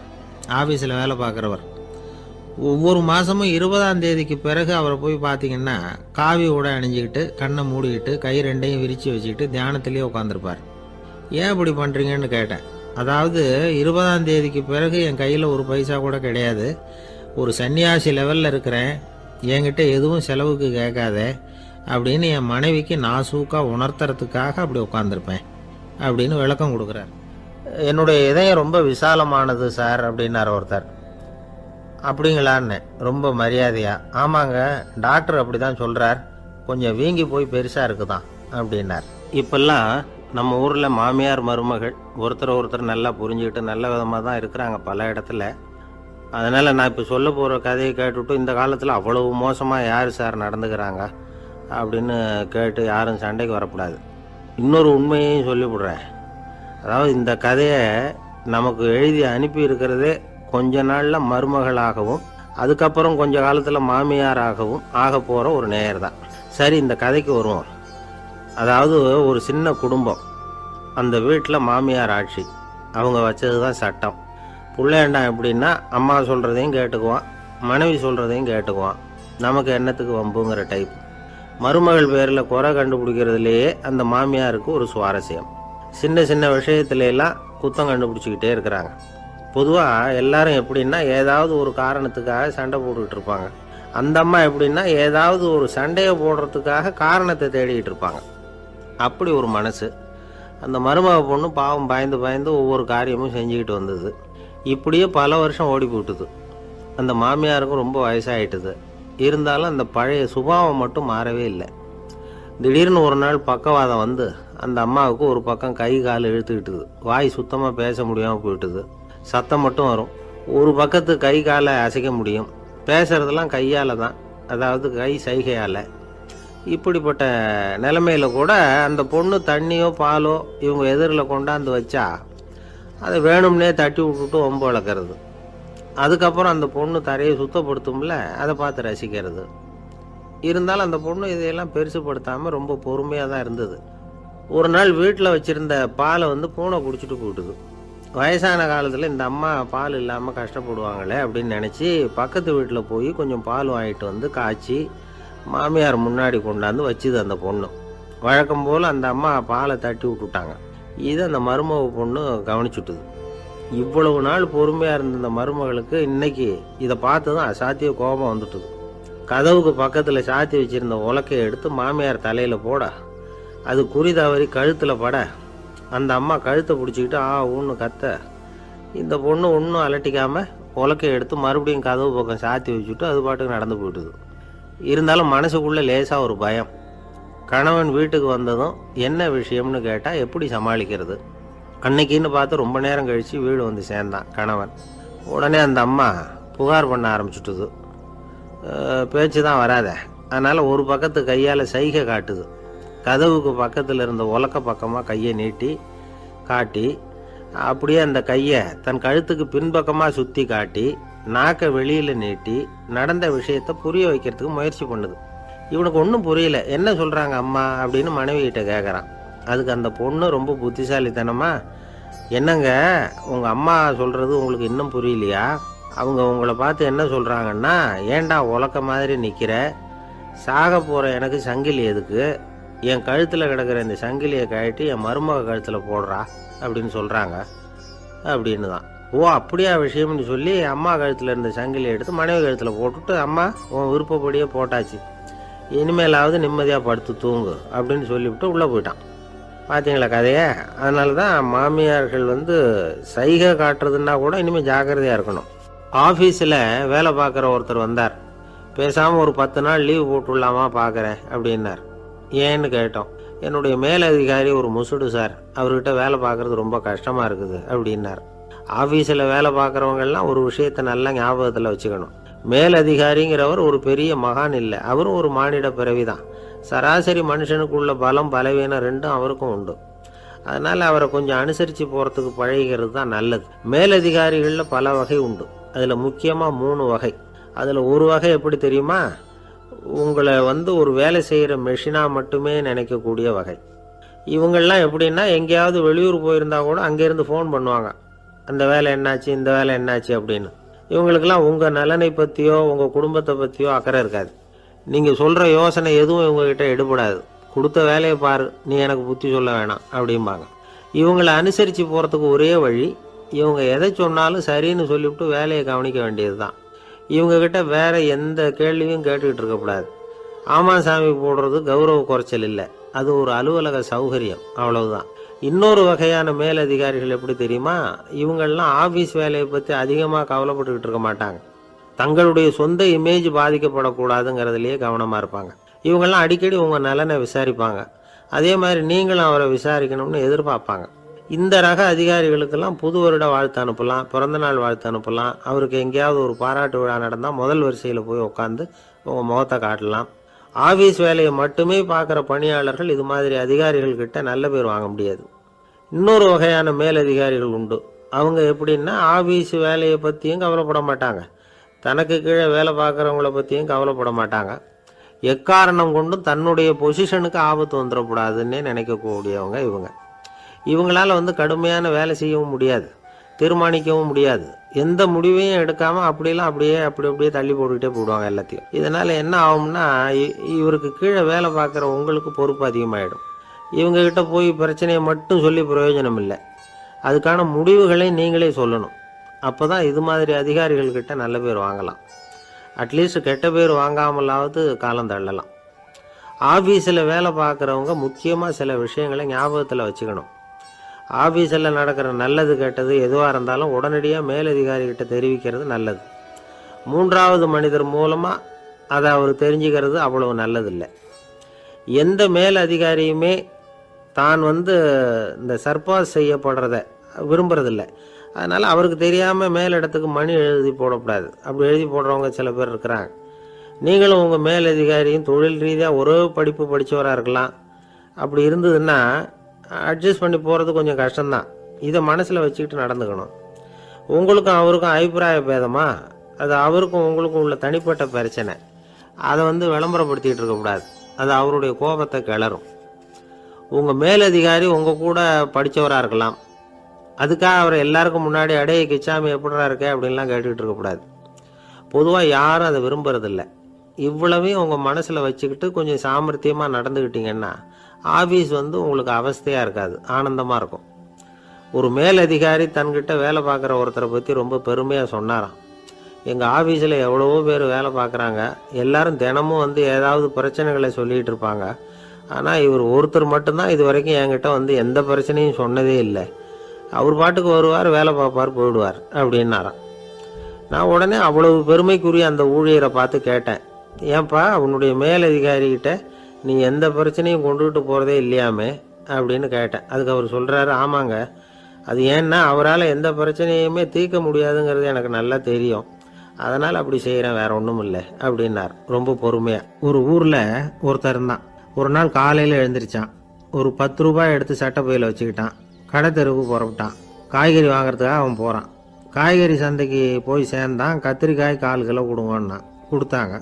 ஆஃபீஸில் வேலை பார்க்குறவர். ஒவ்வொரு மாதமும் 20ஆம் தேதிக்கு பிறகு அவரை போய் பார்த்தீங்கன்னா காவி உடை அணிஞ்சிக்கிட்டு, கண்ணை மூடிக்கிட்டு, கை ரெண்டையும் விரித்து வச்சுக்கிட்டு தியானத்திலே உட்காந்துருப்பார். ஏன் இப்படி பண்ணுறீங்கன்னு கேட்டேன். அதாவது 20ஆம் தேதிக்கு பிறகு என் கையில் ஒரு பைசா கூட கிடையாது, ஒரு சன்னியாசி லெவலில் இருக்கிறேன், என்கிட்ட எதுவும் செலவுக்கு கேட்காத அப்படின்னு என் மனைவிக்கு நாசூக்காக உணர்த்துறதுக்காக அப்படி உட்காந்துருப்பேன் அப்படின்னு விளக்கம் கொடுக்குறார். என்னுடைய இதயம் ரொம்ப விசாலமானது சார் அப்படின்னார் ஒருத்தர். அப்படிங்களான்னு ரொம்ப மரியாதையா, ஆமாங்க டாக்டர் அப்படி தான் சொல்கிறார், கொஞ்சம் வீங்கி போய் பெருசாக இருக்குதான் அப்படின்னார். இப்பெல்லாம் நம்ம ஊரில் மாமியார் மருமகள் ஒருத்தர் நல்லா புரிஞ்சுக்கிட்டு நல்ல விதமாக தான் இருக்கிறாங்க பல இடத்துல. அதனால் நான் இப்போ சொல்ல போகிற கதையை கேட்டுவிட்டு இந்த காலத்தில் அவ்வளவு மோசமாக யார் சார் நடந்துக்கிறாங்க அப்படின்னு கேட்டு யாரும் சண்டைக்கு வரக்கூடாது. இன்னொரு உண்மையையும் சொல்லிவிடுறேன். அதாவது இந்த கதையை நமக்கு எழுதி அனுப்பி இருக்கிறதே கொஞ்ச நாளில் மருமகளாகவும் அதுக்கப்புறம் கொஞ்ச காலத்தில் மாமியாராகவும் ஆக போகிற ஒரு நேயர் தான். சரி, இந்த கதைக்கு வருவோம். அதாவது ஒரு சின்ன குடும்பம், அந்த வீட்டில் மாமியார் ஆட்சி, அவங்க வச்சது தான் சட்டம். பிள்ளையாண்டான் எப்படின்னா அம்மா சொல்கிறதையும் கேட்டுக்குவான், மனைவி சொல்கிறதையும் கேட்டுக்குவான், நமக்கு என்னத்துக்கு வம்புங்கிற டைப். மருமகள் பேரில் குறை கண்டுபிடிக்கிறதுலையே அந்த மாமியாருக்கு ஒரு சுவாரஸ்யம். சின்ன சின்ன விஷயத்துலலாம் குத்தம் கண்டுபிடிச்சிக்கிட்டே இருக்கிறாங்க. பொதுவாக எல்லாரும் எப்படின்னா ஏதாவது ஒரு காரணத்துக்காக சண்டை போட்டுக்கிட்டு இருப்பாங்க. அந்த அம்மா எப்படின்னா ஏதாவது ஒரு சண்டையை போடுறதுக்காக காரணத்தை தேடிக்கிட்டு இருப்பாங்க. அப்படி ஒரு மனசு. அந்த மருமக பொண்ணு பாவம் பயந்து பயந்து ஒவ்வொரு காரியமும் செஞ்சுக்கிட்டு வந்தது. இப்படியே பல வருஷம் ஓடி போட்டுது. அந்த மாமியாருக்கும் ரொம்ப வயசாகிட்டுது. இருந்தாலும் அந்த பழைய சுபாவம் மட்டும் மாறவே இல்லை. திடீர்னு ஒரு நாள் பக்கவாதம் வந்து அந்த அம்மாவுக்கு ஒரு பக்கம் கை கால் இழுத்துக்கிட்டுது, வாய் சுத்தமாக பேச முடியாமல் போயிட்டுது, சத்தம் மட்டும் வரும். ஒரு பக்கத்து கை காலை அசைக்க முடியும், பேசுறதெல்லாம் கையால் தான், அதாவது கை சைகையால். இப்படிப்பட்ட நிலைமையில கூட அந்த பொண்ணு தண்ணியோ பாலோ இவங்க எதிரில் கொண்டாந்து வச்சா அதை வேணும்னே தட்டி விட்டுட்டு ஒம்பு வளர்க்குறது. அதுக்கப்புறம் அந்த பொண்ணு தரையை சுத்தப்படுத்தும்ல, அதை பார்த்து ரசிக்கிறது. இருந்தாலும் அந்த பொண்ணு இதையெல்லாம் பெருசுப்படுத்தாமல் ரொம்ப பொறுமையாக தான் இருந்தது. ஒரு நாள் வீட்டில் வச்சுருந்த பாலை பூனை குடிச்சிட்டு போயிட்டுது. வயசான காலத்தில் இந்த அம்மா பால் இல்லாமல் கஷ்டப்படுவாங்களே அப்படின்னு நினச்சி பக்கத்து வீட்டில் போய் கொஞ்சம் பால் வாங்கிட்டு காய்ச்சி மாமியார் முன்னாடி கொண்டாந்து வச்சுது அந்த பொண்ணு. வழக்கம் போல் அந்த அம்மா பாலை தட்டி விட்டுட்டாங்க. இது அந்த மருமக பொண்ணு கவனிச்சுட்டுது. இவ்வளவு நாள் பொறுமையாக இருந்த இந்த மருமகளுக்கு இன்னைக்கு இதை பார்த்து தான் அசாத்திய கோபம் வந்துட்டுது. கதவுக்கு பக்கத்தில் சாத்தி வச்சுருந்த உலக்கையை எடுத்து மாமியார் தலையில் போட, அது குறி தவறி கழுத்தில் பட, அந்த அம்மா கழுத்தை பிடிச்சிக்கிட்டு ஊன்னு கத்த, இந்த பொண்ணு ஒன்றும் அலட்டிக்காமல் உலக்கையை எடுத்து மறுபடியும் கதவு பக்கம் சாத்தி வச்சுட்டு அது பாட்டுக்கு நடந்து போயிட்டுது. இருந்தாலும் மனசுக்குள்ளே லேசாக ஒரு பயம். கணவன் வீட்டுக்கு வந்ததும் என்ன விஷயம்னு கேட்டால் எப்படி சமாளிக்கிறது? அன்னைக்குன்னு பார்த்து ரொம்ப நேரம் கழித்து வீடு வந்து சேர்ந்தான் கணவன். உடனே அந்த அம்மா புகார் பண்ண ஆரம்பிச்சுட்டுது. பேச்சு தான் வராத, அதனால் ஒரு பக்கத்து கையால் சைகை காட்டுது. கதவுக்கு பக்கத்தில் இருந்த உலக்க பக்கமாக கையை நீட்டி காட்டி, அப்படியே அந்த கையை தன் கழுத்துக்கு பின்பக்கமாக சுற்றி காட்டி, நாக்கை வெளியில் நீட்டி நடந்த விஷயத்தை புரிய வைக்கிறதுக்கு முயற்சி பண்ணுது. இவனுக்கு ஒன்றும் புரியல, என்ன சொல்கிறாங்க அம்மா அப்படின்னு மனைவிகிட்ட கேட்குறான். அதுக்கு அந்த பொண்ணு ரொம்ப புத்திசாலித்தனமா, என்னங்க உங்கள் அம்மா சொல்கிறது உங்களுக்கு இன்னும் புரியலையா? அவங்க உங்களை பார்த்து என்ன சொல்கிறாங்கன்னா, ஏண்டா உலக்க மாதிரி நிற்கிற, சாக போகிற எனக்கு சங்கிலி எதுக்கு, என் கழுத்தில் கிடக்கிற இந்த சங்கிலியை கழட்டி என் மருமக கழுத்தில் போடுறா அப்படின்னு சொல்கிறாங்க அப்படின்னு தான். ஓ அப்படியா விஷயம்னு சொல்லி அம்மா கழுத்தில் இருந்த சங்கிலியை எடுத்து மனைவி கழுத்தில் போட்டுட்டு, அம்மா உன் விருப்பப்படியே போட்டாச்சு, இனிமேலாவது நிம்மதியாக படுத்து தூங்கு அப்படின்னு சொல்லிவிட்டு உள்ளே போயிட்டான். பார்த்தீங்களா கதையை? அதனால தான் மாமியார்கள் சைகை காட்டுறதுன்னா கூட இனிமேல் ஜாக்கிரதையாக இருக்கணும். ஆஃபீஸில் வேலை பார்க்குற ஒருத்தர் வந்தார். பேசாமல் ஒரு 10 நாள் லீவு போட்டுடலாமா பார்க்குறேன் அப்படின்னார். ஏன்னு கேட்டோம். என்னுடைய மேலதிகாரி ஒரு முசுடு சார், அவர்கிட்ட வேலை பார்க்குறது ரொம்ப கஷ்டமாக இருக்குது அப்படின்னார். ஆஃபீஸில் வேலை பார்க்குறவங்கெல்லாம் ஒரு விஷயத்தை நல்லா ஞாபகத்தில் வச்சுக்கணும். மேலதிகாரிங்கிறவர் ஒரு பெரிய மகான் இல்லை, அவரும் ஒரு மானிட பிறவி தான். சராசரி மனுஷனுக்குள்ள பலம் பலவீனம் ரெண்டும் அவருக்கும் உண்டு. அதனால் அவரை கொஞ்சம் அனுசரித்து போகிறதுக்கு பழகிறது தான் நல்லது. மேலதிகாரிகளில் பல வகை உண்டு, அதில் முக்கியமாக 3 வகை. அதில் ஒரு வகை எப்படி தெரியுமா? உங்களை ஒரு வேலை செய்கிற மெஷினாக மட்டுமே நினைக்கக்கூடிய வகை. இவங்கள்லாம் எப்படின்னா, எங்கேயாவது வெளியூர் போயிருந்தா கூட அங்கேருந்து ஃபோன் பண்ணுவாங்க, அந்த வேலை என்னாச்சு இந்த வேலை என்னாச்சு அப்படின்னு. இவங்களுக்கெல்லாம் உங்கள் நலனை பற்றியோ உங்கள் குடும்பத்தை பற்றியோ அக்கறை இருக்காது. நீங்கள் சொல்கிற யோசனை எதுவும் இவங்ககிட்ட எடுபடாது. கொடுத்த வேலையை பாரு, நீ எனக்கு புத்தி சொல்ல வேணாம் அப்படிம்பாங்க. இவங்களை அனுசரித்து போகிறதுக்கு ஒரே வழி, இவங்க எதை சொன்னாலும் சரின்னு சொல்லிவிட்டு வேலையை கவனிக்க வேண்டியது தான். இவங்ககிட்ட வேற எந்த கேள்வியும் கேட்டுக்கிட்டு இருக்கக்கூடாது. ஆமாம் சாமி போடுறது கௌரவ குறைச்சல் இல்லை, அது ஒரு அலுவலக சௌகரியம், அவ்வளவுதான். இன்னொரு வகையான மேலதிகாரிகள் எப்படி தெரியுமா? இவங்கெல்லாம் ஆஃபீஸ் வேலையை பற்றி அதிகமாக கவலைப்பட்டுக்கிட்டு இருக்க மாட்டாங்க. தங்களுடைய சொந்த இமேஜ் பாதிக்கப்படக்கூடாதுங்கிறதுலையே கவனமாக இருப்பாங்க. இவங்கெல்லாம் அடிக்கடி உங்கள் நலனை விசாரிப்பாங்க. அதே மாதிரி நீங்களும் அவரை விசாரிக்கணும்னு எதிர்பார்ப்பாங்க. இந்த ரக அதிகாரிகளுக்கெல்லாம் புது வருட வாழ்த்து அனுப்பலாம், பிறந்தநாள் வாழ்த்து அனுப்பலாம். அவருக்கு எங்கேயாவது ஒரு பாராட்டு விழா நடந்தால் முதல் வரிசையில் போய் உட்காந்து உங்கள் முகத்தை காட்டலாம். ஆஃபீஸ் வேலையை மட்டுமே பார்க்குற பணியாளர்கள் இது மாதிரி அதிகாரிகள்கிட்ட நல்ல பேர் வாங்க முடியாது. இன்னொரு வகையான மேலதிகாரிகள் உண்டு. அவங்க எப்படின்னா, ஆஃபீஸ் வேலையை பற்றியும் கவலைப்பட மாட்டாங்க, தனக்கு கீழே வேலை பார்க்குறவங்கள பற்றியும் கவலைப்பட மாட்டாங்க. எக்காரணம் கொண்டும் தன்னுடைய பொசிஷனுக்கு ஆபத்து வந்துடக்கூடாதுன்னே நினைக்கக்கூடியவங்க இவங்க. இவங்களால் கடுமையான வேலை செய்யவும் முடியாது, தீர்மானிக்கவும் முடியாது. எந்த முடிவையும் எடுக்காமல் அப்படியே தள்ளி போட்டுக்கிட்டே போடுவாங்க எல்லாத்தையும். இதனால் என்ன ஆகும்னா, இவருக்கு கீழே வேலை பார்க்குற உங்களுக்கு பொறுப்பு அதிகமாகிடும். இவங்ககிட்ட போய் பிரச்சனையை மட்டும் சொல்லி பிரயோஜனம் இல்லை, அதுக்கான முடிவுகளை நீங்களே சொல்லணும். அப்போ தான் இது மாதிரி அதிகாரிகள்கிட்ட நல்ல பேர் வாங்கலாம். அட்லீஸ்ட் கெட்ட பேர் வாங்காமலாவது காலம் தள்ளலாம். ஆஃபீஸில் வேலை பார்க்குறவங்க முக்கியமாக சில விஷயங்களை ஞாபகத்தில் வச்சுக்கணும். ஆஃபீஸில் நடக்கிற நல்லது கெட்டது எதுவாக இருந்தாலும் உடனடியாக மேலதிகாரிகிட்ட தெரிவிக்கிறது நல்லது. 3வது மனிதர் மூலமாக அதை அவர் தெரிஞ்சுக்கிறது அவ்வளவு நல்லதில்லை. எந்த மேல் அதிகாரியுமே தான் இந்த சர்பாஸ் செய்யப்படுறத விரும்புறதில்லை. அதனால் அவருக்கு தெரியாமல் மேலிடத்துக்கு மணி எழுதி போடக்கூடாது. அப்படி எழுதி போடுறவங்க சில பேர் இருக்கிறாங்க. நீங்களும் உங்கள் மேலதிகாரியும் தொழில் ரீதியாக ஒரே படிப்பு படித்தவராக இருக்கலாம். அப்படி இருந்ததுன்னா அட்ஜஸ்ட் பண்ணி போகிறது கொஞ்சம் கஷ்டம்தான். இதை மனசில் வச்சுக்கிட்டு நடந்துக்கணும். உங்களுக்கும் அவருக்கும் அபிப்பிராய பேதமா, அது அவருக்கும் உங்களுக்கும் உள்ள தனிப்பட்ட பிரச்சனை. அதை விளம்பரப்படுத்திக்கிட்டு இருக்கக்கூடாது. அது அவருடைய கோபத்தை கிளறும். உங்கள் மேலதிகாரி உங்கள் கூட படித்தவராக இருக்கலாம். அதுக்காக அவர் எல்லாருக்கும் முன்னாடி அடைய கிச்சாமி எப்படிறா இருக்க அப்படின்லாம் கேட்டுக்கிட்டு இருக்கக்கூடாது. பொதுவாக யாரும் அதை விரும்புறதில்லை. இவ்வளவையும் உங்கள் மனசில் வச்சுக்கிட்டு கொஞ்சம் சாமர்த்தியமாக நடந்துக்கிட்டிங்கன்னா ஆஃபீஸ் உங்களுக்கு அவஸ்தையாக இருக்காது, ஆனந்தமாக இருக்கும். ஒரு மேலதிகாரி தன்கிட்ட வேலை பார்க்குற ஒருத்தரை பற்றி ரொம்ப பெருமையாக சொன்னாராம். எங்கள் ஆஃபீஸில் எவ்வளவோ பேர் வேலை பார்க்குறாங்க, எல்லாரும் தினமும் ஏதாவது பிரச்சனைகளை சொல்லிகிட்டு இருப்பாங்க. ஆனால் இவர் ஒருத்தர் மட்டும்தான் இது வரைக்கும் என்கிட்ட எந்த பிரச்சனையும் சொன்னதே இல்லை. அவர் பாட்டுக்கு வருவார், வேலை பார்ப்பார், போயிடுவார் அப்படின்னாராம். நான் உடனே அவ்வளவு பெருமைக்குரிய அந்த ஊழியரை பார்த்து கேட்டேன், ஏன்பா உன்னுடைய மேலதிகாரிகிட்ட நீ எந்த பிரச்சனையும் கொண்டுகிட்டு போகிறதே இல்லையாமே அப்படின்னு கேட்டேன். அதுக்கு அவர் சொல்கிறாரு, ஆமாங்க, அது ஏன்னா அவரால் எந்த பிரச்சனையுமே தீர்க்க முடியாதுங்கிறது எனக்கு நல்லா தெரியும், அதனால் அப்படி செய்கிறேன், வேற ஒன்றும் இல்லை அப்படின்னார் ரொம்ப பொறுமையாக. ஒரு ஊரில் ஒருத்தர் இருந்தான். ஒரு நாள் காலையில் எழுந்திரிச்சான். ஒரு 10 ரூபாய் எடுத்து சட்டை பையில் வச்சுக்கிட்டான். கடை தெருவுக்கு புறப்பட்டான். காய்கறி வாங்குறதுக்காக அவன் போகிறான். காய்கறி சந்தைக்கு போய் சேர்ந்தான். கத்திரிக்காய் 4 கிலோ கொடுங்கன்னா கொடுத்தாங்க.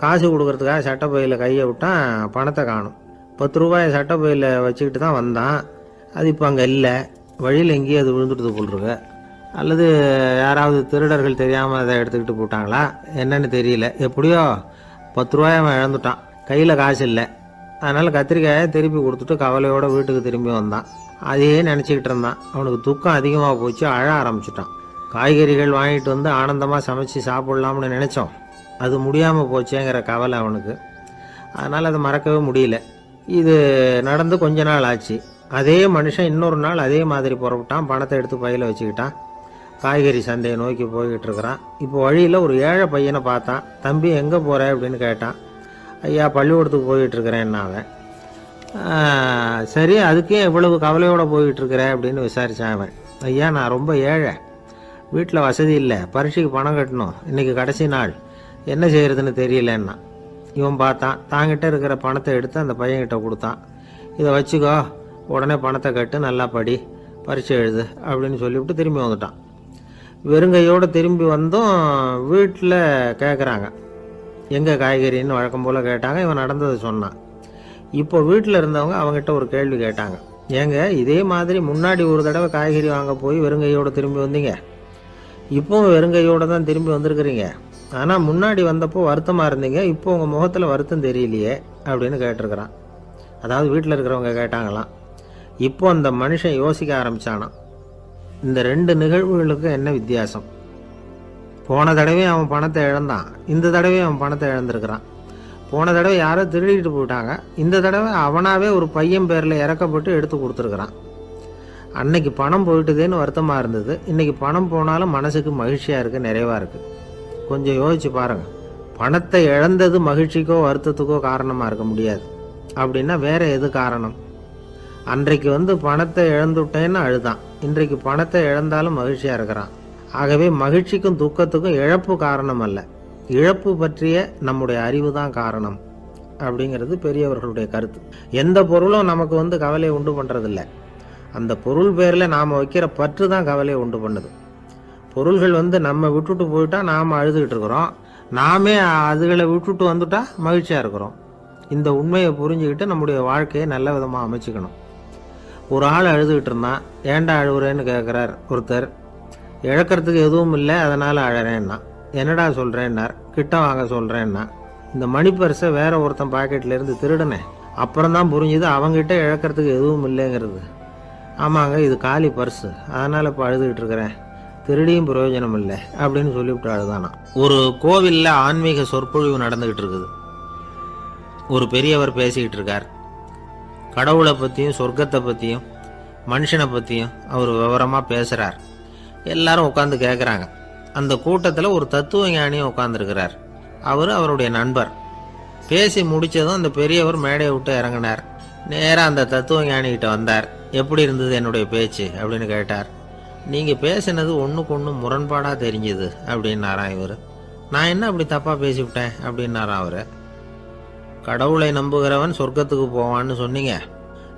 காசு கொடுக்கறதுக்காக சட்டை பையில் கையை விட்டான். பணத்தை காணும். 10 ரூபாய் சட்டை பையில் வச்சுக்கிட்டு தான் வந்தான். அது இப்போ அங்கே இல்லை. வழியில் எங்கேயோ அது விழுந்துடுது போல் இருக்கு. அல்லது யாராவது திருடர்கள் தெரியாமல் அதை எடுத்துக்கிட்டு போட்டாங்களா என்னன்னு தெரியல. எப்படியோ 10 ரூபாய் அவன் இழந்துட்டான். கையில் காசு இல்லை. அதனால் கத்திரிக்காயை திருப்பி கொடுத்துட்டு கவலையோடு வீட்டுக்கு திரும்பி வந்தான். அதையே நினச்சிக்கிட்டு இருந்தான். அவனுக்கு துக்கம் அதிகமாக போச்சு. அழ ஆரம்பிச்சிட்டான். காய்கறிகள் வாங்கிட்டு ஆனந்தமாக சமைச்சு சாப்பிட்லாம்னு நினச்சோம், அது முடியாமல் போச்சேங்கிற கவலை அவனுக்கு. அதனால் அதை மறக்கவே முடியல. இது நடந்து கொஞ்ச நாள் ஆச்சு. அதே மனுஷன் இன்னொரு நாள் அதே மாதிரி புறப்பட்டான். பணத்தை எடுத்து பையில் வச்சுக்கிட்டான். காய்கறி சந்தையை நோக்கி போய்கிட்டு இருக்கிறான். இப்போ வழியில் ஒரு ஏழை பையனை பார்த்தான். தம்பி எங்கே போகிற அப்படின்னு கேட்டான். ஐயா பள்ளிக்கூடத்துக்கு போய்கிட்டு இருக்கிறேன்னா அவன். சரி, அதுக்கே இவ்வளவு கவலையோடு போய்கிட்டுருக்கிற அப்படின்னு விசாரித்தான் அவன். ஐயா நான் ரொம்ப ஏழை, வீட்டில் வசதி இல்லை, பரீட்சைக்கு பணம் கட்டணும், இன்றைக்கி கடைசி நாள், என்ன செய்கிறதுன்னு தெரியலன்னா. இவன் பார்த்தான். தாங்கிட்ட இருக்கிற பணத்தை எடுத்து அந்த பையன்கிட்ட கொடுத்தான். இதை வச்சுக்கோ, உடனே பணத்தை கட்டு, நல்லா படி, பரீட்சை எழுது அப்படின்னு சொல்லிவிட்டு திரும்பி வந்துட்டான். வெறுங்கையோடு திரும்பி வந்தோம். வீட்டில் கேட்குறாங்க, எங்கே காய்கறின்னு வழக்கம் போல் கேட்டாங்க. இவன் நடந்ததை சொன்னான். இப்போ வீட்டில் இருந்தவங்க அவங்ககிட்ட ஒரு கேள்வி கேட்டாங்க, ஏங்க இதே மாதிரி முன்னாடி ஒரு தடவை காய்கறி வாங்க போய் வெறுங்கையோடு திரும்பி வந்தீங்க, இப்போவும் வெறுங்கையோடு தான் திரும்பி வந்திருக்கிறீங்க, ஆனால் முன்னாடி வந்தப்போ வருத்தமாக இருந்தீங்க, இப்போ உங்கள் முகத்தில் வருத்தம் தெரியலையே அப்படின்னு கேட்டிருக்கிறான். அதாவது வீட்டில் இருக்கிறவங்க கேட்டாங்களாம். இப்போ அந்த மனுஷன் யோசிக்க ஆரம்பித்தானான், இந்த 2 நிகழ்வுகளுக்கு என்ன வித்தியாசம்? போன தடவை அவன் பணத்தை இழந்தான், இந்த தடவை அவன் பணத்தை இழந்திருக்கிறான். போன தடவை யாரோ திருடிட்டு போயிட்டாங்க, இந்த தடவை அவனாவே ஒரு பையன் பேரில் இறக்கப்பட்டு எடுத்து கொடுத்துருக்குறான். அன்னைக்கு பணம் போயிட்டுதேன்னு வருத்தமாக இருந்தது, இன்றைக்கி பணம் போனாலும் மனசுக்கு மகிழ்ச்சியாக இருக்குது, நிறைவாக இருக்குது. கொஞ்சம் யோசிச்சு பாருங்கள். பணத்தை இழந்தது மகிழ்ச்சிக்கோ வருத்தத்துக்கோ காரணமாக இருக்க முடியாது. அப்படின்னா வேற எது காரணம்? அன்றைக்கு பணத்தை இழந்துட்டேன்னு அழுதான், இன்றைக்கு பணத்தை இழந்தாலும் மகிழ்ச்சியாக இருக்கிறான். ஆகவே மகிழ்ச்சிக்கும் துக்கத்துக்கும் இழப்பு காரணம் அல்ல, இழப்பு பற்றிய நம்முடைய அறிவு தான் காரணம் அப்படிங்கிறது பெரியவர்களுடைய கருத்து. எந்த பொருளும் நமக்கு கவலையை உண்டு பண்ணுறதில்ல, அந்த பொருள் பேரில் நாம் வைக்கிற பற்று தான் கவலையை உண்டு பண்ணுது. பொருள்கள் நம்ம விட்டுட்டு போயிட்டா நாம் அழுதுகிட்டு இருக்கிறோம், நாமே அதுகளை விட்டுட்டு வந்துட்டா மகிழ்ச்சியாக இருக்கிறோம். இந்த உண்மையை புரிஞ்சுக்கிட்டு நம்முடைய வாழ்க்கையை நல்ல விதமாக அமைச்சுக்கணும். ஒரு ஆள் அழுதுகிட்டு இருந்தான். ஏன்டா அழுகுறேன்னு கேட்குறார் ஒருத்தர். இழக்கிறதுக்கு எதுவும் இல்லை, அதனால் அழறேன்னா. என்னடா சொல்கிறேன்னார். கிட்ட வாங்க சொல்கிறேன்னா. இந்த மணி பர்ஸை வேற ஒருத்தன் பாக்கெட்லேருந்து திருடினேன், அப்புறம் தான் புரிஞ்சுது அவங்ககிட்ட இழக்கிறதுக்கு எதுவும் இல்லைங்கிறது. ஆமாங்க, இது காலி பர்ஸு, அதனால் இப்போ அழுதுகிட்டு இருக்கிறேன், திருடியும் பிரயோஜனம் இல்லை அப்படின்னு சொல்லிவிட்டு அழுதானா. ஒரு கோவிலில் ஆன்மீக சொற்பொழிவு நடந்துக்கிட்டு இருக்குது. ஒரு பெரியவர் பேசிக்கிட்டு இருக்கார். கடவுளை பற்றியும் சொர்க்கத்தை பற்றியும் மனுஷனை பற்றியும் அவர் விவரமாக பேசுகிறார். எல்லாரும் உட்காந்து கேட்குறாங்க. அந்த கூட்டத்தில் ஒரு தத்துவ ஞானியும் உட்காந்துருக்கிறார். அவர் அவருடைய நண்பர். பேசி முடித்ததும் அந்த பெரியவர் மேடையை விட்டு இறங்கினார். நேராக அந்த தத்துவ ஞானிகிட்ட வந்தார். எப்படி இருந்தது என்னுடைய பேச்சு அப்படின்னு கேட்டார். நீங்கள் பேசினது ஒன்றுக்கு ஒன்று முரண்பாடாக தெரிஞ்சுது அப்படின்னாராம் இவர். நான் என்ன அப்படி தப்பாக பேசிவிட்டேன் அப்படின்னாராம் அவர். கடவுளை நம்புகிறவன் சொர்க்கத்துக்கு போவான்னு சொன்னீங்க,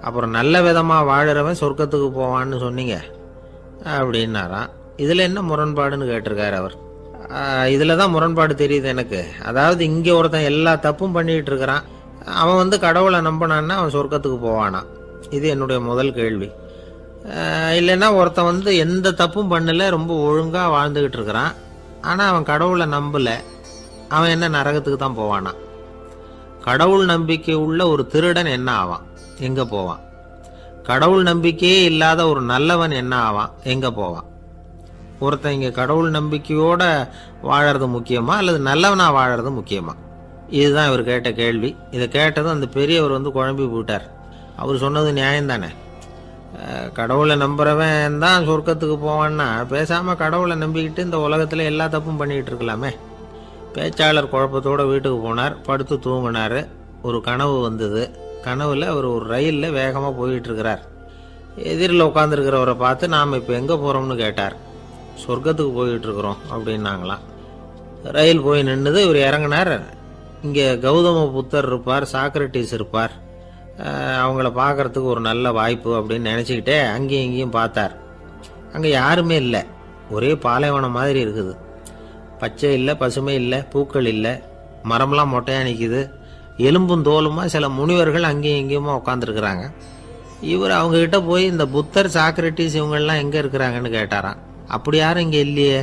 அப்புறம் நல்ல விதமாக வாழுறவன் சொர்க்கத்துக்கு போவான்னு சொன்னீங்க அப்படின்னாராம். இதில் என்ன முரண்பாடுன்னு கேட்டிருக்காரு அவர். இதில் தான் முரண்பாடு தெரியுது எனக்கு. அதாவது இங்கே ஒருத்தன் எல்லா தப்பும் பண்ணிகிட்டு இருக்கிறான், அவன் கடவுளை நம்பினான்னா அவன் சொர்க்கத்துக்கு போவானா? இது என்னுடைய முதல் கேள்வி. இல்லைன்னா ஒருத்தன் எந்த தப்பும் பண்ணல, ரொம்ப ஒழுங்காக வாழ்ந்துக்கிட்டு இருக்கிறான், ஆனால் அவன் கடவுளை நம்பலை, அவன் என்ன நரகத்துக்கு தான் போவானா? கடவுள் நம்பிக்கை உள்ள ஒரு திருடன் என்ன ஆவான், எங்கே போவான்? கடவுள் நம்பிக்கையே இல்லாத ஒரு நல்லவன் என்ன ஆவான், எங்கே போவான்? ஒருத்தன் இங்கே கடவுள் நம்பிக்கையோட வாழறது முக்கியமா அல்லது நல்லவனா வாழறது முக்கியமா? இதுதான் இவர் கேட்ட கேள்வி. இதை கேட்டதும் அந்த பெரியவர் குழம்பி போயிட்டார். அவர் சொன்னது நியாயம்தானே. கடவுளை நம்புறவன் தான் சொர்க்கத்துக்கு போவான்னா பேசாமல் கடவுளை நம்பிக்கிட்டு இந்த உலகத்தில் எல்லா தப்பும் பண்ணிக்கிட்டு இருக்கலாமே. பேச்சாளர் குழப்பத்தோடு வீட்டுக்கு போனார். படுத்து தூங்கினார். ஒரு கனவு வந்தது. கனவில் அவர் ஒரு ரயிலில் வேகமாக போயிட்டு இருக்கிறார். எதிரில் உட்காந்துருக்கிறவரை பார்த்து நாம் இப்போ எங்கே போகிறோம்னு கேட்டார். சொர்க்கத்துக்கு போயிட்டு இருக்கிறோம் அப்படின்னாங்களாம். ரயில் போய் நின்றுது. இவர் இறங்கினார். இங்கே கௌதம புத்தர் இருப்பார், சாக்ரட்டிஸ் இருப்பார், அவங்கள பார்க்கறதுக்கு ஒரு நல்ல வாய்ப்பு அப்படின்னு நினச்சிக்கிட்டே அங்கேயும் இங்கேயும் பார்த்தார். அங்கே யாருமே இல்லை. ஒரே பாலைவனம் மாதிரி இருக்குது. பச்சை இல்லை, பசுமை இல்லை, பூக்கள் இல்லை, மரம்லாம் மொட்டையாக நிற்கிது. எலும்பும் தோலுமா சில முனிவர்கள் அங்கேயும் இங்கேயுமா உட்காந்துருக்குறாங்க. இவர் அவங்கக்கிட்ட போய் இந்த புத்தர், சாக்ரட்டிஸ் இவங்கெல்லாம் எங்கே இருக்கிறாங்கன்னு கேட்டாராம். அப்படி யாரும் இங்கே இல்லையே,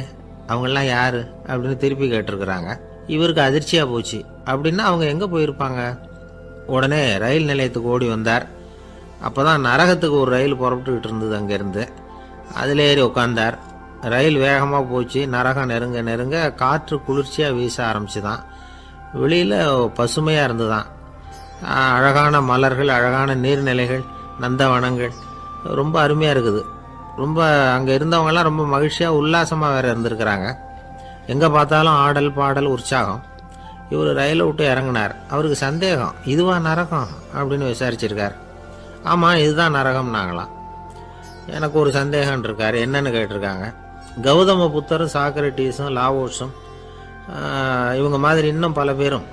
அவங்கெல்லாம் யார் அப்படின்னு திருப்பி கேட்டிருக்கிறாங்க. இவருக்கு அதிர்ச்சியாக போச்சு. அப்படின்னா அவங்க எங்கே போயிருப்பாங்க? உடனே ரயில் நிலையத்துக்கு ஓடி வந்தார். அப்போ தான் நரகத்துக்கு ஒரு ரயில் புறப்பட்டுக்கிட்டு இருந்தது. அங்கேருந்து அதில் ஏறி உட்காந்தார். ரயில் வேகமாக போச்சு. நரகம் நெருங்க நெருங்க காற்று குளிர்ச்சியாக வீச ஆரம்பிச்சுதான். வெளியில் பசுமையாக இருந்துதான். அழகான மலர்கள், அழகான நீர்நிலைகள், நந்தவனங்கள், ரொம்ப அருமையாக இருக்குது. ரொம்ப அங்கே இருந்தவங்கெல்லாம் ரொம்ப மகிழ்ச்சியாக உல்லாசமாக வேறு இருந்திருக்கிறாங்க. எங்கே பார்த்தாலும் ஆடல் பாடல் உற்சாகம். இவர் ரயிலை விட்டு இறங்கினார். அவருக்கு சந்தேகம், இதுவா நரகம் அப்படின்னு விசாரிச்சிருக்கார். ஆமாம், இதுதான் நரகம்னாங்களாம். எனக்கு ஒரு சந்தேகம் இருக்கார். என்னன்னு கேட்டிருக்காங்க. கௌதம புத்தரும், சாக்ரட்டிஸும், லாவோஸும், இவங்க மாதிரி இன்னும் பல பேரும்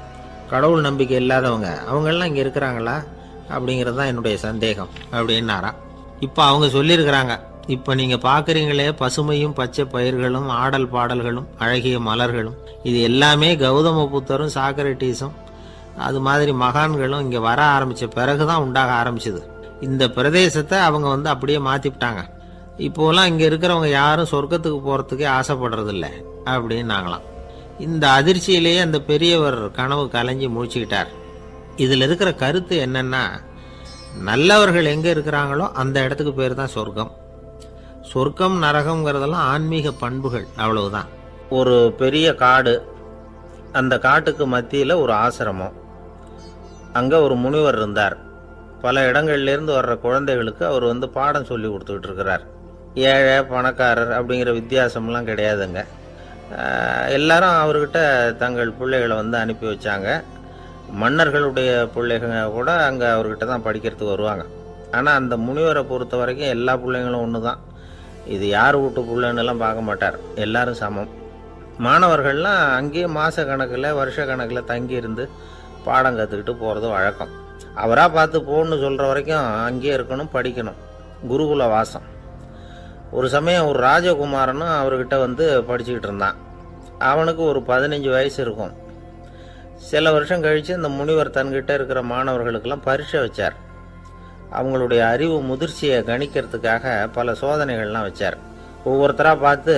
கடவுள் நம்பிக்கை இல்லாதவங்க, அவங்கெல்லாம் இங்கே இருக்கிறாங்களா அப்படிங்கிறது தான் என்னுடைய சந்தேகம் அப்படின்னாராம். இப்போ அவங்க சொல்லியிருக்கிறாங்க, இப்போ நீங்கள் பார்க்குறீங்களே பசுமையும் பச்சை பயிர்களும் ஆடல் பாடல்களும் அழகிய மலர்களும், இது எல்லாமே கௌதம புத்தரும் சாக்ரட்டிஸும் அது மாதிரி மகான்களும் இங்கே வர ஆரம்பித்த பிறகு தான் உண்டாக ஆரம்பிச்சுது. இந்த பிரதேசத்தை அவங்க அப்படியே மாற்றிவிட்டாங்க. இப்போலாம் இங்கே இருக்கிறவங்க யாரும் சொர்க்கத்துக்கு போகிறதுக்கே ஆசைப்படுறதில்ல அப்படின்னாங்களாம். இந்த அதிர்ச்சியிலேயே அந்த பெரியவர் கனவு கலைஞ்சி முழிச்சுக்கிட்டார். இதில் இருக்கிற கருத்து என்னன்னா, நல்லவர்கள் எங்கே இருக்கிறாங்களோ அந்த இடத்துக்கு பேர் தான் சொர்க்கம். சொர்க்கம் நரகம்ங்கிறதெல்லாம் ஆன்மீக பண்புகள், அவ்வளவுதான். ஒரு பெரிய காடு, அந்த காட்டுக்கு மத்தியில் ஒரு ஆசிரமம். அங்கே ஒரு முனிவர் இருந்தார். பல இடங்கள்லேருந்து வர்ற குழந்தைகளுக்கு அவர் பாடம் சொல்லி கொடுத்துக்கிட்டு இருக்கிறார். ஏழை பணக்காரர் அப்படிங்கிற வித்தியாசம்லாம் கிடையாதுங்க. எல்லாரும் அவர்கிட்ட தங்கள் பிள்ளைகளை அனுப்பி வச்சாங்க. மன்னர்களுடைய பிள்ளைங்க கூட அங்கே அவர்கிட்ட தான் படிக்கிறதுக்கு வருவாங்க. ஆனால் அந்த முனிவரை பொறுத்த வரைக்கும் எல்லா பிள்ளைங்களும் ஒன்று தான். இது யார் வீட்டு பிள்ளைன்னெல்லாம் பார்க்க மாட்டார், எல்லாரும் சமம். மாணவர்கள்லாம் அங்கேயே மாத கணக்கில் வருஷ கணக்கில் தங்கி இருந்து பாடம் கற்றுக்கிட்டு போகிறது வழக்கம். அவராக பார்த்து போகணுன்னு சொல்கிற வரைக்கும் அங்கேயே இருக்கணும், படிக்கணும். குருகுல வாசம். ஒரு சமயம் ஒரு ராஜகுமாரனும் அவர்கிட்ட படிச்சுக்கிட்டு இருந்தான். அவனுக்கு ஒரு 15 வயசு இருக்கும். சில வருஷம் கழித்து இந்த முனிவர் தன்கிட்ட இருக்கிற மாணவர்களுக்கெல்லாம் பரீட்சை வச்சார். அவங்களுடைய அறிவு முதிர்ச்சியை கணிக்கிறதுக்காக பல சோதனைகள்லாம் வச்சார். ஒவ்வொருத்தராக பார்த்து,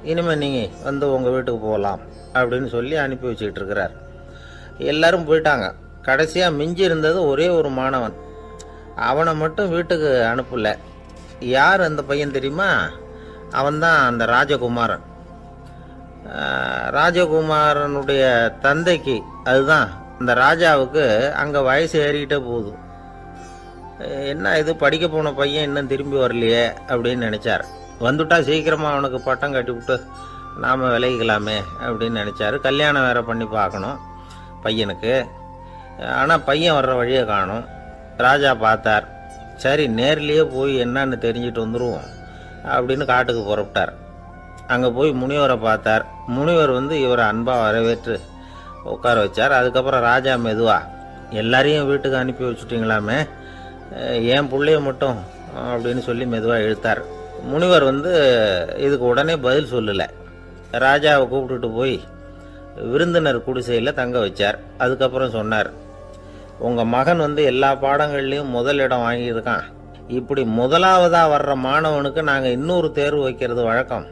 இனிமேல் நீங்கள் உங்கள் வீட்டுக்கு போகலாம் அப்படின்னு சொல்லி அனுப்பி வச்சுக்கிட்டு இருக்கிறார். எல்லாரும் போயிட்டாங்க. கடைசியாக மிஞ்சி இருந்தது ஒரே ஒரு மாணவன். அவனை மட்டும் வீட்டுக்கு அனுப்பலை. யார் அந்த பையன் தெரியுமா? அவன்தான் அந்த ராஜகுமாரன். ராஜகுமாரனுடைய தந்தைக்கு, அதுதான் அந்த ராஜாவுக்கு, அங்கே வயசு ஏறிக்கிட்டே போகுது. என்ன இது, படிக்க போன பையன் இன்னும் திரும்பி வரலையே அப்படின்னு நினச்சார். வந்துட்டா சீக்கிரமாக அவனுக்கு பட்டம் கட்டி விட்டு நாம் விலகிக்கலாமே அப்படின்னு நினச்சார். கல்யாணம் வேறு பண்ணி பார்க்கணும் பையனுக்கு. ஆனால் பையன் வர்ற வழியை காணும். ராஜா பார்த்தார். சரி, நேர்லேயே போய் என்னன்னு தெரிஞ்சுட்டு வந்துடுவோம் அப்படின்னு காட்டுக்கு புறப்பட்டார். அங்கே போய் முனிவரை பார்த்தார். முனிவர் இவரை அன்பாக வரவேற்று உட்கார வச்சார். அதுக்கப்புறம் ராஜா மெதுவா, எல்லாரையும் வீட்டுக்கு அனுப்பி வச்சுட்டிங்களாமே, ஏன் பிள்ளைய மட்டும் அப்படின்னு சொல்லி மெதுவாக இழுத்தார். முனிவர் இதுக்கு உடனே பதில் சொல்லலை. ராஜாவை கூப்பிட்டுட்டு போய் விருந்தினர் குடிசையில் தங்க வச்சார். அதுக்கப்புறம் சொன்னார், உங்கள் மகன் எல்லா பாடங்கள்லேயும் முதல் இடம் வாங்கியிருக்கான். இப்படி முதலாவதாக வர்ற மாணவனுக்கு நாங்கள் இன்னொரு தேர்வு வைக்கிறது வழக்கம்.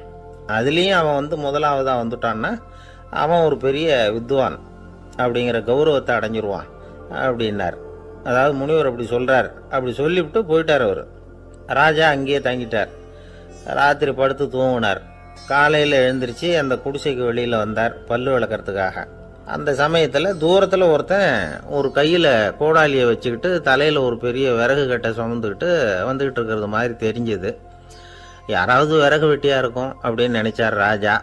அதுலேயும் அவன் முதலாவதாக வந்துட்டான்னா அவன் ஒரு பெரிய வித்வான் அப்படிங்கிற கௌரவத்தை அடைஞ்சிருவான் அப்படின்னார். அதாவது முனிவர் அப்படி சொல்கிறார். அப்படி சொல்லிவிட்டு போயிட்டார். அவர் ராஜா அங்கேயே தங்கிட்டார். ராத்திரி படுத்து தூங்கினார். காலையில் எழுந்திரிச்சு அந்த குடிசைக்கு வெளியில் வந்தார் பல்லு விளக்கிறதுக்காக. அந்த சமயத்தில் தூரத்தில் ஒருத்தன் ஒரு கையில் கோடாலியை வச்சுக்கிட்டு தலையில் ஒரு பெரிய விறகு கட்டை சுமந்துக்கிட்டு வந்துக்கிட்டு இருக்கிறது மாதிரி தெரிஞ்சுது. யாராவது விறகு வெட்டியாக இருக்கும் அப்படின்னு நினச்சார் ராஜா.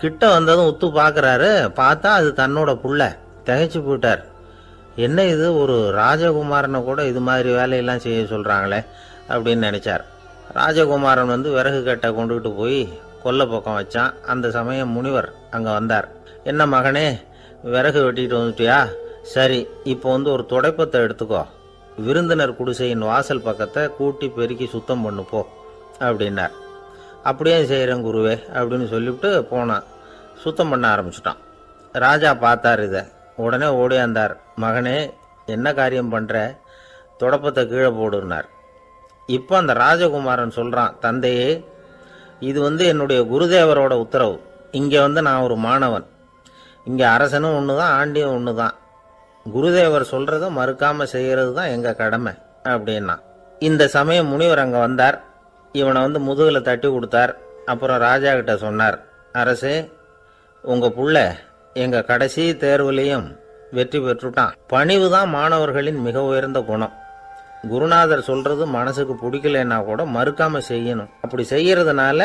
கிட்ட வந்ததும் உத்து பார்க்குறாரு. பார்த்தா அது தன்னோட புள்ள. திகைச்சு போயிட்டார். என்ன இது, ஒரு ராஜகுமாரனை கூட இது மாதிரி வேலையெல்லாம் செய்ய சொல்கிறாங்களே அப்படின்னு நினச்சார். ராஜகுமாரன் விறகு கட்டை கொண்டுகிட்டு போய் கொல்லை பக்கம் வச்சான். அந்த சமயம் முனிவர் அங்கே வந்தார். என்ன மகனே, விறகு வெட்டிட்டு வந்துட்டியா? சரி, இப்போ ஒரு துடைப்பத்தை எடுத்துக்கோ, விருந்தினர் குடிசையின் வாசல் பக்கத்தை கூட்டி பெருக்கி சுத்தம் பண்ணு போ அப்படின்னார். அப்படியே செய்கிறேன் குருவே அப்படின்னு சொல்லிவிட்டு போனான். சுத்தம் பண்ண ஆரம்பிச்சிட்டான். ராஜா பார்த்தார் இதை. உடனே ஓடியாந்தார். மகனே, என்ன காரியம் பண்ணுற? துடப்பத்தை கீழே போடுனார். இப்போ அந்த ராஜகுமாரன் சொல்கிறான், தந்தையே, இது என்னுடைய குருதேவரோட உத்தரவு. இங்கே நான் ஒரு மாணவன். இங்கே அரசனும் ஒன்று தான், ஆண்டியும் ஒன்று தான். குருதேவர் சொல்கிறத மறுக்காமல் செய்கிறது தான் எங்கள் கடமை அப்படின்னா. இந்த சமயம் முனிவர் அங்கே வந்தார். இவனை முதுகில் தட்டி கொடுத்தார். அப்புறம் ராஜா கிட்ட சொன்னார், அரசே, உங்கள் புள்ள எங்கள் கடைசி தேர்வுலையும் வெற்றி பெற்றுட்டான். பணிவு தான் மாணவர்களின் மிக உயர்ந்த குணம். குருநாதர் சொல்றது மனசுக்கு பிடிக்கலன்னா கூட மறுக்காம செய்யணும். அப்படி செய்யறதுனால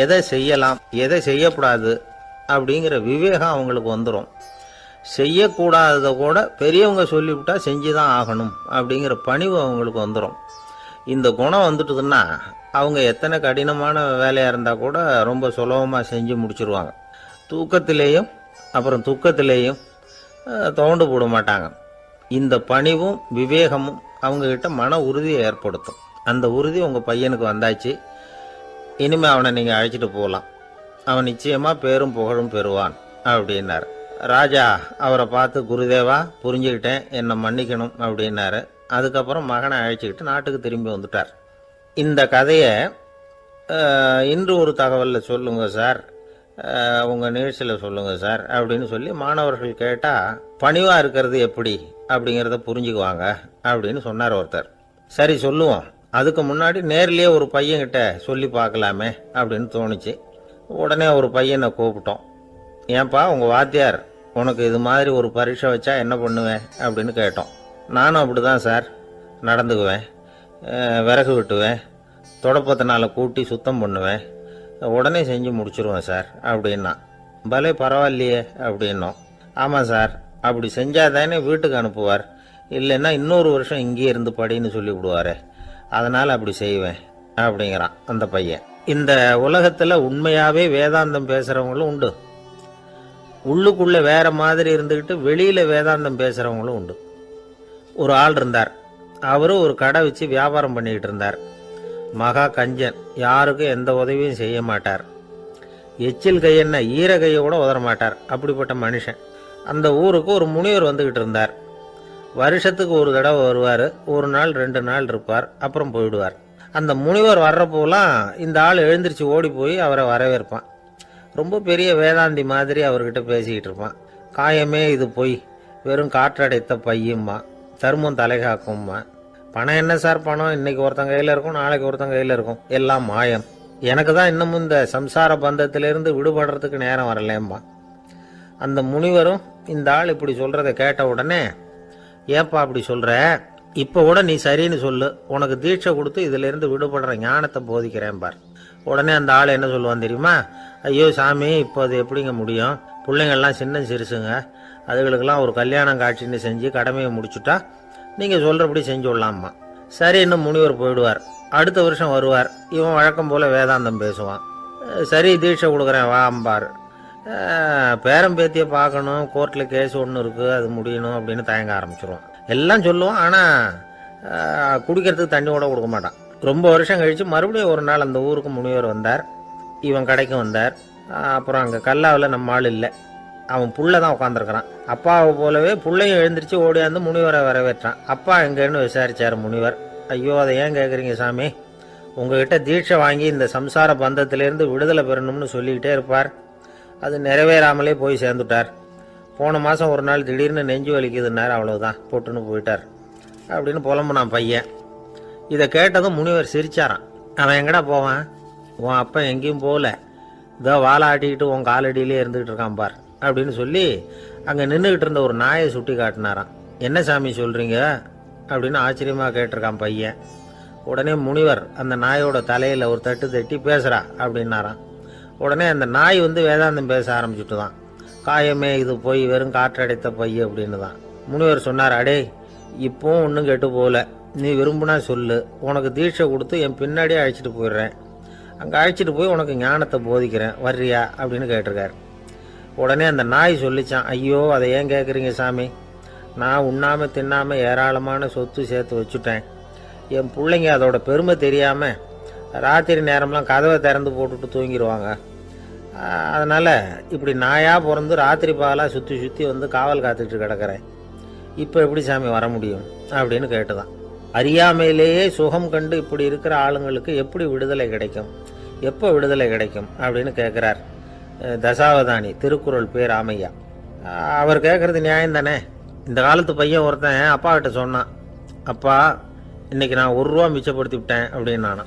எதை செய்யலாம் எதை செய்யக்கூடாது அப்படிங்கிற விவேகம் அவங்களுக்கு வந்துடும். செய்யக்கூடாததை கூட பெரியவங்க சொல்லிவிட்டா செஞ்சுதான் ஆகணும் அப்படிங்கிற பணிவு அவங்களுக்கு வந்துடும். இந்த குணம் வந்துட்டுதுன்னா அவங்க எத்தனை கடினமான வேலையாக இருந்தால் கூட ரொம்ப சுலபமாக செஞ்சு முடிச்சிருவாங்க. தூக்கத்திலேயும் அப்புறம் துக்கத்திலேயும் தோண்டு போட மாட்டாங்க. இந்த பணிவும் விவேகமும் அவங்கக்கிட்ட மன உறுதியை ஏற்படுத்தும். அந்த உறுதி உங்கள் பையனுக்கு வந்தாச்சு. இனிமேல் அவனை நீங்கள் அழைச்சிட்டு போகலாம். அவன் நிச்சயமாக பேரும் புகழும் பெறுவான் அப்படின்னார். ராஜா அவரை பார்த்து, குருதேவா, புரிஞ்சுக்கிட்டேன், என்னை மன்னிக்கணும் அப்படின்னாரு. அதுக்கப்புறம் மகனை அழைச்சிக்கிட்டு நாட்டுக்கு திரும்பி வந்துட்டார். இந்த கதையை இன்று ஒரு தகவலில் சொல்லுங்கள் சார், உங்கள் நிகழ்ச்சியில் சொல்லுங்கள் சார் அப்படின்னு சொல்லி மாணவர்கள் கேட்டால் பணிவாக இருக்கிறது எப்படி அப்படிங்கிறத புரிஞ்சுக்குவாங்க அப்படின்னு சொன்னார் ஒருத்தர். சரி, சொல்லுவோம். அதுக்கு முன்னாடி நேர்லேயே ஒரு பையன்கிட்ட சொல்லி பார்க்கலாமே அப்படின்னு தோணுச்சு. உடனே ஒரு பையனை கூப்பிட்டோம். ஏன்பா, உங்கள் வாத்தியார் உனக்கு இது மாதிரி ஒரு பரீட்சை வச்சா என்ன பண்ணுவேன் அப்படின்னு கேட்டோம். நானும் அப்படி தான் சார் நடந்துக்குவேன். விறகு வெட்டுவேன், தொடப்பத்தினால கூட்டி சுத்தம் பண்ணுவேன், உடனே செஞ்சு முடிச்சிருவேன் சார் அப்படின்னா. பலே பரவாயில்லையே அப்படின்னோம். ஆமாம் சார், அப்படி செஞ்சால் தானே வீட்டுக்கு அனுப்புவார், இல்லைன்னா இன்னொரு வருஷம் இங்கேயே இருந்து படின்னு சொல்லி விடுவார், அதனால் அப்படி செய்வேன் அப்படிங்கிறான் அந்த பையன். இந்த உலகத்தில் உண்மையாகவே வேதாந்தம் பேசுகிறவங்களும் உண்டு, உள்ளுக்குள்ளே வேற மாதிரி இருந்துக்கிட்டு வெளியில் வேதாந்தம் பேசுகிறவங்களும் உண்டு. ஒரு ஆள் இருந்தார். அவரும் ஒரு கடை வச்சு வியாபாரம் பண்ணிக்கிட்டு இருந்தார். மகா கஞ்சன், யாருக்கும் எந்த உதவியும் செய்ய மாட்டார். எச்சில் கையென்ன ஈர கையை கூட உதற மாட்டார். அப்படிப்பட்ட மனுஷன். அந்த ஊருக்கு ஒரு முனிவர் வந்துக்கிட்டு இருந்தார். வருஷத்துக்கு ஒரு தடவை வருவார். ஒரு நாள் 2 நாள் இருப்பார், அப்புறம் போயிடுவார். அந்த முனிவர் வர்றப்போலாம் இந்த ஆள் எழுந்திரிச்சு ஓடி போய் அவரை வரவேற்பான். ரொம்ப பெரிய வேதாந்தி மாதிரி அவர்கிட்ட பேசிக்கிட்டு இருப்பான். காயமே இது பொய், வெறும் காற்றடைத்த பையும்மா, தர்மம் தலைகாக்கும்மா. பணம் என்ன சார் பணம், இன்னைக்கு ஒருத்தன் கையில் இருக்கும், நாளைக்கு ஒருத்தன் கையில் இருக்கும், எல்லாம் மாயம். எனக்கு தான் இன்னமும் இந்த சம்சார பந்தத்திலிருந்து விடுபடுறதுக்கு நேரம் வரலேம்மா. அந்த முனிவரும் இந்த ஆள் இப்படி சொல்கிறத கேட்ட உடனே, ஏப்பா அப்படி சொல்கிற, இப்போ கூட நீ சரின்னு சொல்லு, உனக்கு தீட்சை கொடுத்து இதிலேருந்து விடுபடுற ஞானத்தை போதிக்கிறேன் பார். உடனே அந்த ஆள் என்ன சொல்லுவான் தெரியுமா? ஐயோ சாமி, இப்போ அது எப்படிங்க முடியும், பிள்ளைங்கள்லாம் சின்ன சிறுசுங்க, அதுகளுக்கெல்லாம் ஒரு கல்யாணம் காட்சின்னு செஞ்சு கடமையை முடிச்சுட்டா நீங்கள் சொல்கிறபடி செஞ்சு விடலாமா. சரி, இன்னும் முனிவர் போயிடுவார். அடுத்த வருஷம் வருவார். இவன் வழக்கம் போல் வேதாந்தம் பேசுவான். சரி, தீட்சை கொடுக்குறேன் வா அம்பார். பேரம்பேத்தியை பார்க்கணும், கோர்ட்டில் கேஸ் ஒன்று இருக்குது, அது முடியணும் அப்படின்னு தயங்க ஆரம்பிச்சிருவான். எல்லாம் சொல்லுவான், ஆனால் குடிக்கிறதுக்கு தண்ணி கூட கொடுக்க மாட்டான். ரொம்ப வருஷம் கழித்து மறுபடியும் ஒரு நாள் அந்த ஊருக்கு முனிவர் வந்தார். இவன் கடைக்கும் வந்தார். அப்புறம் அங்கே கல்லாவில் நம்ம ஆள் இல்லை. அவன் புள்ள தான் உட்காந்துருக்கிறான். அப்பாவை போலவே புள்ளையும் எழுந்திரிச்சு ஓடியாந்து முனிவரை வரவேற்றான். அப்பா எங்கேன்னு விசாரித்தார் முனிவர். ஐயோ, அதை ஏன் கேட்குறீங்க சாமி? உங்ககிட்ட தீட்சை வாங்கி இந்த சம்சார பந்தத்திலேருந்து விடுதலை பெறணும்னு சொல்லிக்கிட்டே இருப்பார். அது நிறைவேறாமலே போய் சேர்ந்துட்டார். போன மாதம் ஒரு நாள் திடீர்னு நெஞ்சு வலிக்குதுன்னார். அவ்வளோதான், போட்டுன்னு போயிட்டார் அப்படின்னு புலம்புனான் பையன். இதை கேட்டதும் முனிவர் சிரிச்சாரான். அவன் எங்கடா போவான்? உன் அப்பா எங்கேயும் போகல, இதோ வாழை ஆட்டிக்கிட்டு உன் காலடியிலே இருந்துக்கிட்டு இருக்கான் பார் அப்படின்னு சொல்லி அங்கே நின்றுக்கிட்டு இருந்த ஒரு நாயை சுட்டி காட்டினாரான். என்ன சாமி சொல்கிறீங்க அப்படின்னு ஆச்சரியமாக கேட்டிருக்கான் பையன். உடனே முனிவர் அந்த நாயோட தலையில் ஒரு தட்டு தட்டி பேசுகிறா அப்படின்னாரான். உடனே அந்த நாய் வேதாந்தம் பேச ஆரம்பிச்சுட்டு தான். காயமே இது போய் வெறும் காற்றடைத்த பைய அப்படின்னு தான். முனிவர் சொன்னார், அடே இப்போவும் ஒன்றும் கெட்டு போகல, நீ விரும்புனா சொல்லு, உனக்கு தீட்சை கொடுத்து என் பின்னாடியே அழைச்சிட்டு போயிடுறேன், அங்கே அழைச்சிட்டு போய் உனக்கு ஞானத்தை போதிக்கிறேன், வர்றியா அப்படின்னு கேட்டிருக்காரு. உடனே அந்த நாய் சொல்லிச்சான், ஐயோ அதை ஏன் கேட்குறீங்க சாமி, நான் உண்ணாமல் தின்னாமல் ஏராளமான சொத்து சேர்த்து வச்சுட்டேன். என் பிள்ளைங்க அதோட பெருமை தெரியாமல் ராத்திரி நேரம்லாம் கதவை திறந்து போட்டுட்டு தூங்கிடுவாங்க. அதனால் இப்படி நாயாக பிறந்து ராத்திரி பகலாக சுற்றி சுற்றி காவல் காத்துட்டு கிடக்கிறேன். இப்போ எப்படி சாமி வர முடியும் அப்படின்னு கேட்டுதான். அறியாமையிலேயே சுகம் கண்டு இப்படி இருக்கிற ஆளுங்களுக்கு எப்படி விடுதலை கிடைக்கும், எப்போ விடுதலை கிடைக்கும் அப்படின்னு கேட்குறார் தசாவதானி, திருக்குறள் பேர் ராமையா. அவர் கேட்குறது நியாயம் தானே. இந்த காலத்து பையன் ஒருத்தன் அப்பா கிட்ட சொன்னான், அப்பா இன்னைக்கு நான் 1 ரூபா மிச்சப்படுத்தி விட்டேன் அப்படின்னு.